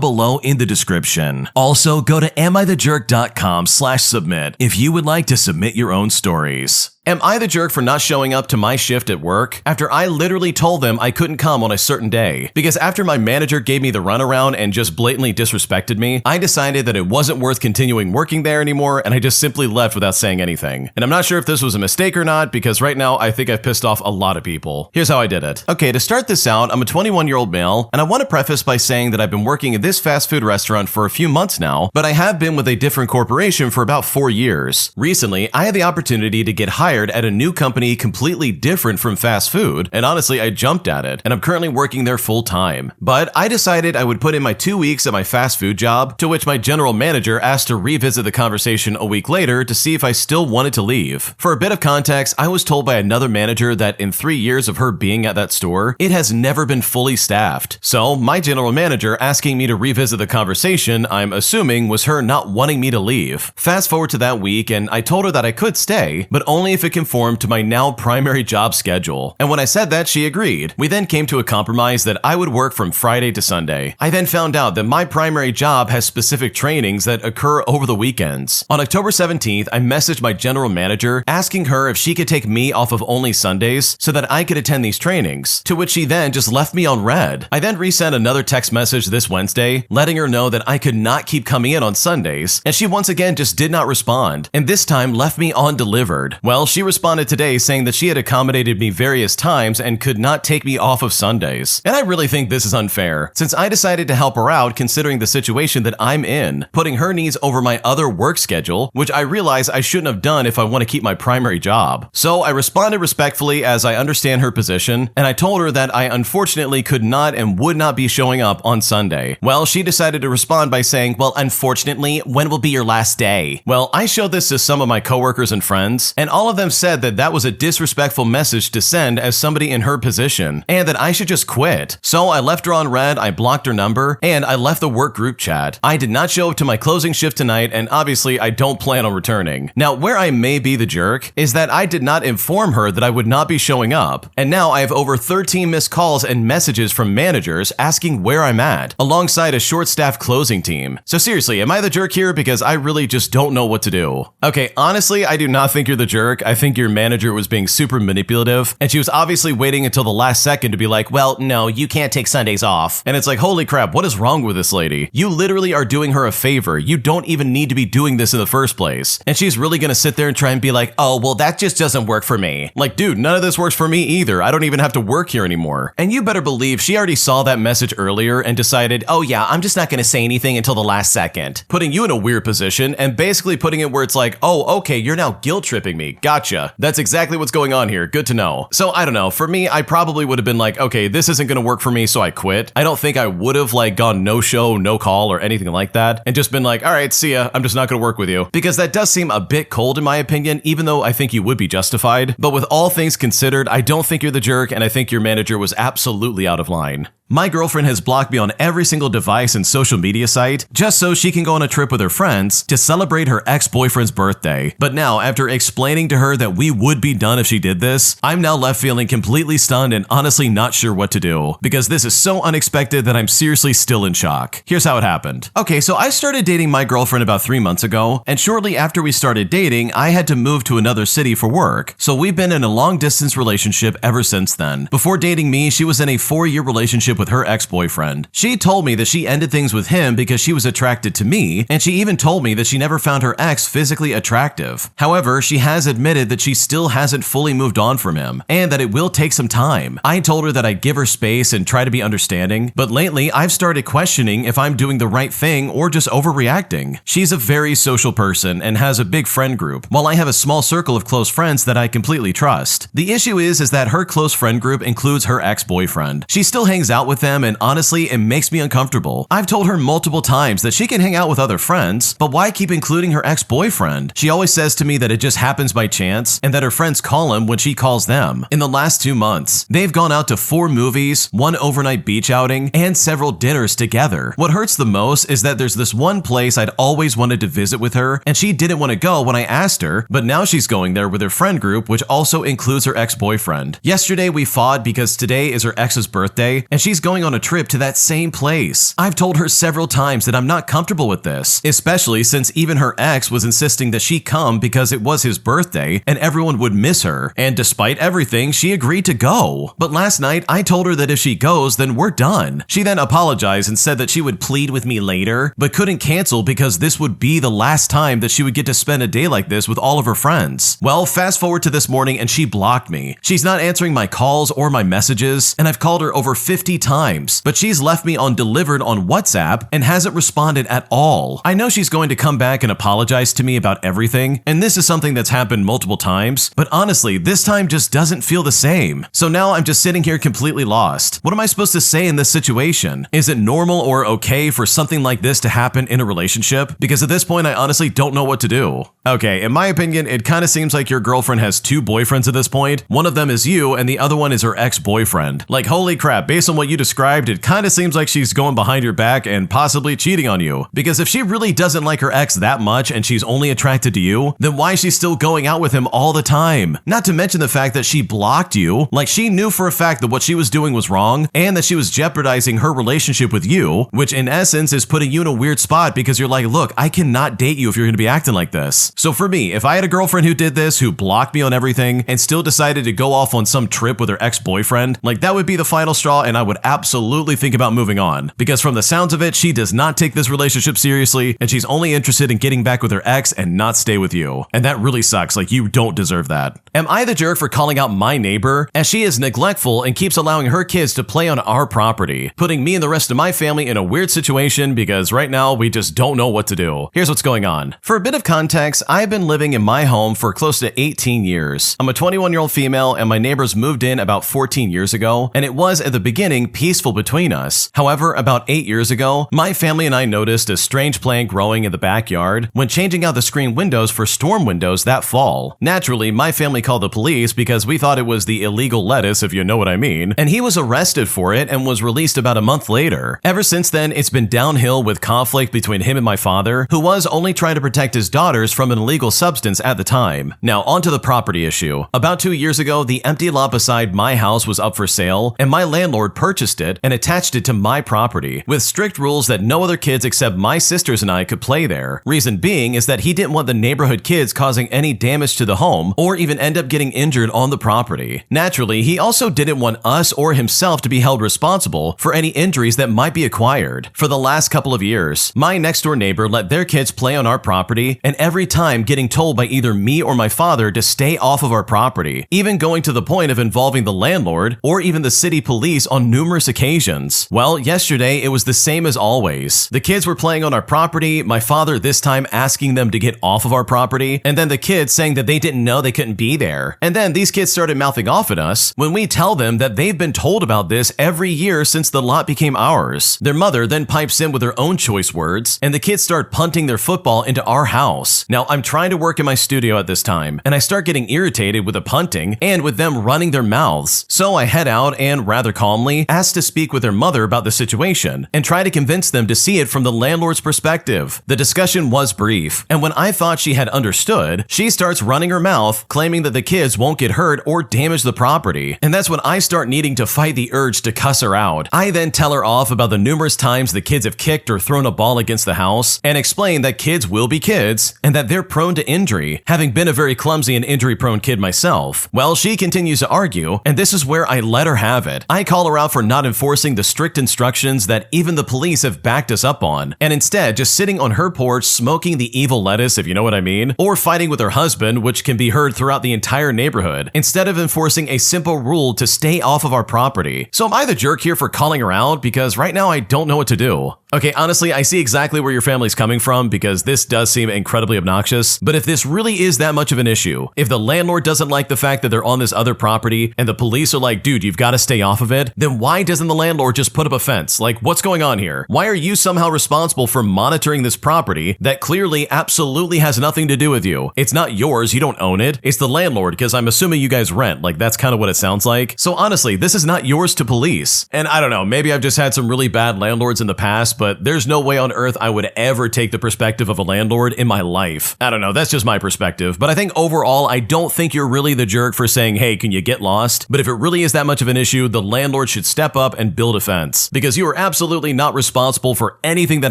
below in the description. Also, go to amithejerk.com/submit if you would like to submit your own stories. Am I the jerk for not showing up to my shift at work after I literally told them I couldn't come on a certain day? Because after my manager gave me the runaround and just blatantly disrespected me, I decided that it wasn't worth continuing working there anymore, and I just simply left without saying anything. And I'm not sure if this was a mistake or not, because right now I think I've pissed off a lot of people. Here's how I did it. Okay, to start this out, I'm a 21-year-old male, and I want to preface by saying that I've been working at this fast food restaurant for a few months now, but I have been with a different corporation for about 4 years. Recently, I had the opportunity to get hired at a new company completely different from fast food, and honestly, I jumped at it, and I'm currently working there full time. But I decided I would put in my 2 weeks at my fast food job, to which my general manager asked to revisit the conversation a week later to see if I still wanted to leave. For a bit of context, I was told by another manager that in 3 years of her being at that store, it has never been fully staffed. So my general manager asking me to revisit the conversation, I'm assuming, was her not wanting me to leave. Fast forward to that week, and I told her that I could stay, but only if if it conformed to my now primary job schedule. And when I said that, she agreed. We then came to a compromise that I would work from Friday to Sunday. I then found out that my primary job has specific trainings that occur over the weekends. On October 17th, I messaged my general manager asking her if she could take me off of only Sundays so that I could attend these trainings, to which she then just left me on red. I then resent another text message this Wednesday, letting her know that I could not keep coming in on Sundays, and she once again just did not respond, and this time left me undelivered. Well, she responded today saying that she had accommodated me various times and could not take me off of Sundays. And I really think this is unfair, since I decided to help her out considering the situation that I'm in, putting her needs over my other work schedule, which I realize I shouldn't have done if I want to keep my primary job. So I responded respectfully as I understand her position, and I told her that I unfortunately could not and would not be showing up on Sunday. Well, she decided to respond by saying, well, unfortunately, when will be your last day? Well, I showed this to some of my coworkers and friends, and all of them said that that was a disrespectful message to send as somebody in her position, and that I should just quit. So I left her on red, I blocked her number, and I left the work group chat. I did not show up to my closing shift tonight, and obviously I don't plan on returning. Now, where I may be the jerk is that I did not inform her that I would not be showing up, and now I have over 13 missed calls and messages from managers asking where I'm at, alongside a short-staffed closing team. So seriously, am I the jerk here? Because I really just don't know what to do. Okay, honestly, I do not think you're the jerk. I think your manager was being super manipulative, and she was obviously waiting until the last second to be like, well, no, you can't take Sundays off. And it's like, holy crap, what is wrong with this lady? You literally are doing her a favor. You don't even need to be doing this in the first place. And she's really gonna sit there and try and be like, oh, well, that just doesn't work for me. Like, dude, none of this works for me either. I don't even have to work here anymore. And you better believe she already saw that message earlier and decided, oh yeah, I'm just not gonna say anything until the last second. Putting you in a weird position and basically putting it where it's like, oh, okay, you're now guilt tripping me. Gotcha. That's exactly what's going on here. Good to know. So I don't know. For me, I probably would have been like, okay, this isn't gonna work for me, so I quit. I don't think I would have like gone no show, no call or anything like that and just been like, all right, see ya. I'm just not gonna work with you. Because that does seem a bit cold in my opinion, even though I think you would be justified. But with all things considered, I don't think you're the jerk and I think your manager was absolutely out of line. My girlfriend has blocked me on every single device and social media site just so she can go on a trip with her friends to celebrate her ex-boyfriend's birthday. But now, after explaining to her that we would be done if she did this, I'm now left feeling completely stunned and honestly not sure what to do, because this is so unexpected that I'm seriously still in shock. Here's how it happened. Okay, so I started dating my girlfriend about 3 months ago, and shortly after we started dating, I had to move to another city for work. So we've been in a long-distance relationship ever since then. Before dating me, she was in a 4-year relationship with her ex-boyfriend. She told me that she ended things with him because she was attracted to me, and she even told me that she never found her ex physically attractive. However, she has admitted that she still hasn't fully moved on from him, and that it will take some time. I told her that I'd give her space and try to be understanding, but lately I've started questioning if I'm doing the right thing or just overreacting. She's a very social person and has a big friend group, while I have a small circle of close friends that I completely trust. The issue is that her close friend group includes her ex-boyfriend. She still hangs out with them, and honestly, it makes me uncomfortable. I've told her multiple times that she can hang out with other friends, but why keep including her ex-boyfriend? She always says to me that it just happens by chance and that her friends call him when she calls them. In the last 2 months, they've gone out to 4 movies, 1 overnight beach outing, and several dinners together. What hurts the most is that there's this one place I'd always wanted to visit with her, and she didn't want to go when I asked her, but now she's going there with her friend group, which also includes her ex-boyfriend. Yesterday we fought because today is her ex's birthday, and she's going on a trip to that same place. I've told her several times that I'm not comfortable with this, especially since even her ex was insisting that she come because it was his birthday and everyone would miss her, and despite everything, she agreed to go. But last night, I told her that if she goes, then we're done. She then apologized and said that she would plead with me later, but couldn't cancel because this would be the last time that she would get to spend a day like this with all of her friends. Well, fast forward to this morning and she blocked me. She's not answering my calls or my messages, and I've called her over 50 times, but she's left me on delivered on WhatsApp and hasn't responded at all. I know she's going to come back and apologize to me about everything, and this is something that's happened multiple times, but honestly, this time just doesn't feel the same. So now I'm just sitting here completely lost. What am I supposed to say in this situation? Is it normal or okay for something like this to happen in a relationship? Because at this point, I honestly don't know what to do. Okay, in my opinion, it kind of seems like your girlfriend has two boyfriends at this point. One of them is you, and the other one is her ex-boyfriend. Like, holy crap, based on what you described, it kind of seems like she's going behind your back and possibly cheating on you. Because if she really doesn't like her ex that much and she's only attracted to you, then why is she still going out with him all the time? Not to mention the fact that she blocked you. Like, she knew for a fact that what she was doing was wrong and that she was jeopardizing her relationship with you, which in essence is putting you in a weird spot because you're like, look, I cannot date you if you're going to be acting like this. So for me, if I had a girlfriend who did this, who blocked me on everything and still decided to go off on some trip with her ex-boyfriend, like that would be the final straw and I would absolutely think about moving on. Because from the sounds of it, she does not take this relationship seriously and she's only interested in getting back with her ex and not stay with you. And that really sucks, like you don't deserve that. Am I the jerk for calling out my neighbor as she is neglectful and keeps allowing her kids to play on our property, putting me and the rest of my family in a weird situation because right now we just don't know what to do. Here's what's going on. For a bit of context, I've been living in my home for close to 18 years. I'm a 21-year-old female and my neighbors moved in about 14 years ago, and it was at the beginning peaceful between us. However, about 8 years ago, my family and I noticed a strange plant growing in the backyard when changing out the screen windows for storm windows that fall. Naturally, my family called the police because we thought it was the illegal lettuce, if you know what I mean, and he was arrested for it and was released about a month later. Ever since then, it's been downhill with conflict between him and my father, who was only trying to protect his daughters from an illegal substance at the time. Now, onto the property issue. About 2 years ago, the empty lot beside my house was up for sale, and my landlord purchased it and attached it to my property, with strict rules that no other kids except my sisters and I could play there. Reason being is that he didn't want the neighborhood kids causing any damage to the home or even end up getting injured on the property. Naturally, he also didn't want us or himself to be held responsible for any injuries that might be acquired. For the last couple of years, my next door neighbor let their kids play on our property, and every time getting told by either me or my father to stay off of our property, even going to the point of involving the landlord or even the city police on numerous occasions. Well, yesterday it was the same as always. The kids were playing on our property, my father this time asking them to get off of our property, and then the kids saying that they didn't know they couldn't be there. And then these kids started mouthing off at us when we tell them that they've been told about this every year since the lot became ours. Their mother then pipes in with her own choice words, and the kids start punting their football into our house. Now, I'm trying to work in my studio at this time, and I start getting irritated with the punting and with them running their mouths. So I head out and, rather calmly, ask to speak with their mother about the situation and try to convince them to see it from the landlord's perspective. The discussion was brief, and when I thought she had understood, she starts running her mouth, claiming that the kids won't get hurt or damage the property. And that's when I start needing to fight the urge to cuss her out. I then tell her off about the numerous times the kids have kicked or thrown a ball against the house and explain that kids will be kids and that they're prone to injury, having been a very clumsy and injury-prone kid myself. Well, she continues to argue, and this is where I let her have it. I call her out for not enforcing the strict instructions that even the police have backed us up on, and instead just sitting on her porch smoking the evil lettuce, if you know what I mean, or fighting with her husband, which can be heard throughout the entire neighborhood, instead of enforcing a simple rule to stay off of our property. So am I the jerk here for calling her out? Because right now I don't know what to do. Okay, honestly, I see exactly where your family's coming from because this does seem incredibly obnoxious, but if this really is that much of an issue, if the landlord doesn't like the fact that they're on this other property and the police are like, dude, you've got to stay off of it, then why doesn't the landlord just put up a fence? Like, what's going on here? Why are you somehow responsible for monitoring this property that clearly absolutely has nothing to do with you? It's not yours, you don't own it. It's the landlord, because I'm assuming you guys rent. Like, that's kind of what it sounds like. So honestly, this is not yours to police. And I don't know, maybe I've just had some really bad landlords in the past, but there's no way on earth I would ever take the perspective of a landlord in my life. I don't know, that's just my perspective. But I think overall, I don't think you're really the jerk for saying, hey, can you get lost? But if it really is that much of an issue, the landlord should step up and build a fence, because you are absolutely not responsible for anything that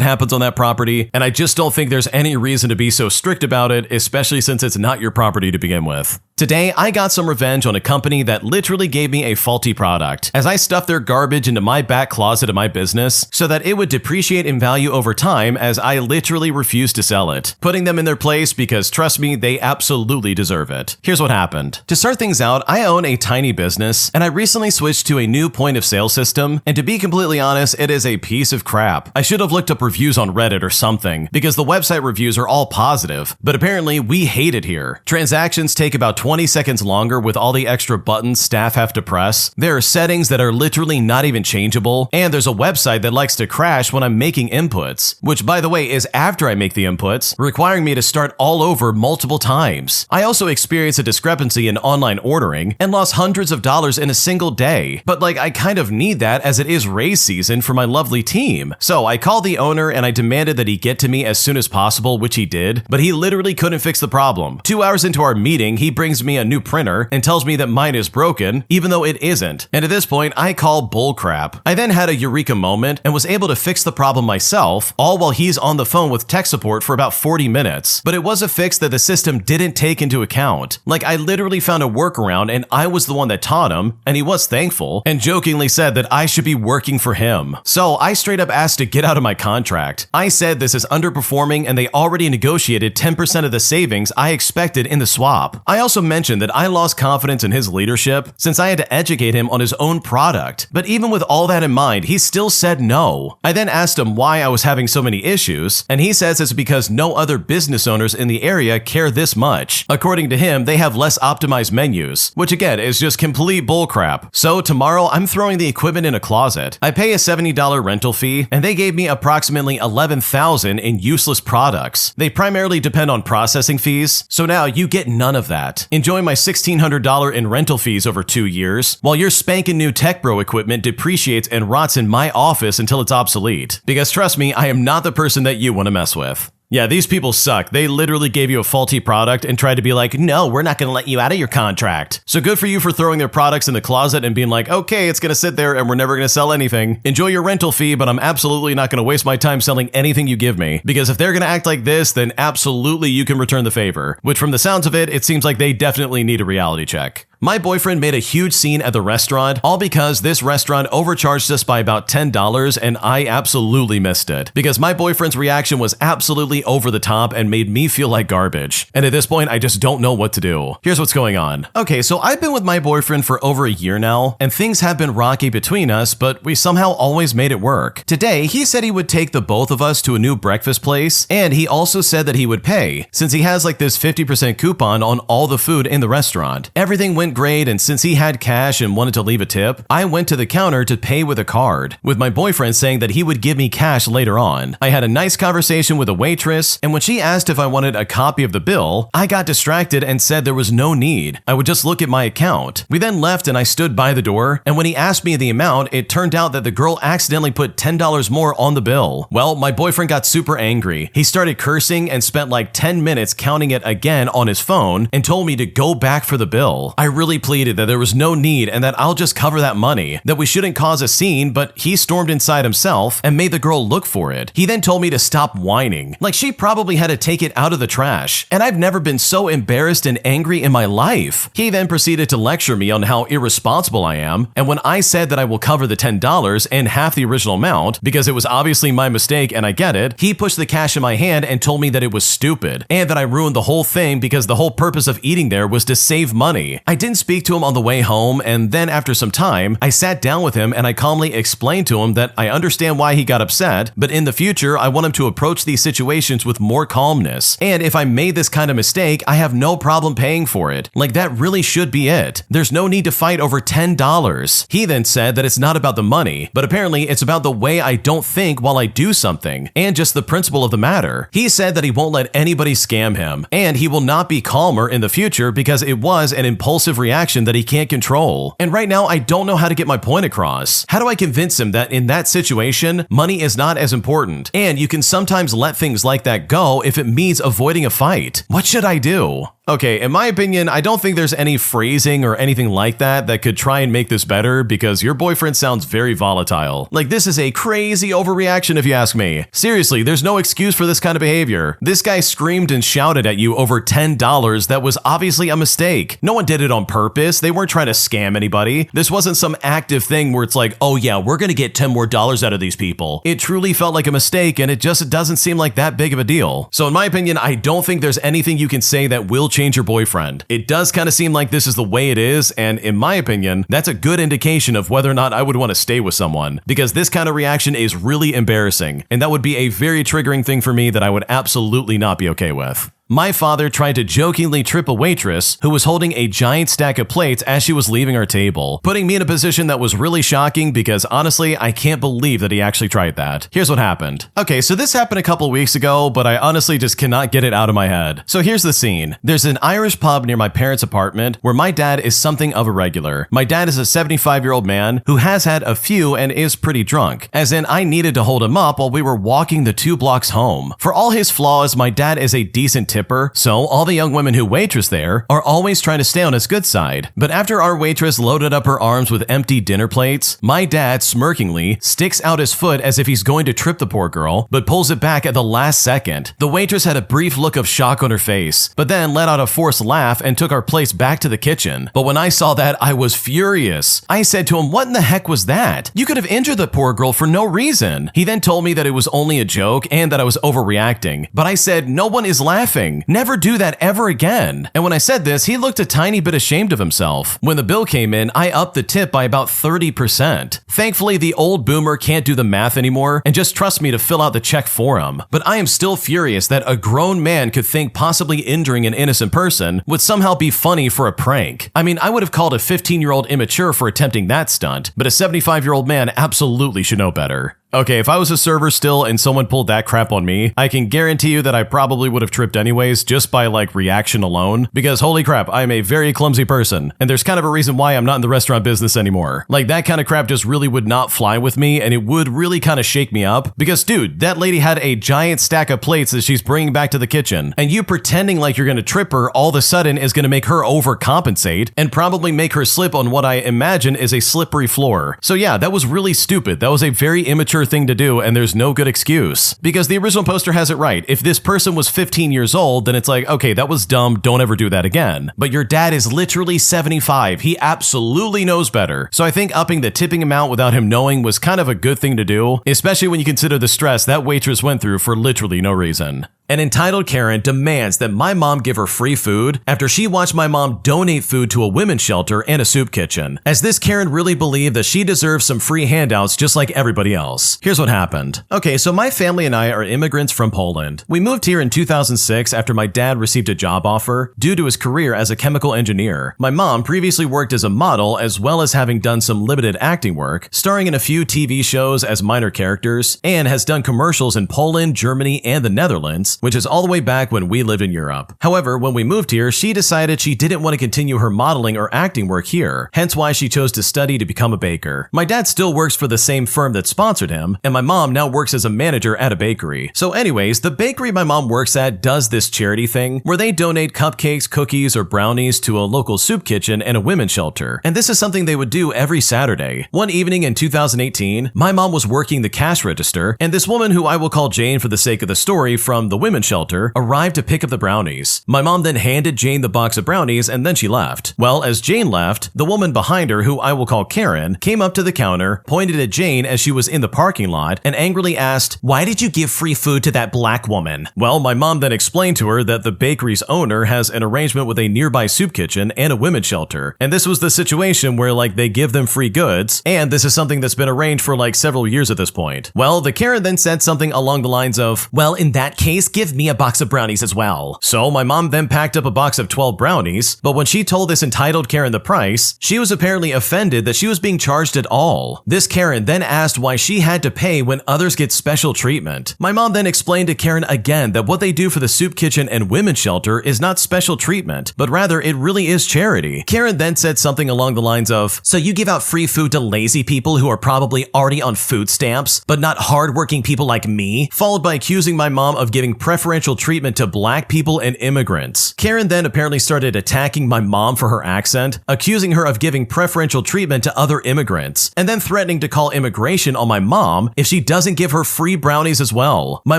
happens on that property. And I just don't think there's any reason to be so strict about it, especially since it's not your property to begin with. Today, I got some revenge on a company that literally gave me a faulty product, as I stuffed their garbage into my back closet of my business so that it would depreciate in value over time, as I literally refused to sell it, putting them in their place because, trust me, they absolutely deserve it. Here's what happened. To start things out, I own a tiny business, and I recently switched to a new point of sale system, and to be completely honest, it is a piece of crap. I should have looked up reviews on Reddit or something, because the website reviews are all positive, but apparently we hate it here. Transactions take about 20 20 seconds longer with all the extra buttons staff have to press. There are settings that are literally not even changeable, and there's a website that likes to crash when I'm making inputs, which by the way is after I make the inputs, requiring me to start all over multiple times. I also experienced a discrepancy in online ordering and lost hundreds of dollars in a single day, but I kind of need that as it is raise season for my lovely team. So I called the owner and I demanded that he get to me as soon as possible, which he did, but he literally couldn't fix the problem. 2 hours into our meeting, he brings me a new printer and tells me that mine is broken, even though it isn't. And at this point, I call bullcrap. I then had a eureka moment and was able to fix the problem myself, all while he's on the phone with tech support for about 40 minutes. But it was a fix that the system didn't take into account. I literally found a workaround and I was the one that taught him, and he was thankful and jokingly said that I should be working for him. So I straight up asked to get out of my contract. I said this is underperforming and they already negotiated 10% of the savings I expected in the swap. I also mentioned that I lost confidence in his leadership since I had to educate him on his own product. But even with all that in mind, he still said no. I then asked him why I was having so many issues, and he says it's because no other business owners in the area care this much. According to him, they have less optimized menus, which again is just complete bullcrap. So tomorrow I'm throwing the equipment in a closet. I pay a $70 rental fee, and they gave me approximately $11,000 in useless products. They primarily depend on processing fees, so now you get none of that. Enjoy my $1,600 in rental fees over 2 years, while your spanking new Tech Bro equipment depreciates and rots in my office until it's obsolete. Because trust me, I am not the person that you want to mess with. Yeah, these people suck. They literally gave you a faulty product and tried to be like, no, we're not going to let you out of your contract. So good for you for throwing their products in the closet and being like, okay, it's going to sit there and we're never going to sell anything. Enjoy your rental fee, but I'm absolutely not going to waste my time selling anything you give me. Because if they're going to act like this, then absolutely you can return the favor. Which from the sounds of it, it seems like they definitely need a reality check. My boyfriend made a huge scene at the restaurant, all because this restaurant overcharged us by about $10, and I absolutely missed it. Because my boyfriend's reaction was absolutely over the top and made me feel like garbage. And at this point, I just don't know what to do. Here's what's going on. Okay, so I've been with my boyfriend for over a year now, and things have been rocky between us, but we somehow always made it work. Today, he said he would take the both of us to a new breakfast place, and he also said that he would pay, since he has this 50% coupon on all the food in the restaurant. Everything went great, and since he had cash and wanted to leave a tip, I went to the counter to pay with a card, with my boyfriend saying that he would give me cash later on. I had a nice conversation with a waitress, and when she asked if I wanted a copy of the bill, I got distracted and said there was no need. I would just look at my account. We then left and I stood by the door, and when he asked me the amount, it turned out that the girl accidentally put $10 more on the bill. Well, my boyfriend got super angry. He started cursing and spent 10 minutes counting it again on his phone and told me to go back for the bill. I really pleaded that there was no need and that I'll just cover that money, that we shouldn't cause a scene, but he stormed inside himself and made the girl look for it. He then told me to stop whining, like she probably had to take it out of the trash, and I've never been so embarrassed and angry in my life. He then proceeded to lecture me on how irresponsible I am, and when I said that I will cover the $10 and half the original amount, because it was obviously my mistake and I get it, he pushed the cash in my hand and told me that it was stupid, and that I ruined the whole thing because the whole purpose of eating there was to save money. I didn't speak to him on the way home, and then after some time, I sat down with him and I calmly explained to him that I understand why he got upset, but in the future, I want him to approach these situations with more calmness. And if I made this kind of mistake, I have no problem paying for it. That really should be it. There's no need to fight over $10. He then said that it's not about the money, but apparently it's about the way I don't think while I do something, and just the principle of the matter. He said that he won't let anybody scam him, and he will not be calmer in the future because it was an impulsive reaction that he can't control. And right now, I don't know how to get my point across. How do I convince him that in that situation, money is not as important, and you can sometimes let things like that go if it means avoiding a fight? What should I do? Okay, in my opinion, I don't think there's any phrasing or anything like that that could try and make this better, because your boyfriend sounds very volatile. This is a crazy overreaction if you ask me. Seriously, there's no excuse for this kind of behavior. This guy screamed and shouted at you over $10 that was obviously a mistake. No one did it on purpose. They weren't trying to scam anybody. This wasn't some active thing where it's like, oh yeah, we're gonna get $10 more out of these people. It truly felt like a mistake, and it just doesn't seem like that big of a deal. So in my opinion, I don't think there's anything you can say that will change your boyfriend. It does kind of seem like this is the way it is, and in my opinion, that's a good indication of whether or not I would want to stay with someone, because this kind of reaction is really embarrassing, and that would be a very triggering thing for me that I would absolutely not be okay with. My father tried to jokingly trip a waitress who was holding a giant stack of plates as she was leaving our table, putting me in a position that was really shocking because honestly, I can't believe that he actually tried that. Here's what happened. Okay, so this happened a couple weeks ago, but I honestly just cannot get it out of my head. So here's the scene. There's an Irish pub near my parents' apartment where my dad is something of a regular. My dad is a 75-year-old man who has had a few and is pretty drunk, as in I needed to hold him up while we were walking the 2 blocks home. For all his flaws, my dad is a decent tipper, so all the young women who waitress there are always trying to stay on his good side. But after our waitress loaded up her arms with empty dinner plates, my dad smirkingly sticks out his foot as if he's going to trip the poor girl, but pulls it back at the last second. The waitress had a brief look of shock on her face, but then let out a forced laugh and took our plates back to the kitchen. But when I saw that, I was furious. I said to him, "What in the heck was that? You could have injured the poor girl for no reason." He then told me that it was only a joke and that I was overreacting. But I said, "No one is laughing. Never do that ever again." And when I said this, he looked a tiny bit ashamed of himself. When the bill came in, I upped the tip by about 30%. Thankfully, the old boomer can't do the math anymore and just trusts me to fill out the check for him. But I am still furious that a grown man could think possibly injuring an innocent person would somehow be funny for a prank. I mean, I would have called a 15-year-old immature for attempting that stunt, but a 75-year-old man absolutely should know better. Okay, if I was a server still and someone pulled that crap on me, I can guarantee you that I probably would have tripped anyways just by reaction alone, because holy crap, I'm a very clumsy person, and there's kind of a reason why I'm not in the restaurant business anymore. That kind of crap just really would not fly with me, and it would really kind of shake me up, because dude, that lady had a giant stack of plates that she's bringing back to the kitchen, and you pretending like you're gonna trip her all of a sudden is gonna make her overcompensate, and probably make her slip on what I imagine is a slippery floor. So yeah, that was really stupid. That was a very immature thing to do, and there's no good excuse. Because the original poster has it right. If this person was 15 years old, then it's like, okay, that was dumb, don't ever do that again. But your dad is literally 75. He absolutely knows better. So I think upping the tipping amount without him knowing was kind of a good thing to do, especially when you consider the stress that waitress went through for literally no reason. An entitled Karen demands that my mom give her free food after she watched my mom donate food to a women's shelter and a soup kitchen, as this Karen really believed that she deserves some free handouts just like everybody else. Here's what happened. Okay, so my family and I are immigrants from Poland. We moved here in 2006 after my dad received a job offer due to his career as a chemical engineer. My mom previously worked as a model as well as having done some limited acting work, starring in a few TV shows as minor characters, and has done commercials in Poland, Germany, and the Netherlands, which is all the way back when we lived in Europe. However, when we moved here, she decided she didn't want to continue her modeling or acting work here, hence why she chose to study to become a baker. My dad still works for the same firm that sponsored him, and my mom now works as a manager at a bakery. So anyways, the bakery my mom works at does this charity thing where they donate cupcakes, cookies, or brownies to a local soup kitchen and a women's shelter. And this is something they would do every Saturday. One evening in 2018, my mom was working the cash register, and this woman, who I will call Jane for the sake of the story, from the women's shelter, arrived to pick up the brownies. My mom then handed Jane the box of brownies and then she left. Well, as Jane left, the woman behind her, who I will call Karen, came up to the counter, pointed at Jane as she was in the parking lot, and angrily asked, "Why did you give free food to that black woman?" Well, my mom then explained to her that the bakery's owner has an arrangement with a nearby soup kitchen and a women's shelter, and this was the situation where they give them free goods, and this is something that's been arranged for several years at this point. Well, the Karen then said something along the lines of, "Well, in that case, give me a box of brownies as well." So my mom then packed up a box of 12 brownies, but when she told this entitled Karen the price, she was apparently offended that she was being charged at all. This Karen then asked why she had to pay when others get special treatment. My mom then explained to Karen again that what they do for the soup kitchen and women's shelter is not special treatment, but rather it really is charity. Karen then said something along the lines of, "So you give out free food to lazy people who are probably already on food stamps, but not hardworking people like me?" Followed by accusing my mom of giving preferential treatment to black people and immigrants. Karen then apparently started attacking my mom for her accent, accusing her of giving preferential treatment to other immigrants, and then threatening to call immigration on my mom if she doesn't give her free brownies as well. My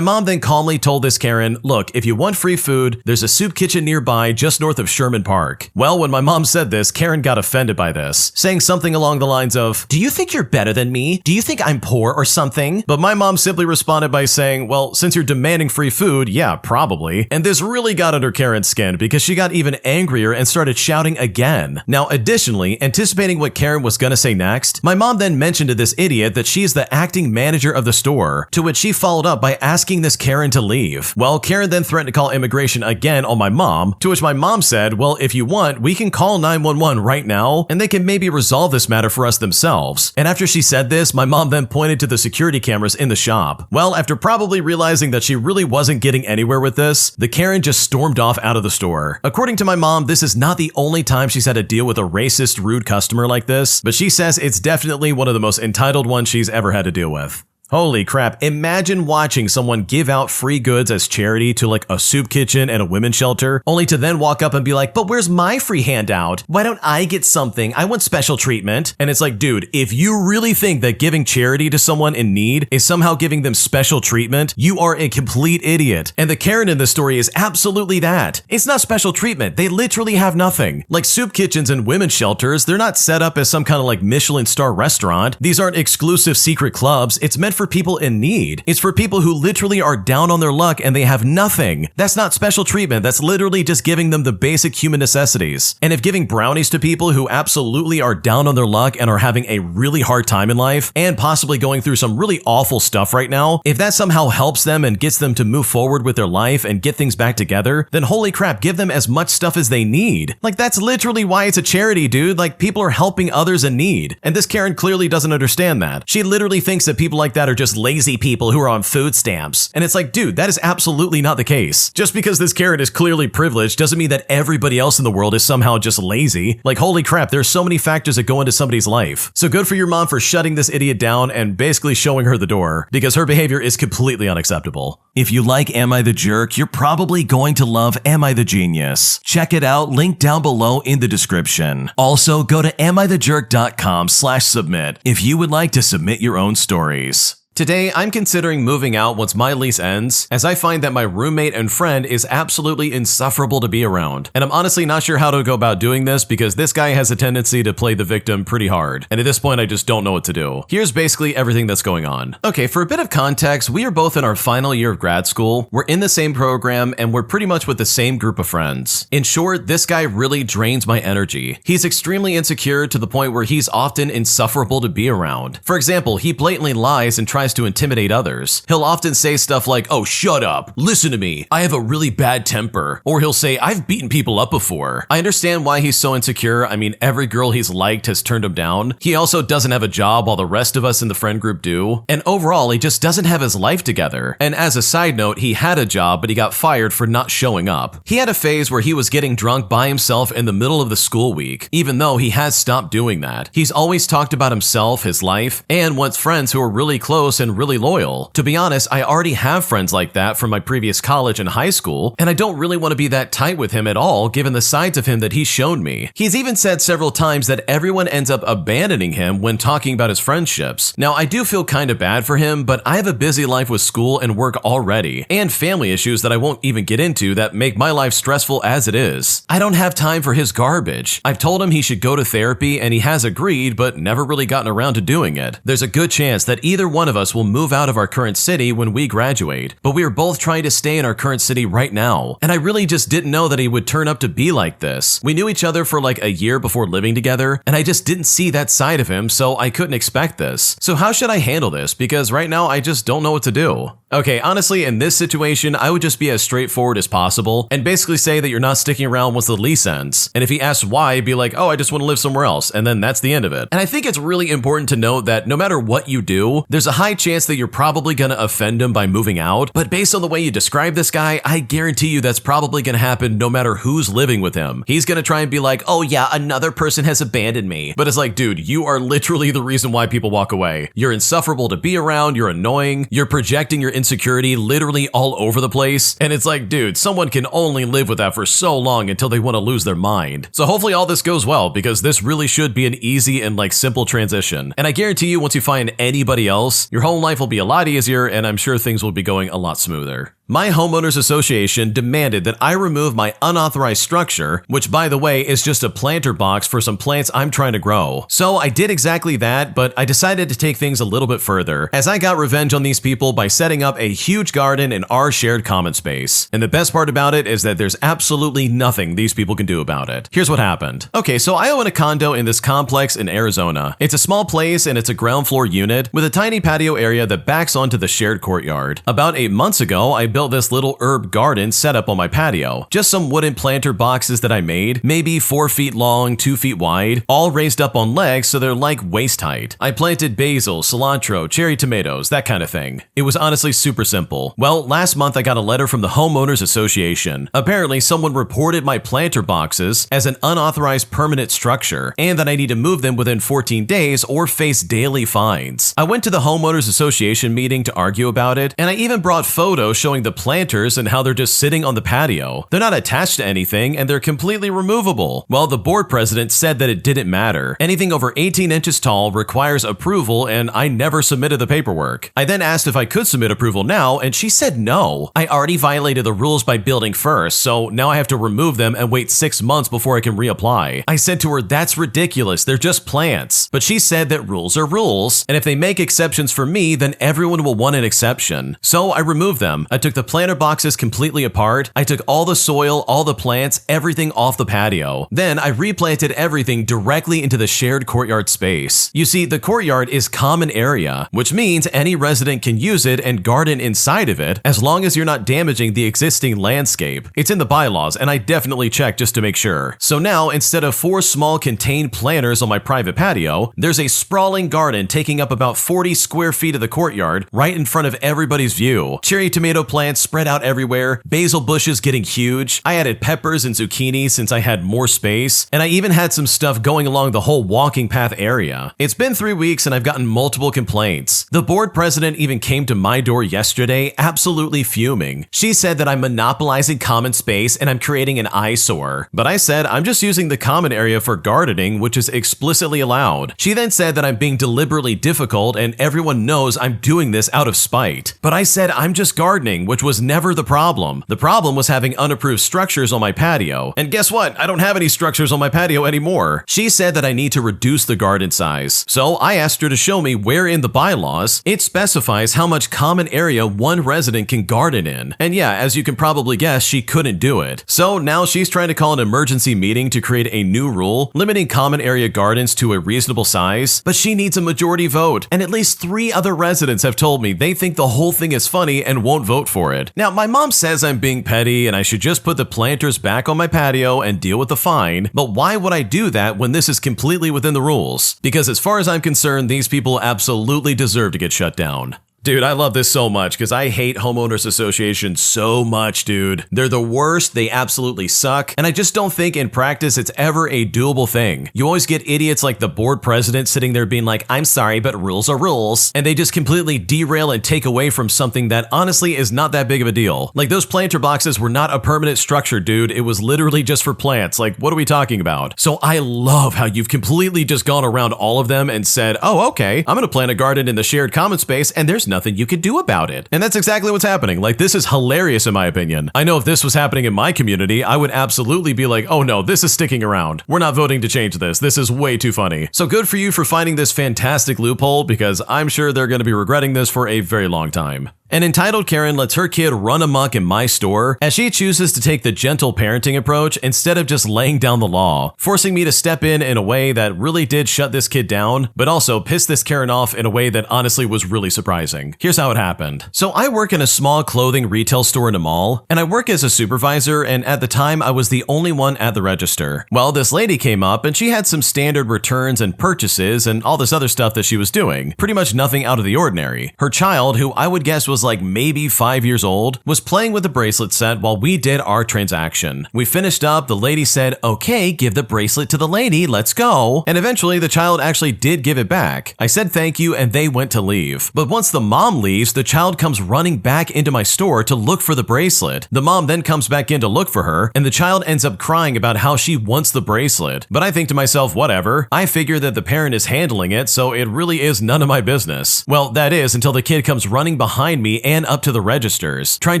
mom then calmly told this Karen, "Look, if you want free food, there's a soup kitchen nearby just north of Sherman Park." Well, when my mom said this, Karen got offended by this, saying something along the lines of, "Do you think you're better than me? Do you think I'm poor or something?" But my mom simply responded by saying, "Well, since you're demanding free food, food? Yeah, probably. And this really got under Karen's skin because she got even angrier and started shouting again. Now, additionally, anticipating what Karen was gonna say next, my mom then mentioned to this idiot that she's the acting manager of the store, to which she followed up by asking this Karen to leave. Well, Karen then threatened to call immigration again on my mom, to which my mom said, well, if you want, we can call 911 right now, and they can maybe resolve this matter for us themselves. And after she said this, my mom then pointed to the security cameras in the shop. Well, after probably realizing that she really wasn't getting anywhere with this, the Karen just stormed off out of the store. According to my mom, this is not the only time she's had to deal with a racist, rude customer like this, but she says it's definitely one of the most entitled ones she's ever had to deal with. Holy crap, imagine watching someone give out free goods as charity to like a soup kitchen and a women's shelter, only to then walk up and be like, but where's my free handout? Why don't I get something? I want special treatment. And it's like, dude, if you really think that giving charity to someone in need is somehow giving them special treatment, you are a complete idiot. And the Karen in this story is absolutely that. It's not special treatment. They literally have nothing. Like soup kitchens and women's shelters, they're not set up as some kind of like Michelin star restaurant. These aren't exclusive secret clubs. It's meant for people in need. It's for people who literally are down on their luck and they have nothing. That's not special treatment. That's literally just giving them the basic human necessities. And if giving brownies to people who absolutely are down on their luck and are having a really hard time in life and possibly going through some really awful stuff right now, if that somehow helps them and gets them to move forward with their life and get things back together, then holy crap, give them as much stuff as they need. Like that's literally why it's a charity, dude. Like people are helping others in need. And this Karen clearly doesn't understand that. She literally thinks that people like that are just lazy people who are on food stamps. And it's like, dude, that is absolutely not the case. Just because this Karen is clearly privileged doesn't mean that everybody else in the world is somehow just lazy. Like, holy crap, there's so many factors that go into somebody's life. So good for your mom for shutting this idiot down and basically showing her the door, because her behavior is completely unacceptable. If you like Am I the Jerk, you're probably going to love Am I the Genius. Check it out, link down below in the description. Also, go to amithejerk.com/submit if you would like to submit your own stories. Today, I'm considering moving out once my lease ends, as I find that my roommate and friend is absolutely insufferable to be around. And I'm honestly not sure how to go about doing this because this guy has a tendency to play the victim pretty hard. And at this point, I just don't know what to do. Here's basically everything that's going on. Okay, for a bit of context, we are both in our final year of grad school. We're in the same program and we're pretty much with the same group of friends. In short, this guy really drains my energy. He's extremely insecure to the point where he's often insufferable to be around. For example, he blatantly lies and tries to intimidate others. He'll often say stuff like, oh, shut up, listen to me, I have a really bad temper. Or he'll say, I've beaten people up before. I understand why he's so insecure. I mean, every girl he's liked has turned him down. He also doesn't have a job while the rest of us in the friend group do. And overall, he just doesn't have his life together. And as a side note, he had a job, but he got fired for not showing up. He had a phase where he was getting drunk by himself in the middle of the school week, even though he has stopped doing that. He's always talked about himself, his life, and wants friends who are really close and really loyal. To be honest, I already have friends like that from my previous college and high school, and I don't really want to be that tight with him at all given the sides of him that he's shown me. He's even said several times that everyone ends up abandoning him when talking about his friendships. Now, I do feel kind of bad for him, but I have a busy life with school and work already, and family issues that I won't even get into that make my life stressful as it is. I don't have time for his garbage. I've told him he should go to therapy, and he has agreed, but never really gotten around to doing it. There's a good chance that either one of us will move out of our current city when we graduate, but we are both trying to stay in our current city right now. And I really just didn't know that he would turn up to be like this. We knew each other for like a year before living together, and I just didn't see that side of him, so I couldn't expect this. So how should I handle this? Because right now I just don't know what to do. Okay, honestly, in this situation, I would just be as straightforward as possible and basically say that you're not sticking around once the lease ends. And if he asks why, be like, oh, I just want to live somewhere else, and then that's the end of it. And I think it's really important to note that no matter what you do, there's a high chance that you're probably gonna offend him by moving out, but based on the way you describe this guy, I guarantee you that's probably gonna happen no matter who's living with him. He's gonna try and be like, oh yeah, another person has abandoned me. But it's like, dude, you are literally the reason why people walk away. You're insufferable to be around, you're annoying, you're projecting your insecurity literally all over the place, and it's like, dude, someone can only live with that for so long until they want to lose their mind. So hopefully all this goes well, because this really should be an easy and like simple transition. And I guarantee you, once you find anybody else, your whole life will be a lot easier, and I'm sure things will be going a lot smoother. My homeowners association demanded that I remove my unauthorized structure, which by the way is just a planter box for some plants I'm trying to grow. So I did exactly that, but I decided to take things a little bit further, as I got revenge on these people by setting up a huge garden in our shared common space. And the best part about it is that there's absolutely nothing these people can do about it. Here's what happened. Okay, so I own a condo in this complex in Arizona. It's a small place and it's a ground floor unit with a tiny patio area that backs onto the shared courtyard. About 8 months ago, I built this little herb garden set up on my patio. Just some wooden planter boxes that I made, maybe 4 feet long, 2 feet wide, all raised up on legs so they're like waist height. I planted basil, cilantro, cherry tomatoes, that kind of thing. It was honestly super simple. Well, last month I got a letter from the homeowners association. Apparently someone reported my planter boxes as an unauthorized permanent structure and that I need to move them within 14 days or face daily fines. I went to the homeowners association meeting to argue about it, and I even brought photos showing the planters and how they're just sitting on the patio. They're not attached to anything and they're completely removable. Well, the board president said that it didn't matter. Anything over 18 inches tall requires approval and I never submitted the paperwork. I then asked if I could submit approval now and she said no. I already violated the rules by building first, so now I have to remove them and wait 6 months before I can reapply. I said to her, that's ridiculous, they're just plants. But she said that rules are rules, and if they make exceptions for me, then everyone will want an exception. So I removed them. I took the planter boxes completely apart. I took all the soil, all the plants, everything off the patio. Then I replanted everything directly into the shared courtyard space. You see, the courtyard is common area, which means any resident can use it and garden inside of it as long as you're not damaging the existing landscape. It's in the bylaws, and I definitely checked just to make sure. So now, instead of 4 small contained planters on my private patio, there's a sprawling garden taking up about 40 square feet of the courtyard right in front of everybody's view. Cherry tomato plants spread out everywhere, basil bushes getting huge. I added peppers and zucchini since I had more space, and I even had some stuff going along the whole walking path area. It's been 3 weeks and I've gotten multiple complaints. The board president even came to my door yesterday, absolutely fuming. She said that I'm monopolizing common space and I'm creating an eyesore. But I said I'm just using the common area for gardening, which is explicitly allowed. She then said that I'm being deliberately difficult and everyone knows I'm doing this out of spite. But I said I'm just gardening, which was never the problem. The problem was having unapproved structures on my patio. And guess what? I don't have any structures on my patio anymore. She said that I need to reduce the garden size. So I asked her to show me where in the bylaws it specifies how much common area one resident can garden in. And yeah, as you can probably guess, she couldn't do it. So now she's trying to call an emergency meeting to create a new rule limiting common area gardens to a reasonable size, but she needs a majority vote, and at least 3 other residents have told me they think the whole thing is funny and won't vote for it. Now, my mom says I'm being petty and I should just put the planters back on my patio and deal with the fine, but why would I do that when this is completely within the rules? Because as far as I'm concerned, these people absolutely deserve to get shut down. Dude, I love this so much because I hate homeowners associations so much, dude. They're the worst, they absolutely suck, and I just don't think in practice it's ever a doable thing. You always get idiots like the board president sitting there being like, I'm sorry, but rules are rules, and they just completely derail and take away from something that honestly is not that big of a deal. Like those planter boxes were not a permanent structure, dude. It was literally just for plants. Like, what are we talking about? So I love how you've completely just gone around all of them and said, oh, okay, I'm gonna plant a garden in the shared common space and there's nothing you could do about it. And that's exactly what's happening. Like, this is hilarious in my opinion. I know if this was happening in my community, I would absolutely be like, oh no, this is sticking around. We're not voting to change this. This is way too funny. So good for you for finding this fantastic loophole, because I'm sure they're going to be regretting this for a very long time. An entitled Karen lets her kid run amok in my store as she chooses to take the gentle parenting approach instead of just laying down the law, forcing me to step in a way that really did shut this kid down, but also pissed this Karen off in a way that honestly was really surprising. Here's how it happened. So I work in a small clothing retail store in a mall, and I work as a supervisor, and at the time I was the only one at the register. Well, this lady came up and she had some standard returns and purchases and all this other stuff that she was doing. Pretty much nothing out of the ordinary. Her child, who I would guess was like maybe 5 years old, was playing with the bracelet set while we did our transaction. We finished up, the lady said, okay, give the bracelet to the lady, let's go. And eventually the child actually did give it back. I said thank you and they went to leave. But once the mom leaves, the child comes running back into my store to look for the bracelet. The mom then comes back in to look for her, and the child ends up crying about how she wants the bracelet. But I think to myself, whatever. I figure that the parent is handling it, so it really is none of my business. Well, that is until the kid comes running behind me me and up to the registers, trying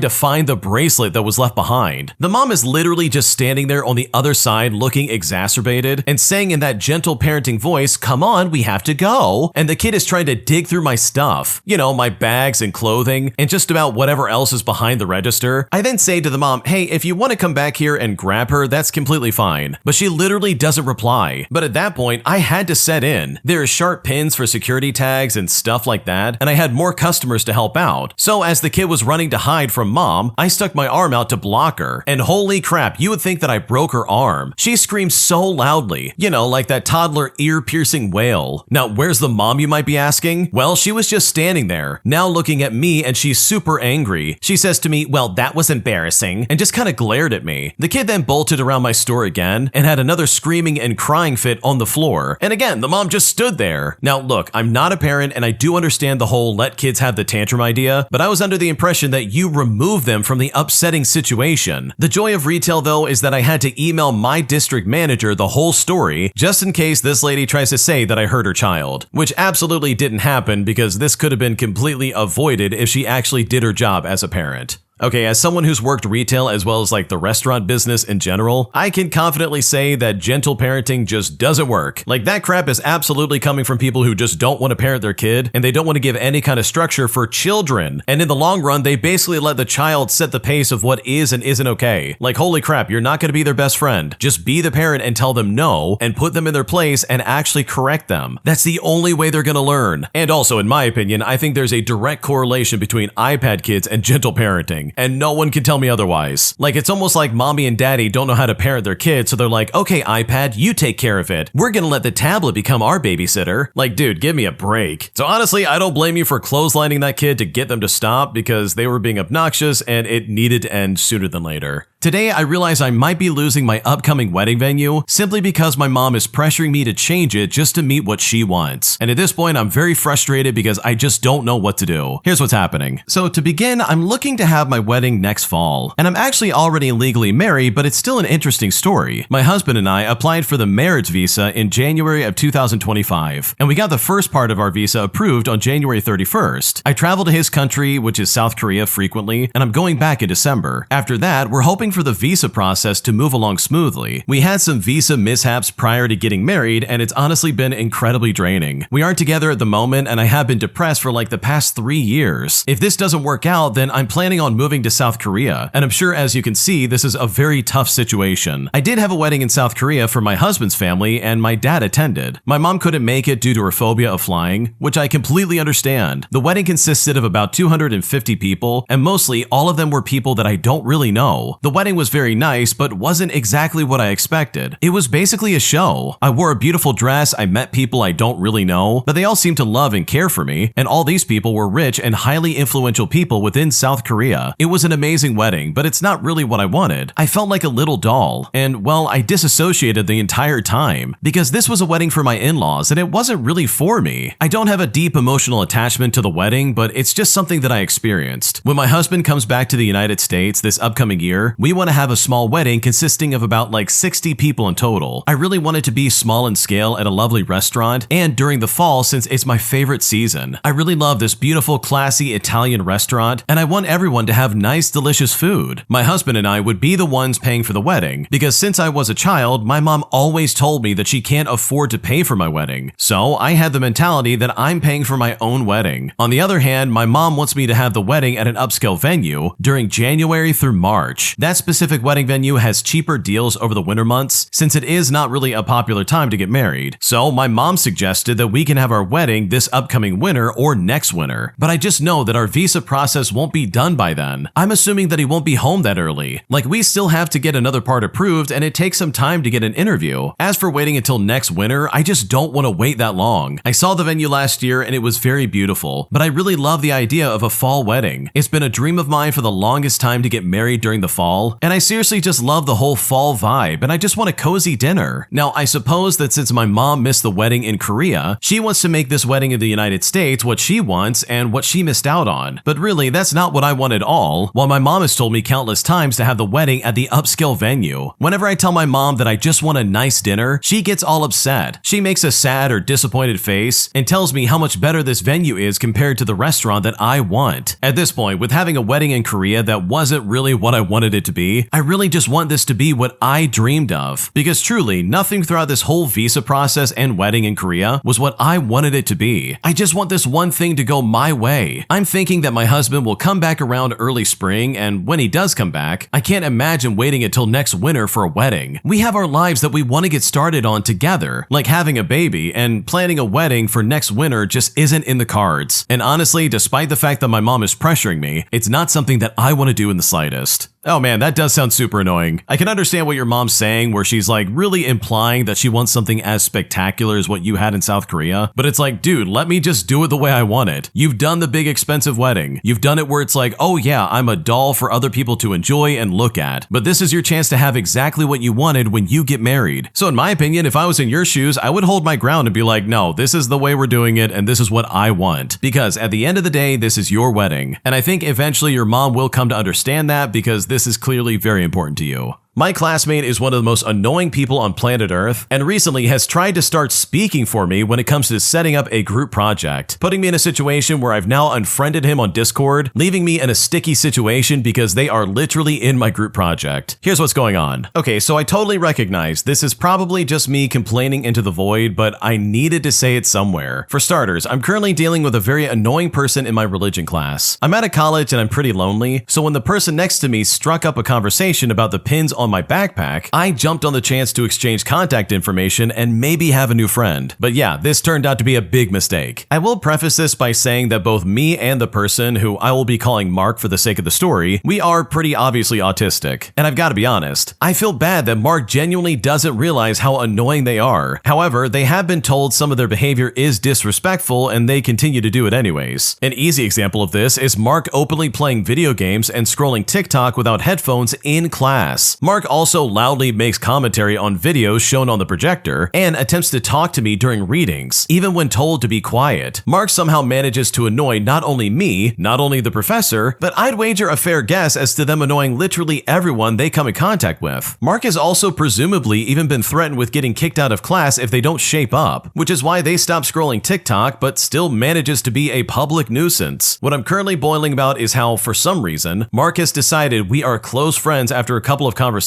to find the bracelet that was left behind. The mom is literally just standing there on the other side looking exacerbated and saying in that gentle parenting voice, "Come on, we have to go." And the kid is trying to dig through my stuff, my bags and clothing and just about whatever else is behind the register. I then say to the mom, "Hey, if you want to come back here and grab her, that's completely fine." But she literally doesn't reply. But at that point, I had to set in. There are sharp pins for security tags and stuff like that, and I had more customers to help out. So as the kid was running to hide from mom, I stuck my arm out to block her. And holy crap, you would think that I broke her arm. She screamed so loudly, like that toddler ear-piercing wail. Now, where's the mom, you might be asking? Well, she was just standing there, now looking at me, and she's super angry. She says to me, "Well, that was embarrassing," and just kind of glared at me. The kid then bolted around my store again and had another screaming and crying fit on the floor. And again, the mom just stood there. Now, look, I'm not a parent and I do understand the whole let kids have the tantrum idea, but I was under the impression that you remove them from the upsetting situation. The joy of retail, though, is that I had to email my district manager the whole story just in case this lady tries to say that I hurt her child, which absolutely didn't happen because this could have been completely avoided if she actually did her job as a parent. Okay, as someone who's worked retail as well as the restaurant business in general, I can confidently say that gentle parenting just doesn't work. That crap is absolutely coming from people who just don't want to parent their kid and they don't want to give any kind of structure for children. And in the long run, they basically let the child set the pace of what is and isn't okay. Holy crap, you're not going to be their best friend. Just be the parent and tell them no and put them in their place and actually correct them. That's the only way they're going to learn. And also, in my opinion, I think there's a direct correlation between iPad kids and gentle parenting. And no one can tell me otherwise. It's almost like mommy and daddy don't know how to parent their kids, so they're like, "Okay, iPad, you take care of it. We're gonna let the tablet become our babysitter." Dude, give me a break. So honestly, I don't blame you for clotheslining that kid to get them to stop because they were being obnoxious and it needed to end sooner than later. Today, I realize I might be losing my upcoming wedding venue simply because my mom is pressuring me to change it just to meet what she wants. And at this point, I'm very frustrated because I just don't know what to do. Here's what's happening. So to begin, I'm looking to have my wedding next fall. And I'm actually already legally married, but it's still an interesting story. My husband and I applied for the marriage visa in January of 2025, and we got the first part of our visa approved on January 31st. I travel to his country, which is South Korea, frequently, and I'm going back in December. After that, we're hoping for the visa process to move along smoothly. We had some visa mishaps prior to getting married, and it's honestly been incredibly draining. We aren't together at the moment, and I have been depressed for the past 3 years. If this doesn't work out, then I'm planning on moving to South Korea, and I'm sure as you can see, this is a very tough situation. I did have a wedding in South Korea for my husband's family, and my dad attended. My mom couldn't make it due to her phobia of flying, which I completely understand. The wedding consisted of about 250 people, and mostly all of them were people that I don't really know. The wedding was very nice, but wasn't exactly what I expected. It was basically a show. I wore a beautiful dress, I met people I don't really know, but they all seemed to love and care for me, and all these people were rich and highly influential people within South Korea. It was an amazing wedding, but it's not really what I wanted. I felt like a little doll, and well, I disassociated the entire time, because this was a wedding for my in-laws, and it wasn't really for me. I don't have a deep emotional attachment to the wedding, but it's just something that I experienced. When my husband comes back to the United States this upcoming year, we want to have a small wedding consisting of about 60 people in total. I really want it to be small in scale at a lovely restaurant and during the fall since it's my favorite season. I really love this beautiful, classy Italian restaurant, and I want everyone to have nice, delicious food. My husband and I would be the ones paying for the wedding because since I was a child, my mom always told me that she can't afford to pay for my wedding. So I had the mentality that I'm paying for my own wedding. On the other hand, my mom wants me to have the wedding at an upscale venue during January through March. That specific wedding venue has cheaper deals over the winter months since it is not really a popular time to get married. So my mom suggested that we can have our wedding this upcoming winter or next winter. But I just know that our visa process won't be done by then. I'm assuming that he won't be home that early. We still have to get another part approved and it takes some time to get an interview. As for waiting until next winter, I just don't want to wait that long. I saw the venue last year and it was very beautiful, but I really love the idea of a fall wedding. It's been a dream of mine for the longest time to get married during the fall, fall, and I seriously just love the whole fall vibe, and I just want a cozy dinner. Now, I suppose that since my mom missed the wedding in Korea, she wants to make this wedding in the United States what she wants and what she missed out on. But really, that's not what I want at all, while my mom has told me countless times to have the wedding at the upscale venue. Whenever I tell my mom that I just want a nice dinner, she gets all upset. She makes a sad or disappointed face and tells me how much better this venue is compared to the restaurant that I want. At this point, with having a wedding in Korea that wasn't really what I wanted it to be, I really just want this to be what I dreamed of. Because truly, nothing throughout this whole visa process and wedding in Korea was what I wanted it to be. I just want this one thing to go my way. I'm thinking that my husband will come back around early spring, and when he does come back, I can't imagine waiting until next winter for a wedding. We have our lives that we want to get started on together, like having a baby, and planning a wedding for next winter just isn't in the cards. And honestly, despite the fact that my mom is pressuring me, it's not something that I want to do in the slightest. Oh man, that does sound super annoying. I can understand what your mom's saying, where she's like really implying that she wants something as spectacular as what you had in South Korea, but it's like, dude, let me just do it the way I want it. You've done the big expensive wedding. You've done it where it's like, oh yeah, I'm a doll for other people to enjoy and look at, but this is your chance to have exactly what you wanted when you get married. So in my opinion, if I was in your shoes, I would hold my ground and be like, no, this is the way we're doing it and this is what I want. Because at the end of the day, this is your wedding. And I think eventually your mom will come to understand that, because this is clearly very important to you. My classmate is one of the most annoying people on planet Earth, and recently has tried to start speaking for me when it comes to setting up a group project, putting me in a situation where I've now unfriended him on Discord, leaving me in a sticky situation because they are literally in my group project. Here's what's going on. Okay, so I totally recognize this is probably just me complaining into the void, but I needed to say it somewhere. For starters, I'm currently dealing with a very annoying person in my religion class. I'm at a college and I'm pretty lonely, so when the person next to me struck up a conversation about the pins on my backpack, I jumped on the chance to exchange contact information and maybe have a new friend. But yeah, this turned out to be a big mistake. I will preface this by saying that both me and the person, who I will be calling Mark for the sake of the story, we are pretty obviously autistic. And I've got to be honest, I feel bad that Mark genuinely doesn't realize how annoying they are. However, they have been told some of their behavior is disrespectful and they continue to do it anyways. An easy example of this is Mark openly playing video games and scrolling TikTok without headphones in class. Mark also loudly makes commentary on videos shown on the projector and attempts to talk to me during readings, even when told to be quiet. Mark somehow manages to annoy not only me, not only the professor, but I'd wager a fair guess as to them annoying literally everyone they come in contact with. Mark has also presumably even been threatened with getting kicked out of class if they don't shape up, which is why they stop scrolling TikTok but still manages to be a public nuisance. What I'm currently boiling about is how, for some reason, Mark has decided we are close friends after a couple of conversations.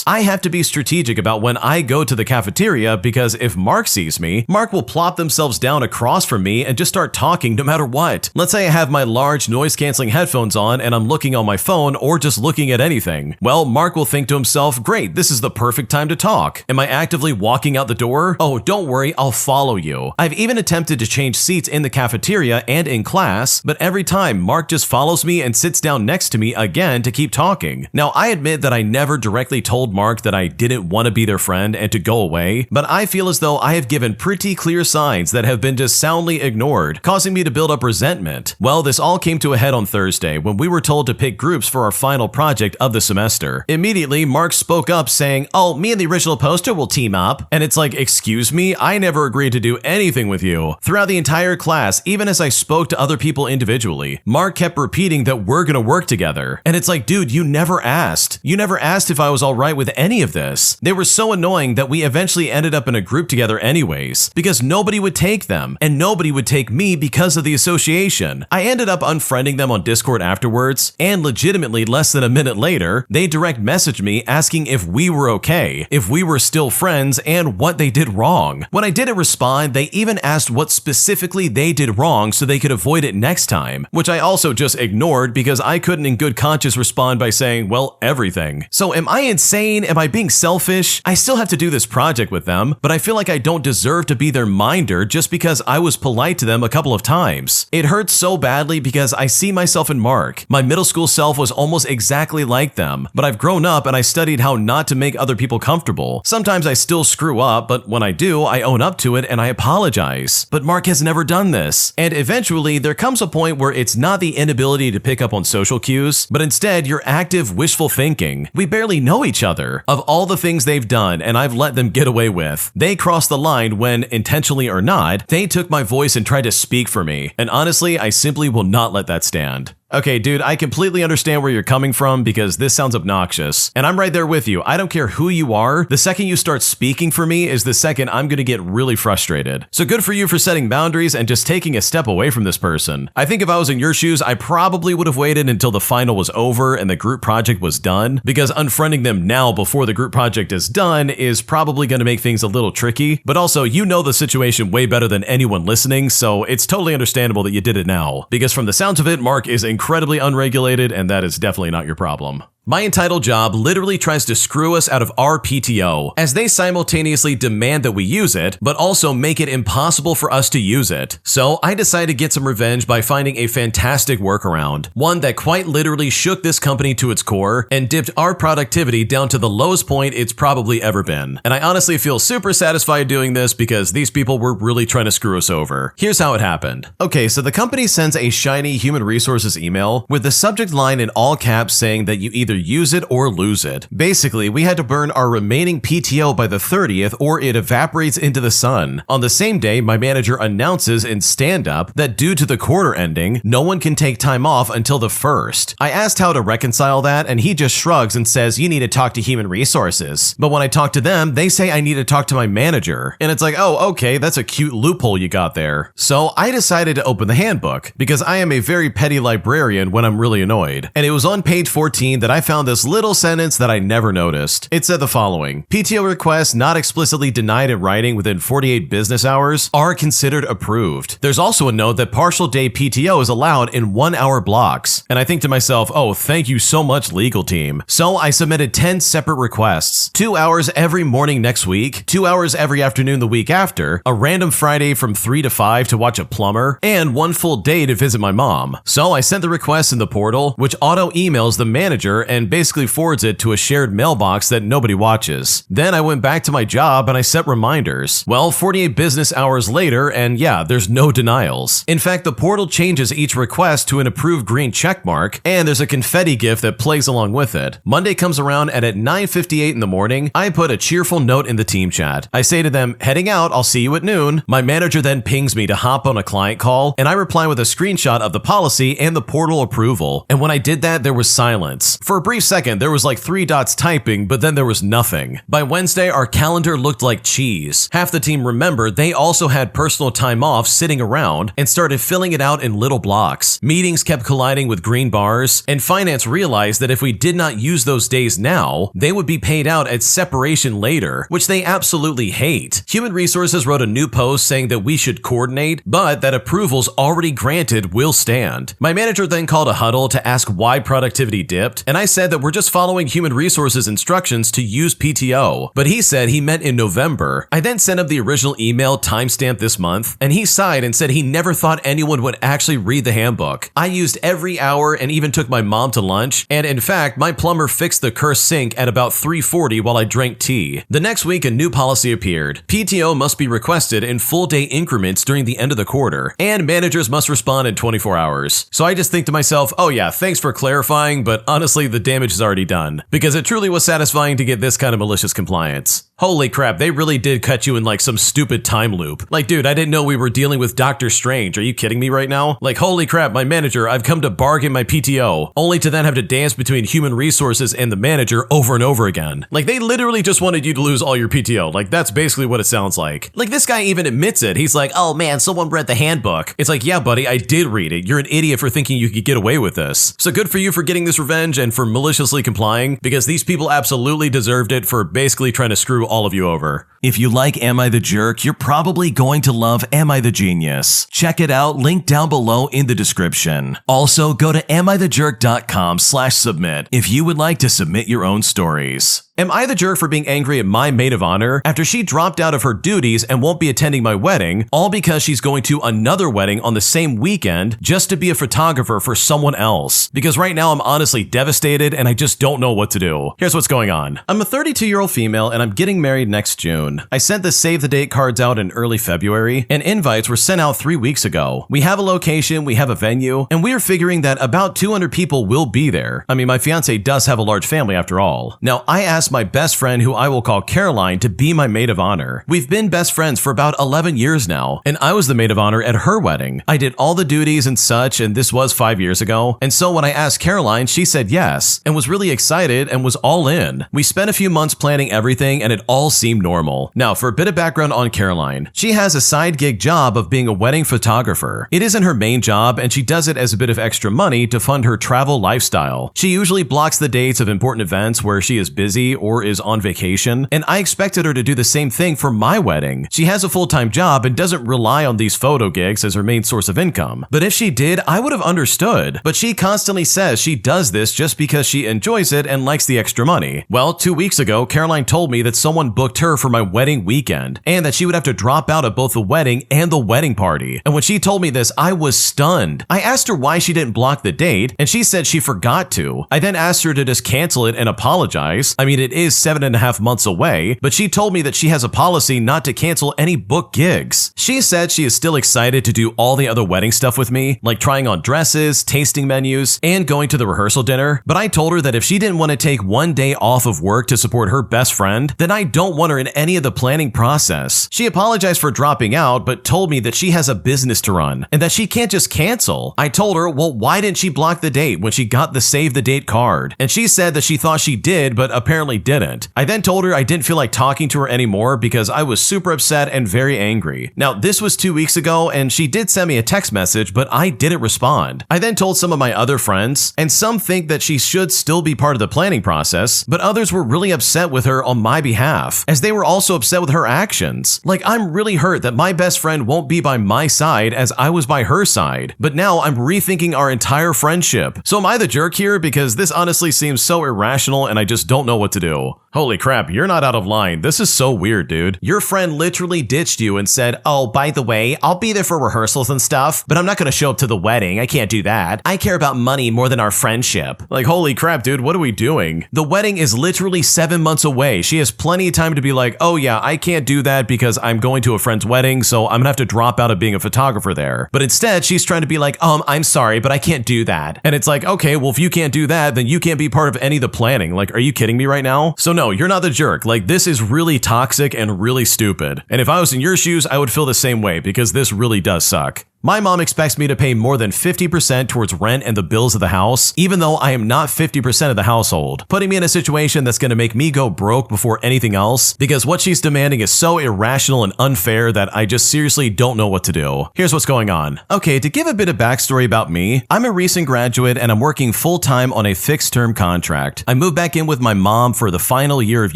I have to be strategic about when I go to the cafeteria, because if Mark sees me, Mark will plop themselves down across from me and just start talking no matter what. Let's say I have my large noise-canceling headphones on and I'm looking on my phone or just looking at anything. Well, Mark will think to himself, great, this is the perfect time to talk. Am I actively walking out the door? Oh, don't worry, I'll follow you. I've even attempted to change seats in the cafeteria and in class, but every time Mark just follows me and sits down next to me again to keep talking. Now, I admit that I never directly told Mark that I didn't want to be their friend and to go away, but I feel as though I have given pretty clear signs that have been just soundly ignored, causing me to build up resentment. Well, this all came to a head on Thursday when we were told to pick groups for our final project of the semester. Immediately, Mark spoke up saying, oh, me and the original poster will team up. And it's like, excuse me, I never agreed to do anything with you. Throughout the entire class, even as I spoke to other people individually, Mark kept repeating that we're gonna work together. And it's like, dude, you never asked. You never asked if I was alright with any of this. They were so annoying that we eventually ended up in a group together anyways, because nobody would take them, and nobody would take me because of the association. I ended up unfriending them on Discord afterwards, and legitimately less than a minute later, they direct messaged me asking if we were okay, if we were still friends, and what they did wrong. When I didn't respond, they even asked what specifically they did wrong so they could avoid it next time, which I also just ignored because I couldn't in good conscience respond by saying, well, everything. So am I insane? Am I being selfish? I still have to do this project with them, but I feel like I don't deserve to be their minder just because I was polite to them a couple of times. It hurts so badly because I see myself in Mark. My middle school self was almost exactly like them, but I've grown up and I studied how not to make other people comfortable. Sometimes I still screw up, but when I do, I own up to it and I apologize. But Mark has never done this. And eventually, there comes a point where it's not the inability to pick up on social cues, but instead your active wishful thinking. We barely know each other. Of all the things they've done and I've let them get away with, they crossed the line when, intentionally or not, they took my voice and tried to speak for me. And honestly, I simply will not let that stand. Okay, dude, I completely understand where you're coming from because this sounds obnoxious. And I'm right there with you. I don't care who you are. The second you start speaking for me is the second I'm gonna get really frustrated. So good for you for setting boundaries and just taking a step away from this person. I think if I was in your shoes, I probably would have waited until the final was over and the group project was done, because unfriending them now before the group project is done is probably gonna make things a little tricky. But also, you know the situation way better than anyone listening, so it's totally understandable that you did it now. Because from the sounds of it, Mark is incredibly unregulated, and that is definitely not your problem. My entitled job literally tries to screw us out of our PTO, as they simultaneously demand that we use it, but also make it impossible for us to use it. So I decided to get some revenge by finding a fantastic workaround, one that quite literally shook this company to its core and dipped our productivity down to the lowest point it's probably ever been. And I honestly feel super satisfied doing this because these people were really trying to screw us over. Here's how it happened. Okay, so the company sends a shiny human resources email with the subject line in all caps saying that you either use it or lose it. Basically, we had to burn our remaining PTO by the 30th or it evaporates into the sun. On the same day, my manager announces in stand-up that due to the quarter ending, no one can take time off until the 1st. I asked how to reconcile that and he just shrugs and says you need to talk to human resources. But when I talk to them, they say I need to talk to my manager. And it's like, oh, okay, that's a cute loophole you got there. So I decided to open the handbook because I am a very petty librarian when I'm really annoyed. And it was on page 14 that I found this little sentence that I never noticed. It said the following: PTO requests not explicitly denied in writing within 48 business hours are considered approved. There's also a note that partial day PTO is allowed in 1-hour blocks. And I think to myself, oh, thank you so much, legal team. So I submitted 10 separate requests: 2 hours every morning next week, 2 hours every afternoon the week after, a random Friday from 3 to 5 to watch a plumber, and 1 full day to visit my mom. So I sent the request in the portal, which auto emails the manager and basically forwards it to a shared mailbox that nobody watches. Then I went back to my job and I set reminders. Well, 48 business hours later, and yeah, there's no denials. In fact, the portal changes each request to an approved green check mark, and there's a confetti gift that plays along with it. Monday comes around, and at 9:58 in the morning, I put a cheerful note in the team chat. I say to them, heading out, I'll see you at noon. My manager then pings me to hop on a client call, and I reply with a screenshot of the policy and the portal approval. And when I did that, there was silence. For a brief second, there was like 3 dots typing, but then there was nothing. By Wednesday, our calendar looked like cheese. Half the team remembered they also had personal time off sitting around and started filling it out in little blocks. Meetings kept colliding with green bars, and finance realized that if we did not use those days now, they would be paid out at separation later, which they absolutely hate. Human Resources wrote a new post saying that we should coordinate, but that approvals already granted will stand. My manager then called a huddle to ask why productivity dipped, and I said that we're just following Human Resources instructions to use PTO, but he said he meant in November. I then sent him the original email timestamped this month, and he sighed and said he never thought anyone would actually read the handbook. I used every hour and even took my mom to lunch, and in fact, my plumber fixed the cursed sink at about 3:40 while I drank tea. The next week, a new policy appeared. PTO must be requested in full day increments during the end of the quarter, and managers must respond in 24 hours. So I just think to myself, oh yeah, thanks for clarifying, but honestly, the damage is already done, because it truly was satisfying to get this kind of malicious compliance. Holy crap, they really did cut you in like some stupid time loop. Like, dude, I didn't know we were dealing with Doctor Strange. Are you kidding me right now? Like, holy crap, my manager, I've come to bargain my PTO, only to then have to dance between Human Resources and the manager over and over again. Like, they literally just wanted you to lose all your PTO. Like, that's basically what it sounds like. Like, this guy even admits it. He's like, oh man, someone read the handbook. It's like, yeah, buddy, I did read it. You're an idiot for thinking you could get away with this. So good for you for getting this revenge and for maliciously complying, because these people absolutely deserved it for basically trying to screw all of you over. If you like Am I the Jerk, you're probably going to love Am I the Genius. Check it out, link down below in the description. Also, go to amithejerk.com/submit if you would like to submit your own stories. Am I the jerk for being angry at my maid of honor after she dropped out of her duties and won't be attending my wedding, all because she's going to another wedding on the same weekend just to be a photographer for someone else? Because right now I'm honestly devastated and I just don't know what to do. Here's what's going on. I'm a 32-year-old female and I'm getting married next June. I sent the save the date cards out in early February and invites were sent out 3 weeks ago. We have a location, we have a venue, and we are figuring that about 200 people will be there. I mean, my fiance does have a large family after all. Now, I asked my best friend, who I will call Caroline, to be my maid of honor. We've been best friends for about 11 years now, and I was the maid of honor at her wedding. I did all the duties and such, and this was 5 years ago. And so when I asked Caroline, she said yes, and was really excited and was all in. We spent a few months planning everything, and it all seemed normal. Now, for a bit of background on Caroline, she has a side gig job of being a wedding photographer. It isn't her main job, and she does it as a bit of extra money to fund her travel lifestyle. She usually blocks the dates of important events where she is busy or is on vacation, and I expected her to do the same thing for my wedding. She has a full-time job and doesn't rely on these photo gigs as her main source of income. But if she did, I would have understood. But she constantly says she does this just because she enjoys it and likes the extra money. Well, 2 weeks ago, Caroline told me that someone booked her for my wedding weekend, and that she would have to drop out of both the wedding and the wedding party. And when she told me this, I was stunned. I asked her why she didn't block the date, and she said she forgot to. I then asked her to just cancel it and apologize. I mean, it is 7.5 months away, but she told me that she has a policy not to cancel any book gigs. She said she is still excited to do all the other wedding stuff with me, like trying on dresses, tasting menus, and going to the rehearsal dinner, but I told her that if she didn't want to take 1 day off of work to support her best friend, then I don't want her in any of the planning process. She apologized for dropping out, but told me that she has a business to run, and that she can't just cancel. I told her, well, why didn't she block the date when she got the save the date card? And she said that she thought she did, but apparently didn't. I then told her I didn't feel like talking to her anymore because I was super upset and very angry. Now, this was 2 weeks ago, and she did send me a text message, but I didn't respond. I then told some of my other friends, and some think that she should still be part of the planning process, but others were really upset with her on my behalf, as they were also upset with her actions. Like, I'm really hurt that my best friend won't be by my side as I was by her side, but now I'm rethinking our entire friendship. So am I the jerk here? Because this honestly seems so irrational and I just don't know what to do. Holy crap, you're not out of line. This is so weird, dude. Your friend literally ditched you and said, oh, by the way, I'll be there for rehearsals and stuff, but I'm not gonna show up to the wedding. I can't do that. I care about money more than our friendship. Like, holy crap, dude, what are we doing? The wedding is literally 7 months away. She has plenty of time to be like, oh yeah, I can't do that because I'm going to a friend's wedding, so I'm gonna have to drop out of being a photographer there. But instead, she's trying to be like, I'm sorry, but I can't do that. And it's like, okay, well, if you can't do that, then you can't be part of any of the planning. Like, are you kidding me right now? So no, you're not the jerk. Like, this is really toxic and really stupid. And if I was in your shoes, I would feel the same way because this really does suck. My mom expects me to pay more than 50% towards rent and the bills of the house, even though I am not 50% of the household, putting me in a situation that's going to make me go broke before anything else, because what she's demanding is so irrational and unfair that I just seriously don't know what to do. Here's what's going on. Okay, to give a bit of backstory about me, I'm a recent graduate and I'm working full-time on a fixed-term contract. I moved back in with my mom for the final year of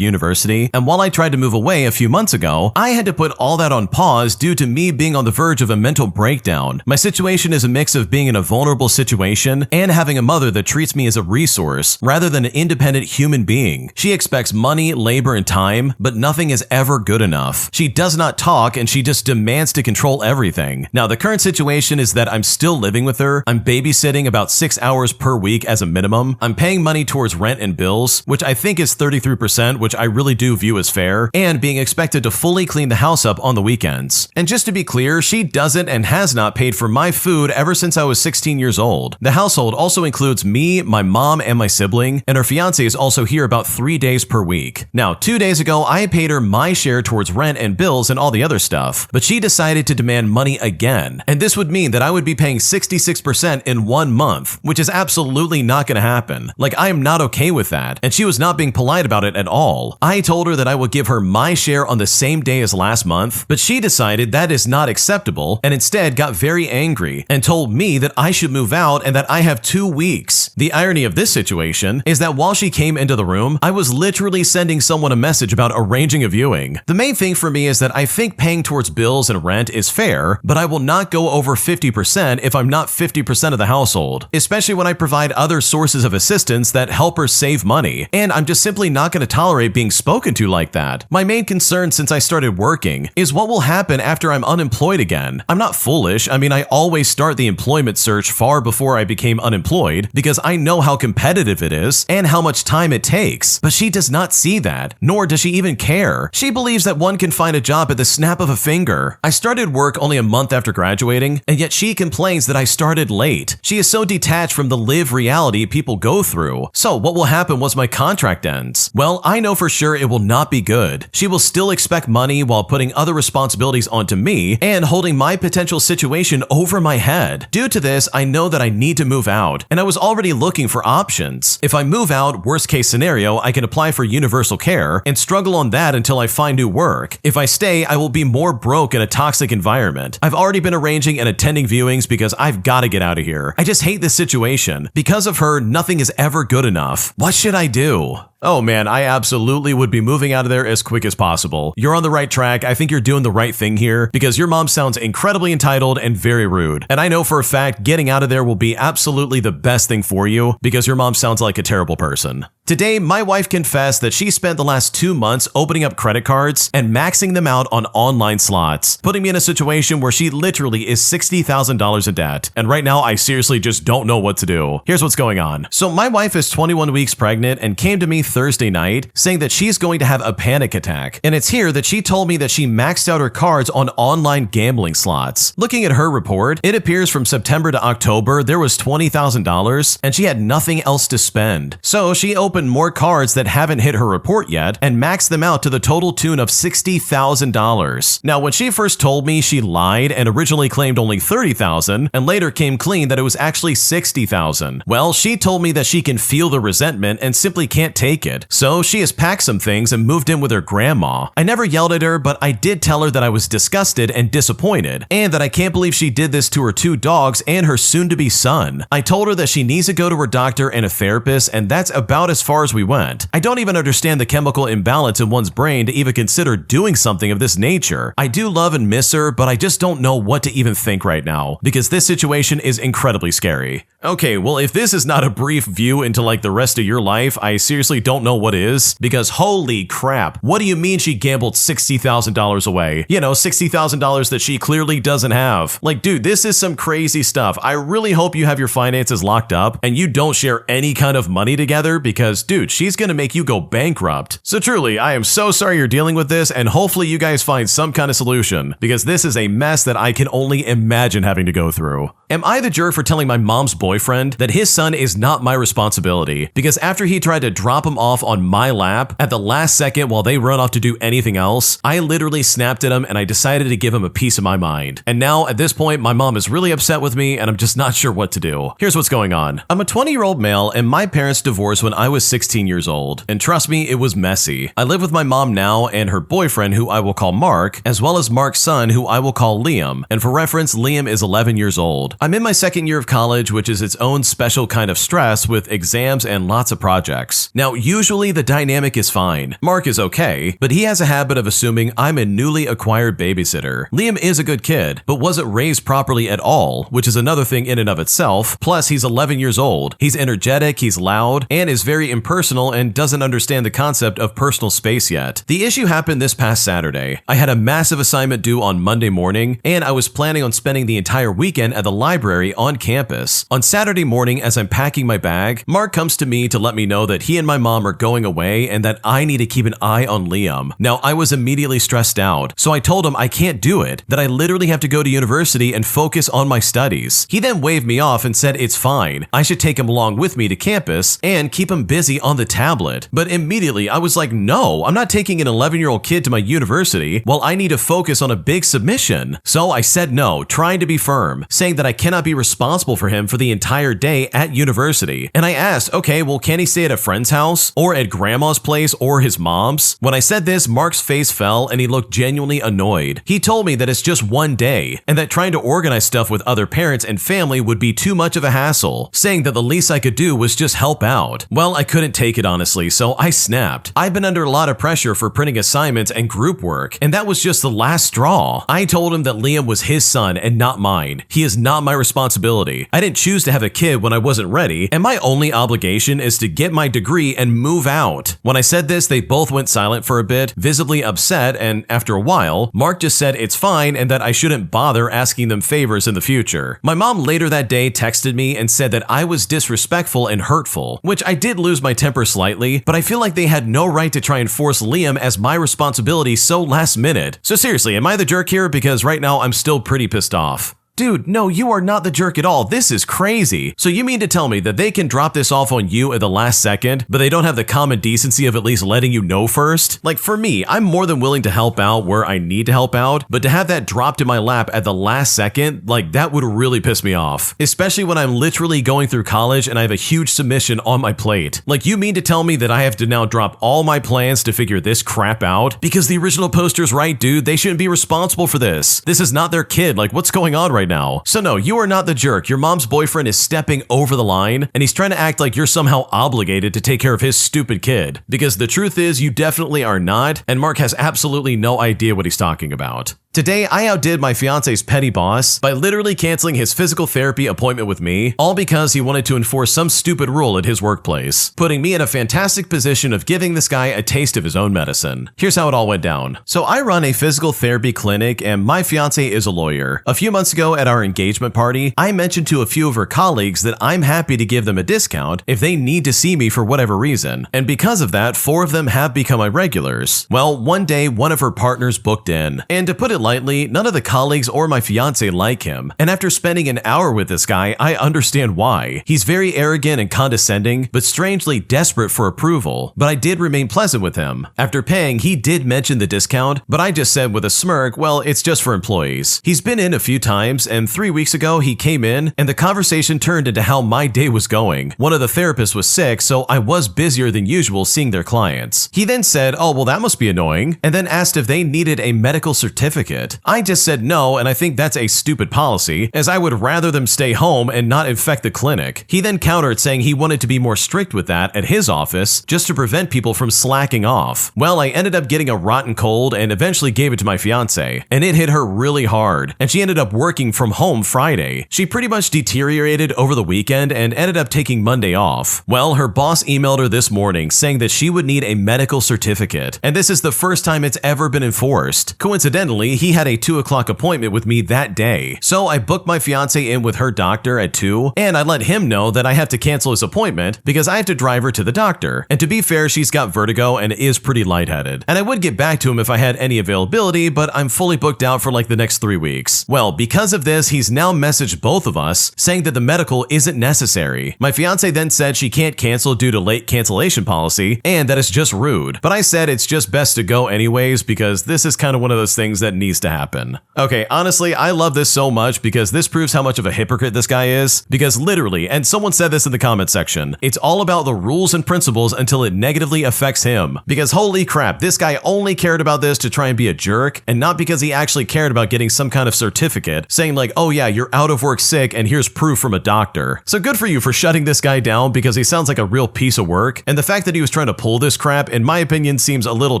university, and while I tried to move away a few months ago, I had to put all that on pause due to me being on the verge of a mental breakdown. My situation is a mix of being in a vulnerable situation and having a mother that treats me as a resource rather than an independent human being. She expects money, labor, and time, but nothing is ever good enough. She does not talk and she just demands to control everything. Now, the current situation is that I'm still living with her. I'm babysitting about 6 hours per week as a minimum. I'm paying money towards rent and bills, which I think is 33%, which I really do view as fair, and being expected to fully clean the house up on the weekends. And just to be clear, she doesn't and has not paid for my food ever since I was 16 years old. The household also includes me, my mom, and my sibling, and her fiance is also here about 3 days per week. Now, 2 days ago, I paid her my share towards rent and bills and all the other stuff, but she decided to demand money again. And this would mean that I would be paying 66% in 1 month, which is absolutely not going to happen. Like, I am not okay with that, and she was not being polite about it at all. I told her that I would give her my share on the same day as last month, but she decided that is not acceptable and instead got very angry and told me that I should move out and that I have 2 weeks. The irony of this situation is that while she came into the room, I was literally sending someone a message about arranging a viewing. The main thing for me is that I think paying towards bills and rent is fair, but I will not go over 50% if I'm not 50% of the household, especially when I provide other sources of assistance that help her save money, and I'm just simply not going to tolerate being spoken to like that. My main concern since I started working is what will happen after I'm unemployed again. I'm not foolish. I mean, I always start the employment search far before I became unemployed because I know how competitive it is and how much time it takes. But she does not see that, nor does she even care. She believes that one can find a job at the snap of a finger. I started work only a month after graduating, and yet she complains that I started late. She is so detached from the live reality people go through. So what will happen once my contract ends? Well, I know for sure it will not be good. She will still expect money while putting other responsibilities onto me and holding my potential situation over my head. Due to this, I know that I need to move out, and I was already looking for options. If I move out, worst case scenario, I can apply for universal care and struggle on that until I find new work. If I stay, I will be more broke in a toxic environment. I've already been arranging and attending viewings because I've got to get out of here. I just hate this situation. Because of her, nothing is ever good enough. What should I do? Oh man, I absolutely would be moving out of there as quick as possible. You're on the right track. I think you're doing the right thing here because your mom sounds incredibly entitled and very rude. And I know for a fact getting out of there will be absolutely the best thing for you because your mom sounds like a terrible person. Today, my wife confessed that she spent the last 2 months opening up credit cards and maxing them out on online slots, putting me in a situation where she literally is $60,000 in debt. And right now, I seriously just don't know what to do. Here's what's going on. So my wife is 21 weeks pregnant and came to me Thursday night saying that she's going to have a panic attack. And it's here that she told me that she maxed out her cards on online gambling slots. Looking at her report, it appears from September to October, there was $20,000 and she had nothing else to spend. So she opened more cards that haven't hit her report yet and maxed them out to the total tune of $60,000. Now, when she first told me, she lied and originally claimed only $30,000 and later came clean that it was actually $60,000. Well, she told me that she can feel the resentment and simply can't take it. So she has packed some things and moved in with her grandma. I never yelled at her, but I did tell her that I was disgusted and disappointed and that I can't believe she did this to her 2 dogs and her soon-to-be son. I told her that she needs to go to her doctor and a therapist, and that's about as far as we went. I don't even understand the chemical imbalance in one's brain to even consider doing something of this nature. I do love and miss her, but I just don't know what to even think right now because this situation is incredibly scary. Okay, well, if this is not a brief view into like the rest of your life, I seriously don't know what is, because holy crap, what do you mean she gambled $60,000 away? You know, $60,000 that she clearly doesn't have. Like, dude, this is some crazy stuff. I really hope you have your finances locked up and you don't share any kind of money together because, dude, she's gonna make you go bankrupt. So truly, I am so sorry you're dealing with this, and hopefully you guys find some kind of solution because this is a mess that I can only imagine having to go through. Am I the jerk for telling my mom's boyfriend that his son is not my responsibility because after he tried to drop him off on my lap at the last second while they run off to do anything else, I literally snapped at him and I decided to give him a piece of my mind. And now at this point, my mom is really upset with me and I'm just not sure what to do. Here's what's going on. I'm a 20-year-old male and my parents divorced when I was 16 years old. And trust me, it was messy. I live with my mom now and her boyfriend, who I will call Mark, as well as Mark's son, who I will call Liam. And for reference, Liam is 11 years old. I'm in my second year of college, which is its own special kind of stress with exams and lots of projects. Now, usually the dynamic is fine. Mark is okay, but he has a habit of assuming I'm a newly acquired babysitter. Liam is a good kid, but wasn't raised properly at all, which is another thing in and of itself. Plus, he's 11 years old. He's energetic, he's loud, and is very impersonal and doesn't understand the concept of personal space yet. The issue happened this past Saturday. I had a massive assignment due on Monday morning, and I was planning on spending the entire weekend at the library on campus. On Saturday morning, as I'm packing my bag, Mark comes to me to let me know that he and my mom are going away and that I need to keep an eye on Liam. Now, I was immediately stressed out, so I told him I can't do it, that I literally have to go to university and focus on my studies. He then waved me off and said it's fine. I should take him along with me to campus and keep him busy busy on the tablet. But immediately I was like, no, I'm not taking an 11-year-old kid to my university while I need to focus on a big submission. So I said no, trying to be firm, saying that I cannot be responsible for him for the entire day at university. And I asked, okay, well, can he stay at a friend's house or at grandma's place or his mom's? When I said this, Mark's face fell and he looked genuinely annoyed. He told me that it's just one day and that trying to organize stuff with other parents and family would be too much of a hassle, saying that the least I could do was just help out. Well, I couldn't take it honestly, so I snapped. I've been under a lot of pressure for printing assignments and group work, and that was just the last straw. I told him that Liam was his son and not mine. He is not my responsibility. I didn't choose to have a kid when I wasn't ready, and my only obligation is to get my degree and move out. When I said this, they both went silent for a bit, visibly upset, and after a while, Mark just said it's fine and that I shouldn't bother asking them favors in the future. My mom later that day texted me and said that I was disrespectful and hurtful, which I did lose my temper slightly, but I feel like they had no right to try and force Liam as my responsibility so last minute. So seriously, am I the jerk here? Because right now I'm still pretty pissed off. Dude, no, you are not the jerk at all. This is crazy. So you mean to tell me that they can drop this off on you at the last second, but they don't have the common decency of at least letting you know first? Like for me, I'm more than willing to help out where I need to help out, but to have that dropped in my lap at the last second, like that would really piss me off. Especially when I'm literally going through college and I have a huge submission on my plate. Like you mean to tell me that I have to now drop all my plans to figure this crap out? Because the original poster's right, dude. They shouldn't be responsible for this. This is not their kid. Like what's going on right now? So no, you are not the jerk. Your mom's boyfriend is stepping over the line and he's trying to act like you're somehow obligated to take care of his stupid kid. Because the truth is you definitely are not, and Mark has absolutely no idea what he's talking about. Today, I outdid my fiance's petty boss by literally canceling his physical therapy appointment with me, all because he wanted to enforce some stupid rule at his workplace, putting me in a fantastic position of giving this guy a taste of his own medicine. Here's how it all went down. So I run a physical therapy clinic and my fiance is a lawyer. A few months ago at our engagement party, I mentioned to a few of her colleagues that I'm happy to give them a discount if they need to see me for whatever reason. And because of that, 4 of them have become my regulars. Well, one day, one of her partners booked in. And to put it lightly, none of the colleagues or my fiance like him, and after spending an hour with this guy, I understand why. He's very arrogant and condescending, but strangely desperate for approval, but I did remain pleasant with him. After paying, he did mention the discount, but I just said with a smirk, well, it's just for employees. He's been in a few times, and 3 weeks ago he came in, and the conversation turned into how my day was going. One of the therapists was sick, so I was busier than usual seeing their clients. He then said, oh, well, that must be annoying, and then asked if they needed a medical certificate. I just said no, and I think that's a stupid policy, as I would rather them stay home and not infect the clinic. He then countered saying he wanted to be more strict with that at his office, just to prevent people from slacking off. Well, I ended up getting a rotten cold and eventually gave it to my fiance, and it hit her really hard, and she ended up working from home Friday. She pretty much deteriorated over the weekend and ended up taking Monday off. Well, her boss emailed her this morning saying that she would need a medical certificate, and this is the first time it's ever been enforced. Coincidentally, he had a 2 o'clock appointment with me that day. So I booked my fiance in with her doctor at 2, and I let him know that I have to cancel his appointment because I have to drive her to the doctor. And to be fair, she's got vertigo and is pretty lightheaded. And I would get back to him if I had any availability, but I'm fully booked out for like the next 3 weeks. Well, because of this, he's now messaged both of us saying that the medical isn't necessary. My fiance then said she can't cancel due to late cancellation policy and that it's just rude. But I said it's just best to go anyways because this is kind of one of those things that needs to happen. Okay, honestly, I love this so much because this proves how much of a hypocrite this guy is. Because literally, and someone said this in the comment section, it's all about the rules and principles until it negatively affects him. Because holy crap, this guy only cared about this to try and be a jerk and not because he actually cared about getting some kind of certificate saying like, oh yeah, you're out of work sick and here's proof from a doctor. So good for you for shutting this guy down because he sounds like a real piece of work. And the fact that he was trying to pull this crap, in my opinion, seems a little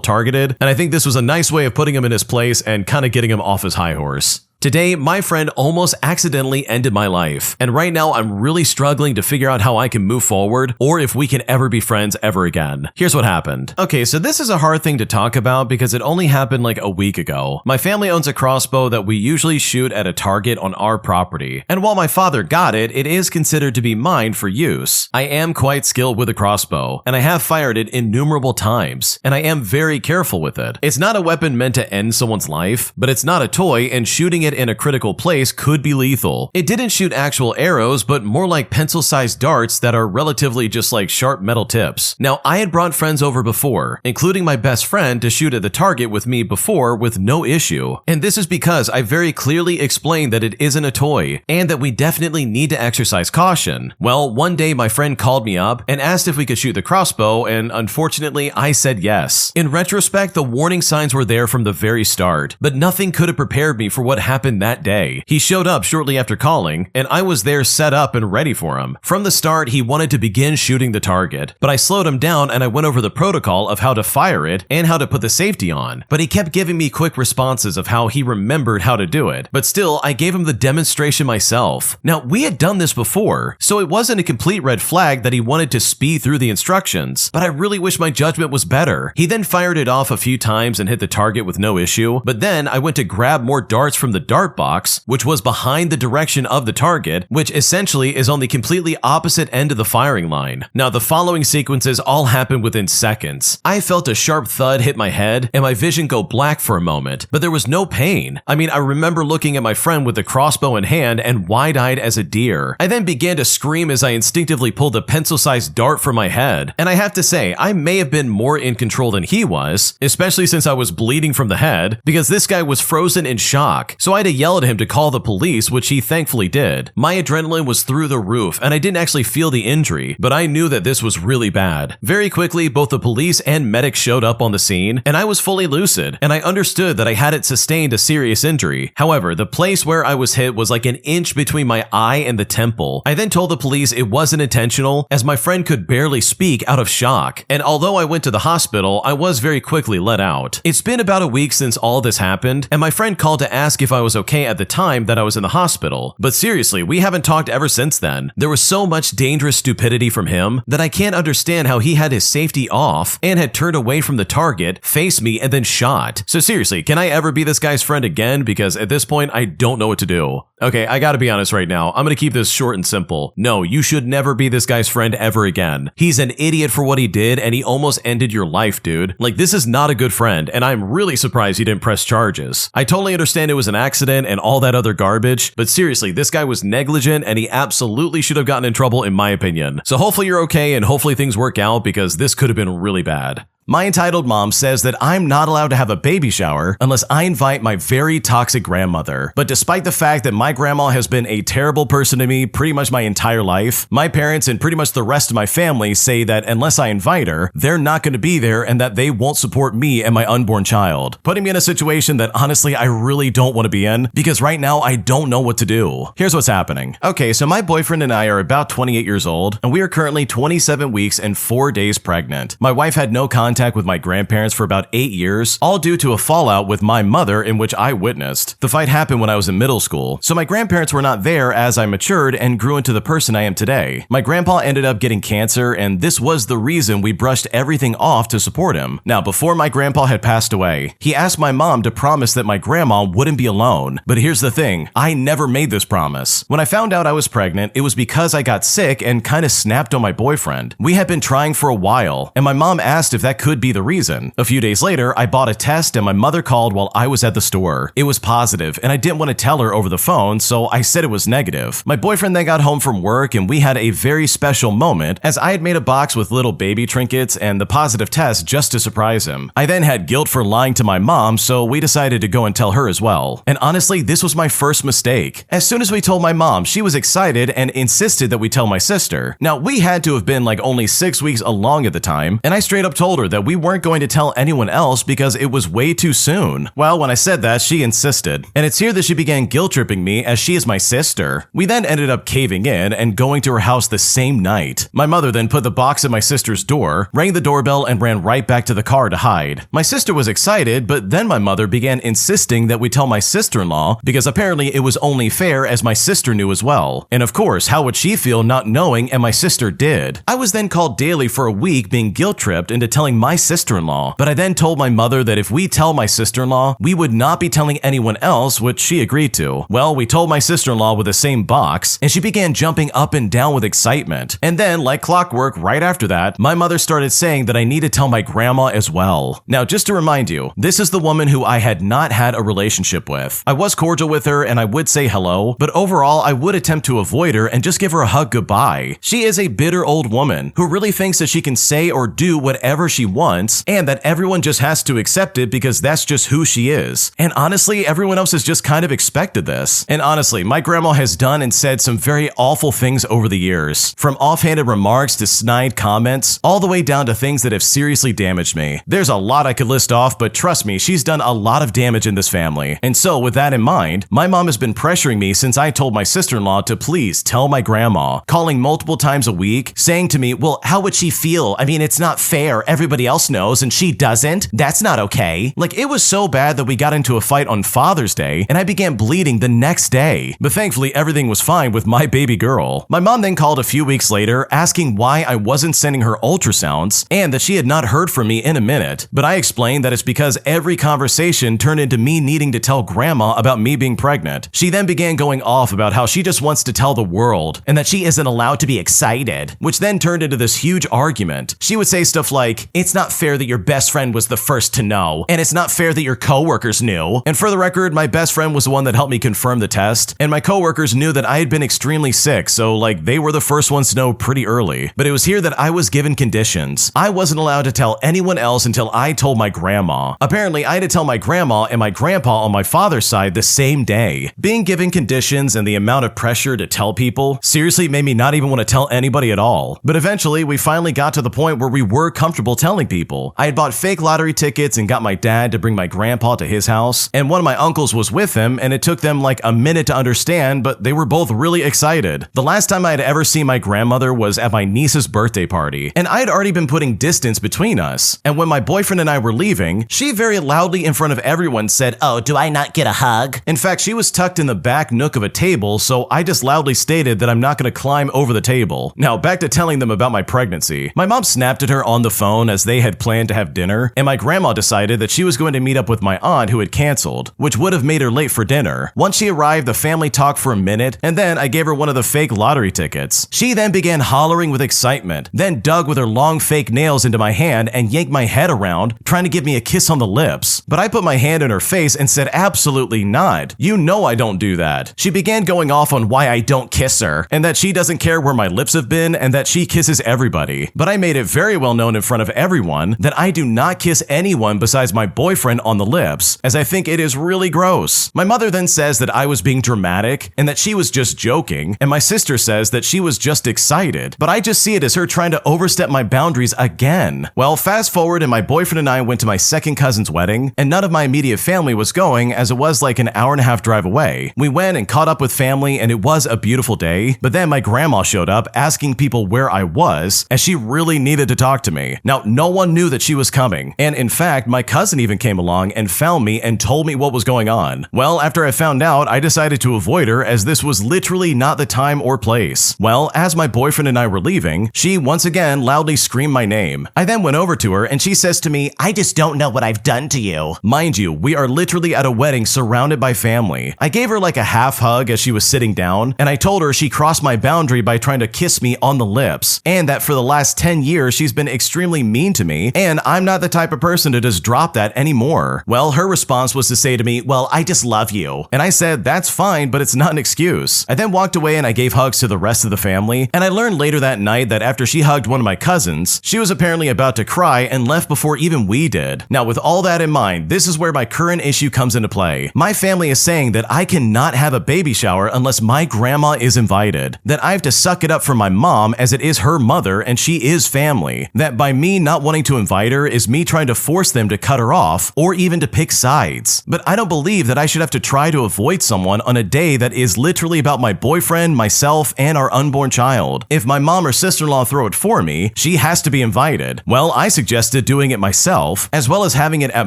targeted. And I think this was a nice way of putting him in his place and kind of getting him off his high horse. Today, my friend almost accidentally ended my life, and right now I'm really struggling to figure out how I can move forward or if we can ever be friends ever again. Here's what happened. Okay, so this is a hard thing to talk about because it only happened like a week ago. My family owns a crossbow that we usually shoot at a target on our property, and while my father got it, it is considered to be mine for use. I am quite skilled with a crossbow, and I have fired it innumerable times, and I am very careful with it. It's not a weapon meant to end someone's life, but it's not a toy, and shooting it in a critical place could be lethal. It didn't shoot actual arrows, but more like pencil-sized darts that are relatively just like sharp metal tips. Now, I had brought friends over before, including my best friend, to shoot at the target with me before with no issue. And this is because I very clearly explained that it isn't a toy, and that we definitely need to exercise caution. Well, one day my friend called me up and asked if we could shoot the crossbow, and unfortunately I said yes. In retrospect, the warning signs were there from the very start, but nothing could have prepared me for what happened that day. He showed up shortly after calling, and I was there set up and ready for him. From the start, he wanted to begin shooting the target, but I slowed him down and I went over the protocol of how to fire it and how to put the safety on. But he kept giving me quick responses of how he remembered how to do it, but still, I gave him the demonstration myself. Now, we had done this before, so it wasn't a complete red flag that he wanted to speed through the instructions, but I really wish my judgment was better. He then fired it off a few times and hit the target with no issue, but then I went to grab more darts from the dart box, which was behind the direction of the target, which essentially is on the completely opposite end of the firing line. Now, the following sequences all happened within seconds. I felt a sharp thud hit my head and my vision go black for a moment, but there was no pain. I mean, I remember looking at my friend with the crossbow in hand and wide-eyed as a deer. I then began to scream as I instinctively pulled a pencil-sized dart from my head, and I have to say, I may have been more in control than he was, especially since I was bleeding from the head, because this guy was frozen in shock, so I had to yell at him to call the police, which he thankfully did. My adrenaline was through the roof, and I didn't actually feel the injury, but I knew that this was really bad. Very quickly, both the police and medics showed up on the scene, and I was fully lucid, and I understood that I hadn't sustained a serious injury. However, the place where I was hit was like an inch between my eye and the temple. I then told the police it wasn't intentional, as my friend could barely speak out of shock, and although I went to the hospital, I was very quickly let out. It's been about a week since all this happened, and my friend called to ask if I was okay at the time that I was in the hospital, but seriously, we haven't talked ever since then. There was so much dangerous stupidity from him that I can't understand how he had his safety off and had turned away from the target, faced me, and then shot. So seriously, can I ever be this guy's friend again? Because at this point, I don't know what to do. Okay, I gotta be honest right now. I'm gonna keep this short and simple. No, you should never be this guy's friend ever again. He's an idiot for what he did, and he almost ended your life, dude. Like, this is not a good friend, and I'm really surprised he didn't press charges. I totally understand it was an accident and all that other garbage, but seriously, this guy was negligent, and he absolutely should have gotten in trouble in my opinion. So hopefully you're okay, and hopefully things work out, because this could have been really bad. My entitled mom says that I'm not allowed to have a baby shower unless I invite my very toxic grandmother. But despite the fact that my grandma has been a terrible person to me pretty much my entire life, my parents and pretty much the rest of my family say that unless I invite her, they're not going to be there and that they won't support me and my unborn child, putting me in a situation that honestly I really don't want to be in, because right now I don't know what to do. Here's what's happening. Okay, so my boyfriend and I are about 28 years old, and we are currently 27 weeks and 4 days pregnant. My wife had no contact with my grandparents for about 8 years, all due to a fallout with my mother in which I witnessed. The fight happened when I was in middle school, so my grandparents were not there as I matured and grew into the person I am today. My grandpa ended up getting cancer, and this was the reason we brushed everything off to support him. Now, before my grandpa had passed away, he asked my mom to promise that my grandma wouldn't be alone. But here's the thing, I never made this promise. When I found out I was pregnant, it was because I got sick and kind of snapped on my boyfriend. We had been trying for a while, and my mom asked if that could be the reason. A few days later, I bought a test and my mother called while I was at the store. It was positive, and I didn't want to tell her over the phone, so I said it was negative. My boyfriend then got home from work and we had a very special moment, as I had made a box with little baby trinkets and the positive test just to surprise him. I then had guilt for lying to my mom, so we decided to go and tell her as well. And honestly, this was my first mistake. As soon as we told my mom, she was excited and insisted that we tell my sister. Now, we had to have been like only 6 weeks along at the time, and I straight up told her that we weren't going to tell anyone else because it was way too soon. Well, when I said that, she insisted. And it's here that she began guilt-tripping me, as she is my sister. We then ended up caving in and going to her house the same night. My mother then put the box at my sister's door, rang the doorbell, and ran right back to the car to hide. My sister was excited, but then my mother began insisting that we tell my sister-in-law because apparently it was only fair, as my sister knew as well. And of course, how would she feel not knowing, and my sister did? I was then called daily for a week being guilt-tripped into telling telling my sister-in-law, but I then told my mother that if we tell my sister-in-law, we would not be telling anyone else, which she agreed to. Well, we told my sister-in-law with the same box, and she began jumping up and down with excitement. And then, like clockwork, right after that, my mother started saying that I need to tell my grandma as well. Now, just to remind you, this is the woman who I had not had a relationship with. I was cordial with her and I would say hello, but overall I would attempt to avoid her and just give her a hug goodbye. She is a bitter old woman who really thinks that she can say or do whatever she wants and that everyone just has to accept it because that's just who she is. And honestly, everyone else has just kind of expected this. And honestly, my grandma has done and said some very awful things over the years, from offhanded remarks to snide comments, all the way down to things that have seriously damaged me. There's a lot I could list off, but trust me, she's done a lot of damage in this family. And so with that in mind, my mom has been pressuring me since I told my sister-in-law to please tell my grandma, calling multiple times a week, saying to me, well, how would she feel? I mean, it's not fair. Everybody else knows and she doesn't. That's not okay. Like, it was so bad that we got into a fight on Father's Day and I began bleeding the next day. But thankfully, everything was fine with my baby girl. My mom then called a few weeks later asking why I wasn't sending her ultrasounds and that she had not heard from me in a minute. But I explained that it's because every conversation turned into me needing to tell grandma about me being pregnant. She then began going off about how she just wants to tell the world and that she isn't allowed to be excited, which then turned into this huge argument. She would say stuff like, it's not fair that your best friend was the first to know, and it's not fair that your coworkers knew. And for the record, my best friend was the one that helped me confirm the test, and my coworkers knew that I had been extremely sick, so like they were the first ones to know pretty early. But it was here that I was given conditions. I wasn't allowed to tell anyone else until I told my grandma. Apparently, I had to tell my grandma and my grandpa on my father's side the same day. Being given conditions and the amount of pressure to tell people seriously made me not even want to tell anybody at all. But eventually, we finally got to the point where we were comfortable telling people. I had bought fake lottery tickets and got my dad to bring my grandpa to his house, and one of my uncles was with him, and it took them like a minute to understand, but they were both really excited. The last time I had ever seen my grandmother was at my niece's birthday party, and I had already been putting distance between us. And when my boyfriend and I were leaving, she very loudly in front of everyone said, "Oh, do I not get a hug?" In fact, she was tucked in the back nook of a table, so I just loudly stated that I'm not going to climb over the table. Now, back to telling them about my pregnancy. My mom snapped at her on the phone as they had planned to have dinner, and my grandma decided that she was going to meet up with my aunt who had canceled, which would have made her late for dinner. Once she arrived, the family talked for a minute, and then I gave her one of the fake lottery tickets. She then began hollering with excitement, then dug with her long fake nails into my hand and yanked my head around, trying to give me a kiss on the lips. But I put my hand in her face and said, absolutely not. You know I don't do that. She began going off on why I don't kiss her, and that she doesn't care where my lips have been, and that she kisses everybody. But I made it very well known in front of everyone that I do not kiss anyone besides my boyfriend on the lips, as I think it is really gross. My mother then says that I was being dramatic and that she was just joking, and my sister says that she was just excited, but I just see it as her trying to overstep my boundaries again. Well, fast forward and my boyfriend and I went to my second cousin's wedding, and none of my immediate family was going as it was like an hour-and-a-half drive away. We went and caught up with family and it was a beautiful day, but then my grandma showed up asking people where I was, as she really needed to talk to me. Now, no one knew that she was coming, and in fact, my cousin even came along and found me and told me what was going on. Well, after I found out, I decided to avoid her as this was literally not the time or place. Well, as my boyfriend and I were leaving, she once again loudly screamed my name. I then went over to her and she says to me, "I just don't know what I've done to you." Mind you, we are literally at a wedding surrounded by family. I gave her like a half hug as she was sitting down, and I told her she crossed my boundary by trying to kiss me on the lips, and that for the last 10 years she's been extremely mean to me, and I'm not the type of person to just drop that anymore. Well, her response was to say to me, "Well, I just love you." And I said, "That's fine, but it's not an excuse." I then walked away and I gave hugs to the rest of the family, and I learned later that night that after she hugged one of my cousins, she was apparently about to cry and left before even we did. Now, with all that in mind, this is where my current issue comes into play. My family is saying that I cannot have a baby shower unless my grandma is invited, that I have to suck it up for my mom as it is her mother and she is family, that by me not wanting to invite her is me trying to force them to cut her off or even to pick sides. But I don't believe that I should have to try to avoid someone on a day that is literally about my boyfriend, myself, and our unborn child. If my mom or sister-in-law throw it for me, she has to be invited. Well, I suggested doing it myself, as well as having it at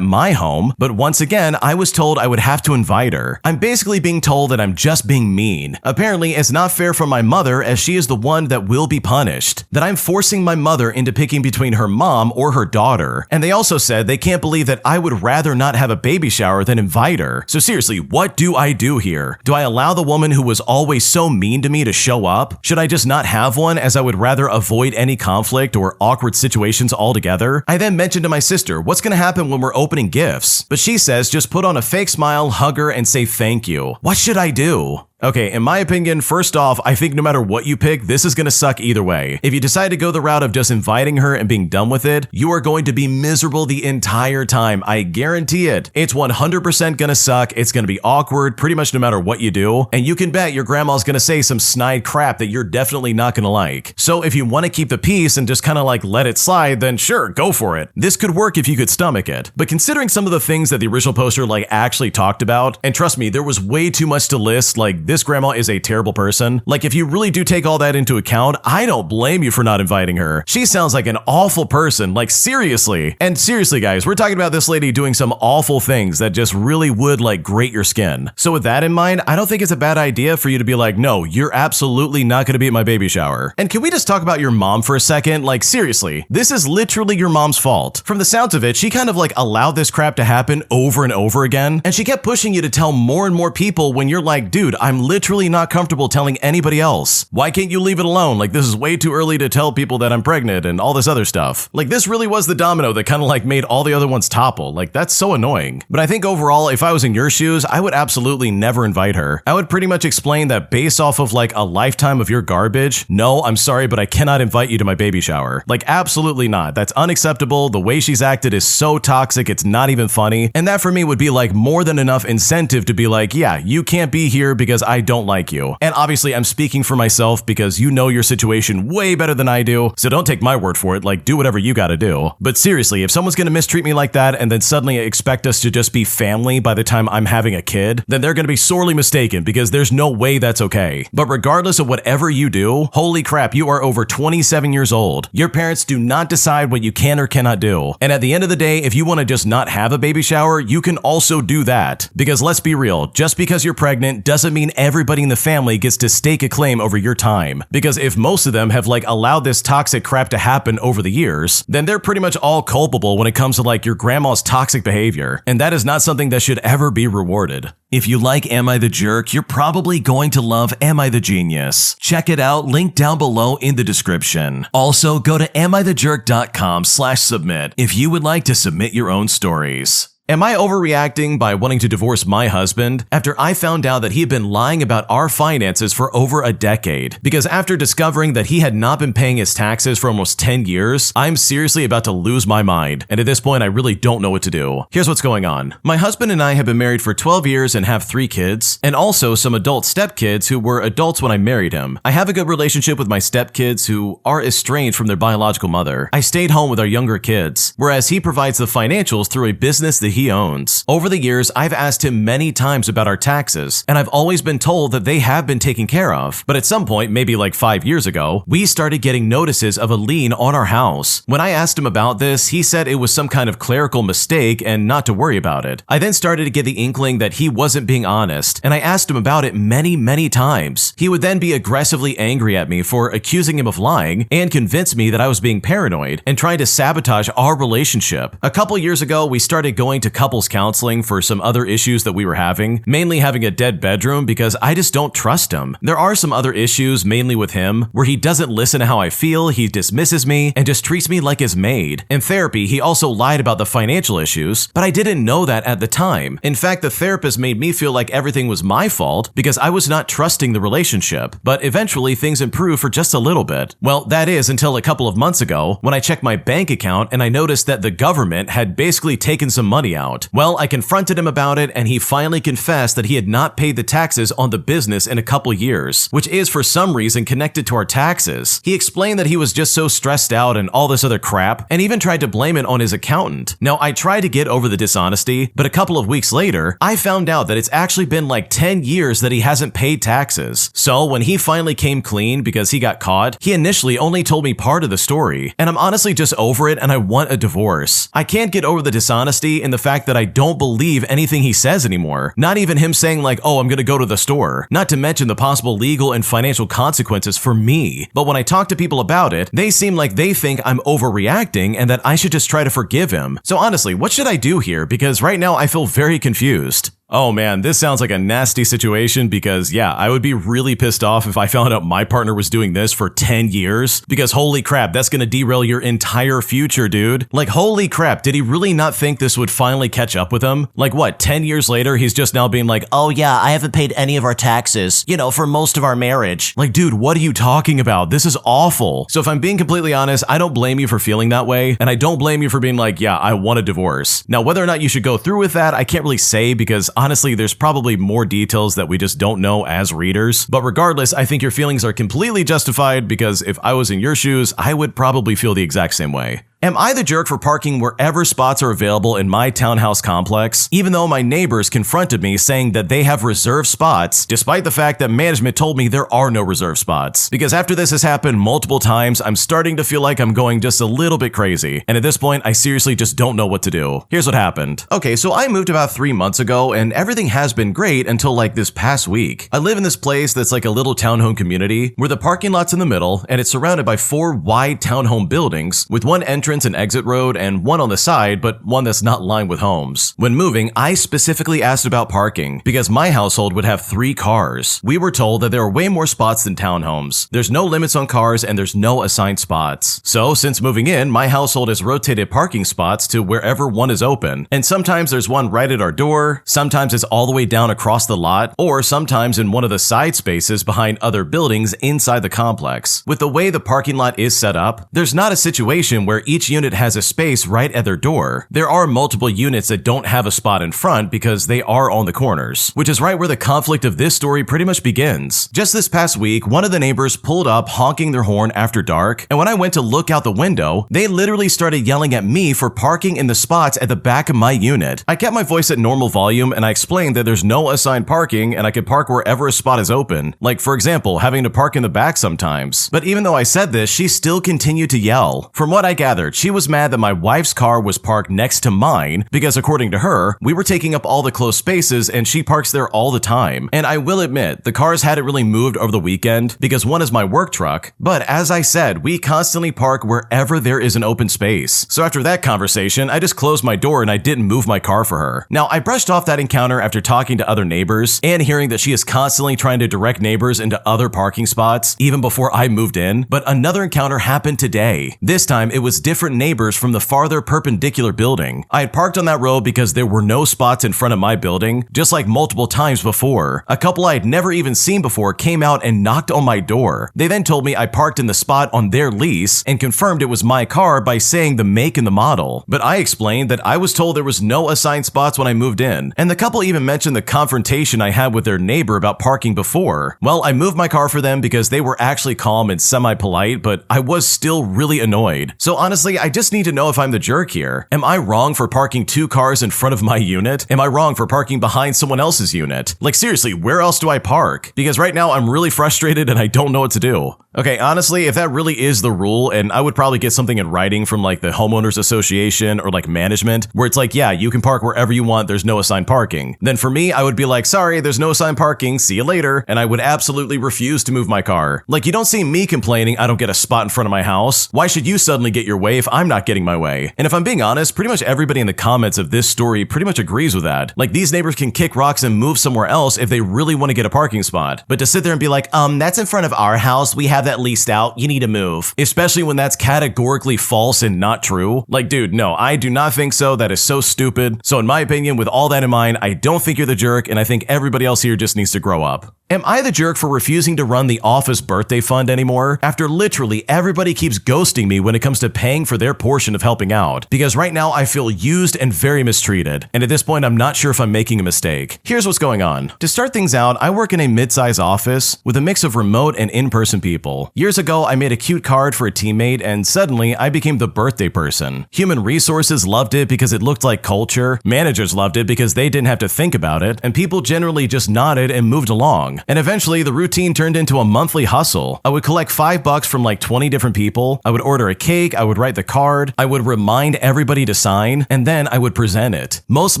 my home, but once again, I was told I would have to invite her. I'm basically being told that I'm just being mean. Apparently, it's not fair for my mother as she is the one that will be punished, that I'm forcing my mother into picking between her mom mom or her daughter. And they also said they can't believe that I would rather not have a baby shower than invite her. So seriously, what do I do here? Do I allow the woman who was always so mean to me to show up? Should I just not have one, as I would rather avoid any conflict or awkward situations altogether? I then mentioned to my sister, what's gonna happen when we're opening gifts? But she says just put on a fake smile, hug her, and say thank you. What should I do? Okay, in my opinion, first off, I think no matter what you pick, this is gonna suck either way. If you decide to go the route of just inviting her and being done with it, you are going to be miserable the entire time. I guarantee it. It's 100% gonna suck. It's gonna be awkward pretty much no matter what you do. And you can bet your grandma's gonna say some snide crap that you're definitely not gonna like. So if you wanna keep the peace and just kinda like let it slide, then sure, go for it. This could work if you could stomach it. But considering some of the things that the original poster like actually talked about, and trust me, there was way too much to list, like this grandma is a terrible person. Like if you really do take all that into account, I don't blame you for not inviting her. She sounds like an awful person, like seriously. And seriously guys, we're talking about this lady doing some awful things that just really would like grate your skin. So with that in mind, I don't think it's a bad idea for you to be like, no, you're absolutely not gonna be at my baby shower. And can we just talk about your mom for a second? Like seriously, this is literally your mom's fault. From the sounds of it, she kind of like allowed this crap to happen over and over again. And she kept pushing you to tell more and more people when you're like, dude, I'm literally not comfortable telling anybody else. Why can't you leave it alone? Like this is way too early to tell people that I'm pregnant and all this other stuff. Like this really was the domino that kind of like made all the other ones topple. Like that's so annoying. But I think overall, if I was in your shoes, I would absolutely never invite her. I would pretty much explain that based off of like a lifetime of your garbage, no, I'm sorry, but I cannot invite you to my baby shower. Like absolutely not. That's unacceptable. The way she's acted is so toxic, it's not even funny. And that for me would be like more than enough incentive to be like, yeah, you can't be here because I don't like you. And obviously I'm speaking for myself because you know your situation way better than I do, so don't take my word for it, like do whatever you gotta do. But seriously, if someone's gonna mistreat me like that and then suddenly expect us to just be family by the time I'm having a kid, then they're gonna be sorely mistaken because there's no way that's okay. But regardless of whatever you do, holy crap, you are over 27 years old. Your parents do not decide what you can or cannot do. And at the end of the day, if you wanna just not have a baby shower, you can also do that. Because let's be real, just because you're pregnant doesn't mean everybody in the family gets to stake a claim over your time. Because if most of them have like allowed this toxic crap to happen over the years, then they're pretty much all culpable when it comes to like your grandma's toxic behavior. And that is not something that should ever be rewarded. If you like Am I the Jerk, you're probably going to love Am I the Genius. Check it out, link down below in the description. Also, go to amithejerk.com/submit if you would like to submit your own stories. Am I overreacting by wanting to divorce my husband after I found out that he had been lying about our finances for over a decade? Because after discovering that he had not been paying his taxes for almost 10 years, I'm seriously about to lose my mind. And at this point, I really don't know what to do. Here's what's going on. My husband and I have been married for 12 years and have 3 kids, and also some adult stepkids who were adults when I married him. I have a good relationship with my stepkids who are estranged from their biological mother. I stayed home with our younger kids, whereas he provides the financials through a business that he owns. Over the years, I've asked him many times about our taxes, and I've always been told that they have been taken care of. But at some point, maybe like 5 years ago, we started getting notices of a lien on our house. When I asked him about this, he said it was some kind of clerical mistake and not to worry about it. I then started to get the inkling that he wasn't being honest, and I asked him about it many times. He would then be aggressively angry at me for accusing him of lying and convince me that I was being paranoid and trying to sabotage our relationship. A couple years ago, we started going to couples counseling for some other issues that we were having, mainly having a dead bedroom because I just don't trust him. There are some other issues, mainly with him, where he doesn't listen to how I feel, he dismisses me, and just treats me like his maid. In therapy, he also lied about the financial issues, but I didn't know that at the time. In fact, the therapist made me feel like everything was my fault because I was not trusting the relationship. But eventually, things improved for just a little bit. Well, that is until a couple of months ago when I checked my bank account and I noticed that the government had basically taken some money out. Well, I confronted him about it and he finally confessed that he had not paid the taxes on the business in a couple years, which is for some reason connected to our taxes. He explained that he was just so stressed out and all this other crap, and even tried to blame it on his accountant. Now, I tried to get over the dishonesty, but a couple of weeks later, I found out that it's actually been like 10 years that he hasn't paid taxes. So when he finally came clean because he got caught, he initially only told me part of the story, and I'm honestly just over it and I want a divorce. I can't get over the dishonesty and the fact that I don't believe anything he says anymore. Not even him saying like, oh, I'm gonna go to the store. Not to mention the possible legal and financial consequences for me. But when I talk to people about it, they seem like they think I'm overreacting and that I should just try to forgive him. So honestly, what should I do here? Because right now I feel very confused. Oh man, this sounds like a nasty situation because yeah, I would be really pissed off if I found out my partner was doing this for 10 years because holy crap, that's gonna derail your entire future, dude. Like holy crap, did he really not think this would finally catch up with him? Like what, 10 years later, he's just now being like, oh yeah, I haven't paid any of our taxes, for most of our marriage. Like dude, what are you talking about? This is awful. So if I'm being completely honest, I don't blame you for feeling that way, and I don't blame you for being like, yeah, I want a divorce. Now, whether or not you should go through with that, I can't really say because honestly, there's probably more details that we just don't know as readers. But regardless, I think your feelings are completely justified because if I was in your shoes, I would probably feel the exact same way. Am I the jerk for parking wherever spots are available in my townhouse complex, even though my neighbors confronted me saying that they have reserved spots, despite the fact that management told me there are no reserved spots? Because after this has happened multiple times, I'm starting to feel like I'm going just a little bit crazy. And at this point, I seriously just don't know what to do. Here's what happened. Okay, so I moved about 3 months ago and everything has been great until like this past week. I live in this place that's like a little townhome community where the parking lot's in the middle and it's surrounded by 4 wide townhome buildings with one entrance and exit road and one on the side, but one that's not lined with homes. When moving, I specifically asked about parking because my household would have 3 cars. We were told that there are way more spots than townhomes. There's no limits on cars and there's no assigned spots. So since moving in, my household has rotated parking spots to wherever one is open. And sometimes there's one right at our door, sometimes it's all the way down across the lot, or sometimes in one of the side spaces behind other buildings inside the complex. With the way the parking lot is set up, there's not a situation where each unit has a space right at their door. There are multiple units that don't have a spot in front because they are on the corners, which is right where the conflict of this story pretty much begins. Just this past week, one of the neighbors pulled up honking their horn after dark, and when I went to look out the window, they literally started yelling at me for parking in the spots at the back of my unit. I kept my voice at normal volume and I explained that there's no assigned parking and I could park wherever a spot is open, like for example, having to park in the back sometimes. But even though I said this, she still continued to yell. From what I gathered, she was mad that my wife's car was parked next to mine because according to her, we were taking up all the closed spaces and she parks there all the time. And I will admit, the cars hadn't really moved over the weekend because one is my work truck, but as I said, we constantly park wherever there is an open space. So after that conversation, I just closed my door and I didn't move my car for her. Now, I brushed off that encounter after talking to other neighbors and hearing that she is constantly trying to direct neighbors into other parking spots even before I moved in, but another encounter happened today. This time, it was different neighbors from the farther perpendicular building. I had parked on that road because there were no spots in front of my building, just like multiple times before. A couple I had never even seen before came out and knocked on my door. They then told me I parked in the spot on their lease and confirmed it was my car by saying the make and the model. But I explained that I was told there was no assigned spots when I moved in, and the couple even mentioned the confrontation I had with their neighbor about parking before. Well, I moved my car for them because they were actually calm and semi-polite, but I was still really annoyed. So honestly, I just need to know if I'm the jerk here. Am I wrong for parking 2 cars in front of my unit? Am I wrong for parking behind someone else's unit? Like seriously, where else do I park? Because right now I'm really frustrated and I don't know what to do. Okay, honestly, if that really is the rule, and I would probably get something in writing from like the homeowners association or like management, where it's like, yeah, you can park wherever you want, there's no assigned parking. Then for me, I would be like, sorry, there's no assigned parking, see you later. And I would absolutely refuse to move my car. Like you don't see me complaining I don't get a spot in front of my house. Why should you suddenly get your way if I'm not getting my way? And if I'm being honest, pretty much everybody in the comments of this story pretty much agrees with that. Like these neighbors can kick rocks and move somewhere else if they really want to get a parking spot. But to sit there and be like, that's in front of our house, we have that leased out, you need to move. Especially when that's categorically false and not true. Like dude, no, I do not think so. That is so stupid. So in my opinion, with all that in mind, I don't think you're the jerk and I think everybody else here just needs to grow up. Am I the jerk for refusing to run the office birthday fund anymore after literally everybody keeps ghosting me when it comes to paying for their portion of helping out? Because right now I feel used and very mistreated, and at this point I'm not sure if I'm making a mistake. Here's what's going on. To start things out, I work in a mid-size office with a mix of remote and in-person people. Years ago, I made a cute card for a teammate and suddenly I became the birthday person. Human resources loved it because it looked like culture, managers loved it because they didn't have to think about it, and people generally just nodded and moved along. And eventually, the routine turned into a monthly hustle. I would collect $5 from like 20 different people. I would order a cake, I would write write the card, I would remind everybody to sign, and then I would present it. Most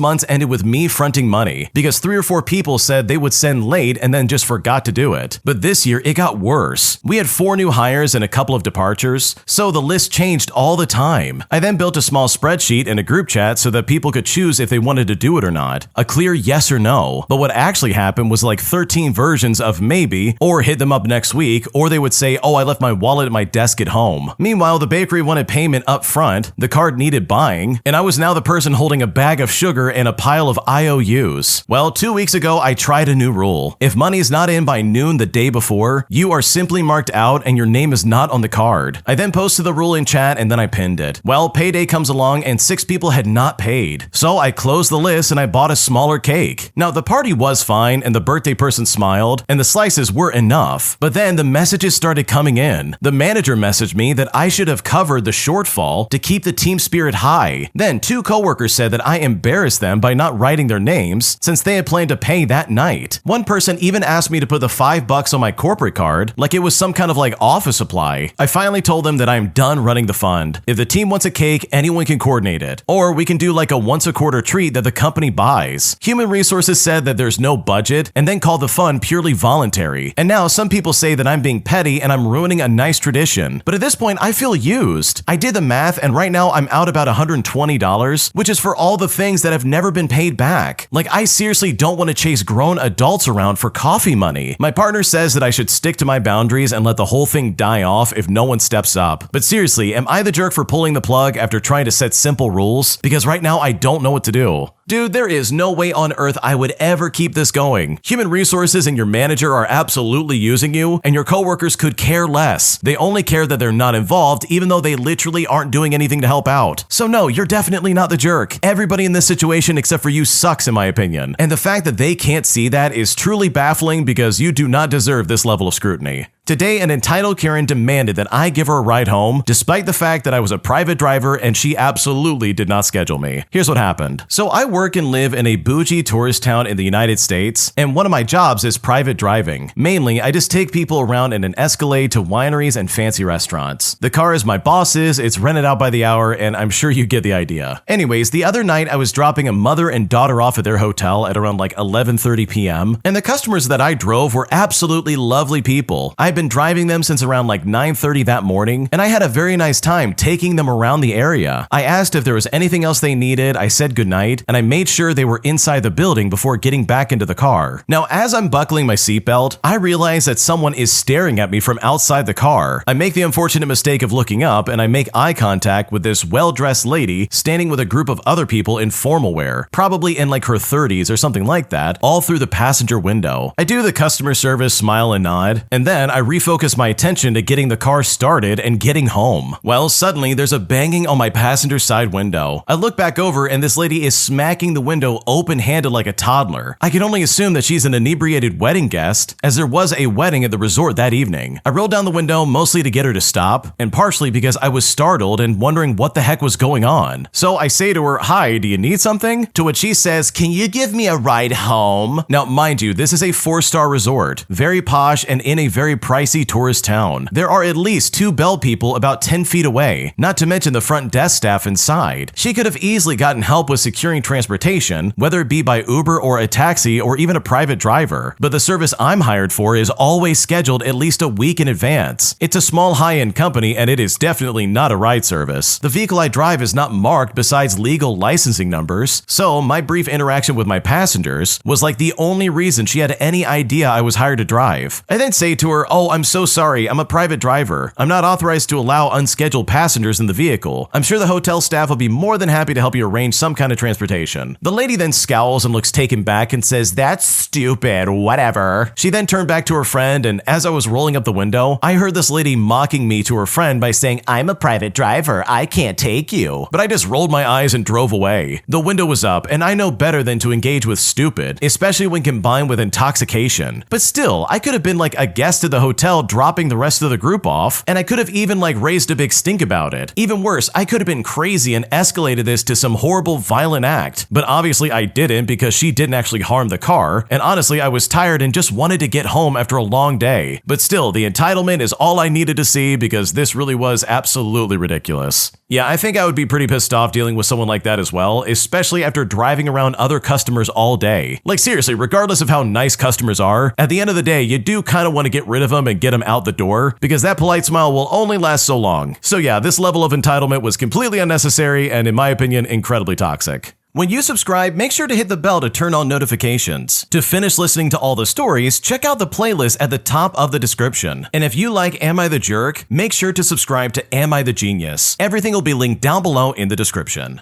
months ended with me fronting money because 3 or 4 people said they would send late and then just forgot to do it. But this year it got worse. We had 4 new hires and a couple of departures, so the list changed all the time. I then built a small spreadsheet in a group chat so that people could choose if they wanted to do it or not. A clear yes or no. But what actually happened was like 13 versions of maybe, or hit them up next week, or they would say, oh, I left my wallet at my desk at home. Meanwhile, the bakery wanted payment up front, the card needed buying, and I was now the person holding a bag of sugar and a pile of IOUs. Well, 2 weeks ago, I tried a new rule. If money's not in by noon the day before, you are simply marked out and your name is not on the card. I then posted the rule in chat and then I pinned it. Well, payday comes along and 6 people had not paid. So I closed the list and I bought a smaller cake. Now, the party was fine and the birthday person smiled and the slices were enough. But then the messages started coming in. The manager messaged me that I should have covered the shortfall to keep the team spirit high. Then 2 coworkers said that I embarrassed them by not writing their names since they had planned to pay that night. One person even asked me to put the $5 on my corporate card like it was some kind of like office supply. I finally told them that I'm done running the fund. If the team wants a cake, anyone can coordinate it. Or we can do like a once a quarter treat that the company buys. Human Resources said that there's no budget and then called the fund purely voluntary. And now some people say that I'm being petty and I'm ruining a nice tradition. But at this point, I feel used. I did the math and right now I'm out about $120, which is for all the things that have never been paid back. Like, I seriously don't want to chase grown adults around for coffee money. My partner says that I should stick to my boundaries and let the whole thing die off if no one steps up. But seriously, am I the jerk for pulling the plug after trying to set simple rules? Because right now I don't know what to do. Dude, there is no way on earth I would ever keep this going. Human Resources and your manager are absolutely using you, and your coworkers could care less. They only care that they're not involved, even though they literally aren't doing anything to help out. So no, you're definitely not the jerk. Everybody in this situation except for you sucks, in my opinion. And the fact that they can't see that is truly baffling because you do not deserve this level of scrutiny. Today, an entitled Karen demanded that I give her a ride home, despite the fact that I was a private driver and she absolutely did not schedule me. Here's what happened. So I work and live in a bougie tourist town in the United States, and one of my jobs is private driving. Mainly, I just take people around in an Escalade to wineries and fancy restaurants. The car is my boss's, it's rented out by the hour, and I'm sure you get the idea. Anyways, the other night I was dropping a mother and daughter off at their hotel at around like 11:30 p.m., and the customers that I drove were absolutely lovely people. I've been driving them since around like 9:30 that morning, and I had a very nice time taking them around the area. I asked if there was anything else they needed, I said goodnight, and I made sure they were inside the building before getting back into the car. Now, as I'm buckling my seatbelt, I realize that someone is staring at me from outside the car. I make the unfortunate mistake of looking up, and I make eye contact with this well-dressed lady standing with a group of other people in formal wear, probably in like her 30s or something like that, all through the passenger window. I do the customer service smile and nod, and then I refocus my attention to getting the car started and getting home. Well, suddenly there's a banging on my passenger side window. I look back over and this lady is smacking the window open-handed like a toddler. I can only assume that she's an inebriated wedding guest, as there was a wedding at the resort that evening. I rolled down the window mostly to get her to stop, and partially because I was startled and wondering what the heck was going on. So I say to her, "Hi, do you need something?" To which she says, "Can you give me a ride home?" Now, mind you, this is a 4-star resort, very posh and in a very pricey tourist town. There are at least 2 bell people about 10 feet away, not to mention the front desk staff inside. She could have easily gotten help with securing transportation, whether it be by Uber or a taxi or even a private driver. But the service I'm hired for is always scheduled at least a week in advance. It's a small high-end company and it is definitely not a ride service. The vehicle I drive is not marked besides legal licensing numbers, so my brief interaction with my passengers was like the only reason she had any idea I was hired to drive. I then say to her, "Oh, I'm so sorry, I'm a private driver. I'm not authorized to allow unscheduled passengers in the vehicle. I'm sure the hotel staff will be more than happy to help you arrange some kind of transportation." The lady then scowls and looks taken back and says, "That's stupid, whatever." She then turned back to her friend, and as I was rolling up the window, I heard this lady mocking me to her friend by saying, "I'm a private driver, I can't take you." But I just rolled my eyes and drove away. The window was up, and I know better than to engage with stupid, especially when combined with intoxication. But still, I could have been like a guest at the hotel, dropping the rest of the group off, and I could have even raised a big stink about it. Even worse, I could have been crazy and escalated this to some horrible violent act, but obviously I didn't because she didn't actually harm the car, and honestly I was tired and just wanted to get home after a long day. But still, the entitlement is all I needed to see because this really was absolutely ridiculous. Yeah, I think I would be pretty pissed off dealing with someone like that as well, especially after driving around other customers all day. Seriously, regardless of how nice customers are, at the end of the day, you do kind of want to get rid of them and get them out the door because that polite smile will only last so long. So yeah, this level of entitlement was completely unnecessary and in my opinion, incredibly toxic. When you subscribe, make sure to hit the bell to turn on notifications. To finish listening to all the stories, check out the playlist at the top of the description. And if you like Am I the Jerk, make sure to subscribe to Am I the Genius. Everything will be linked down below in the description.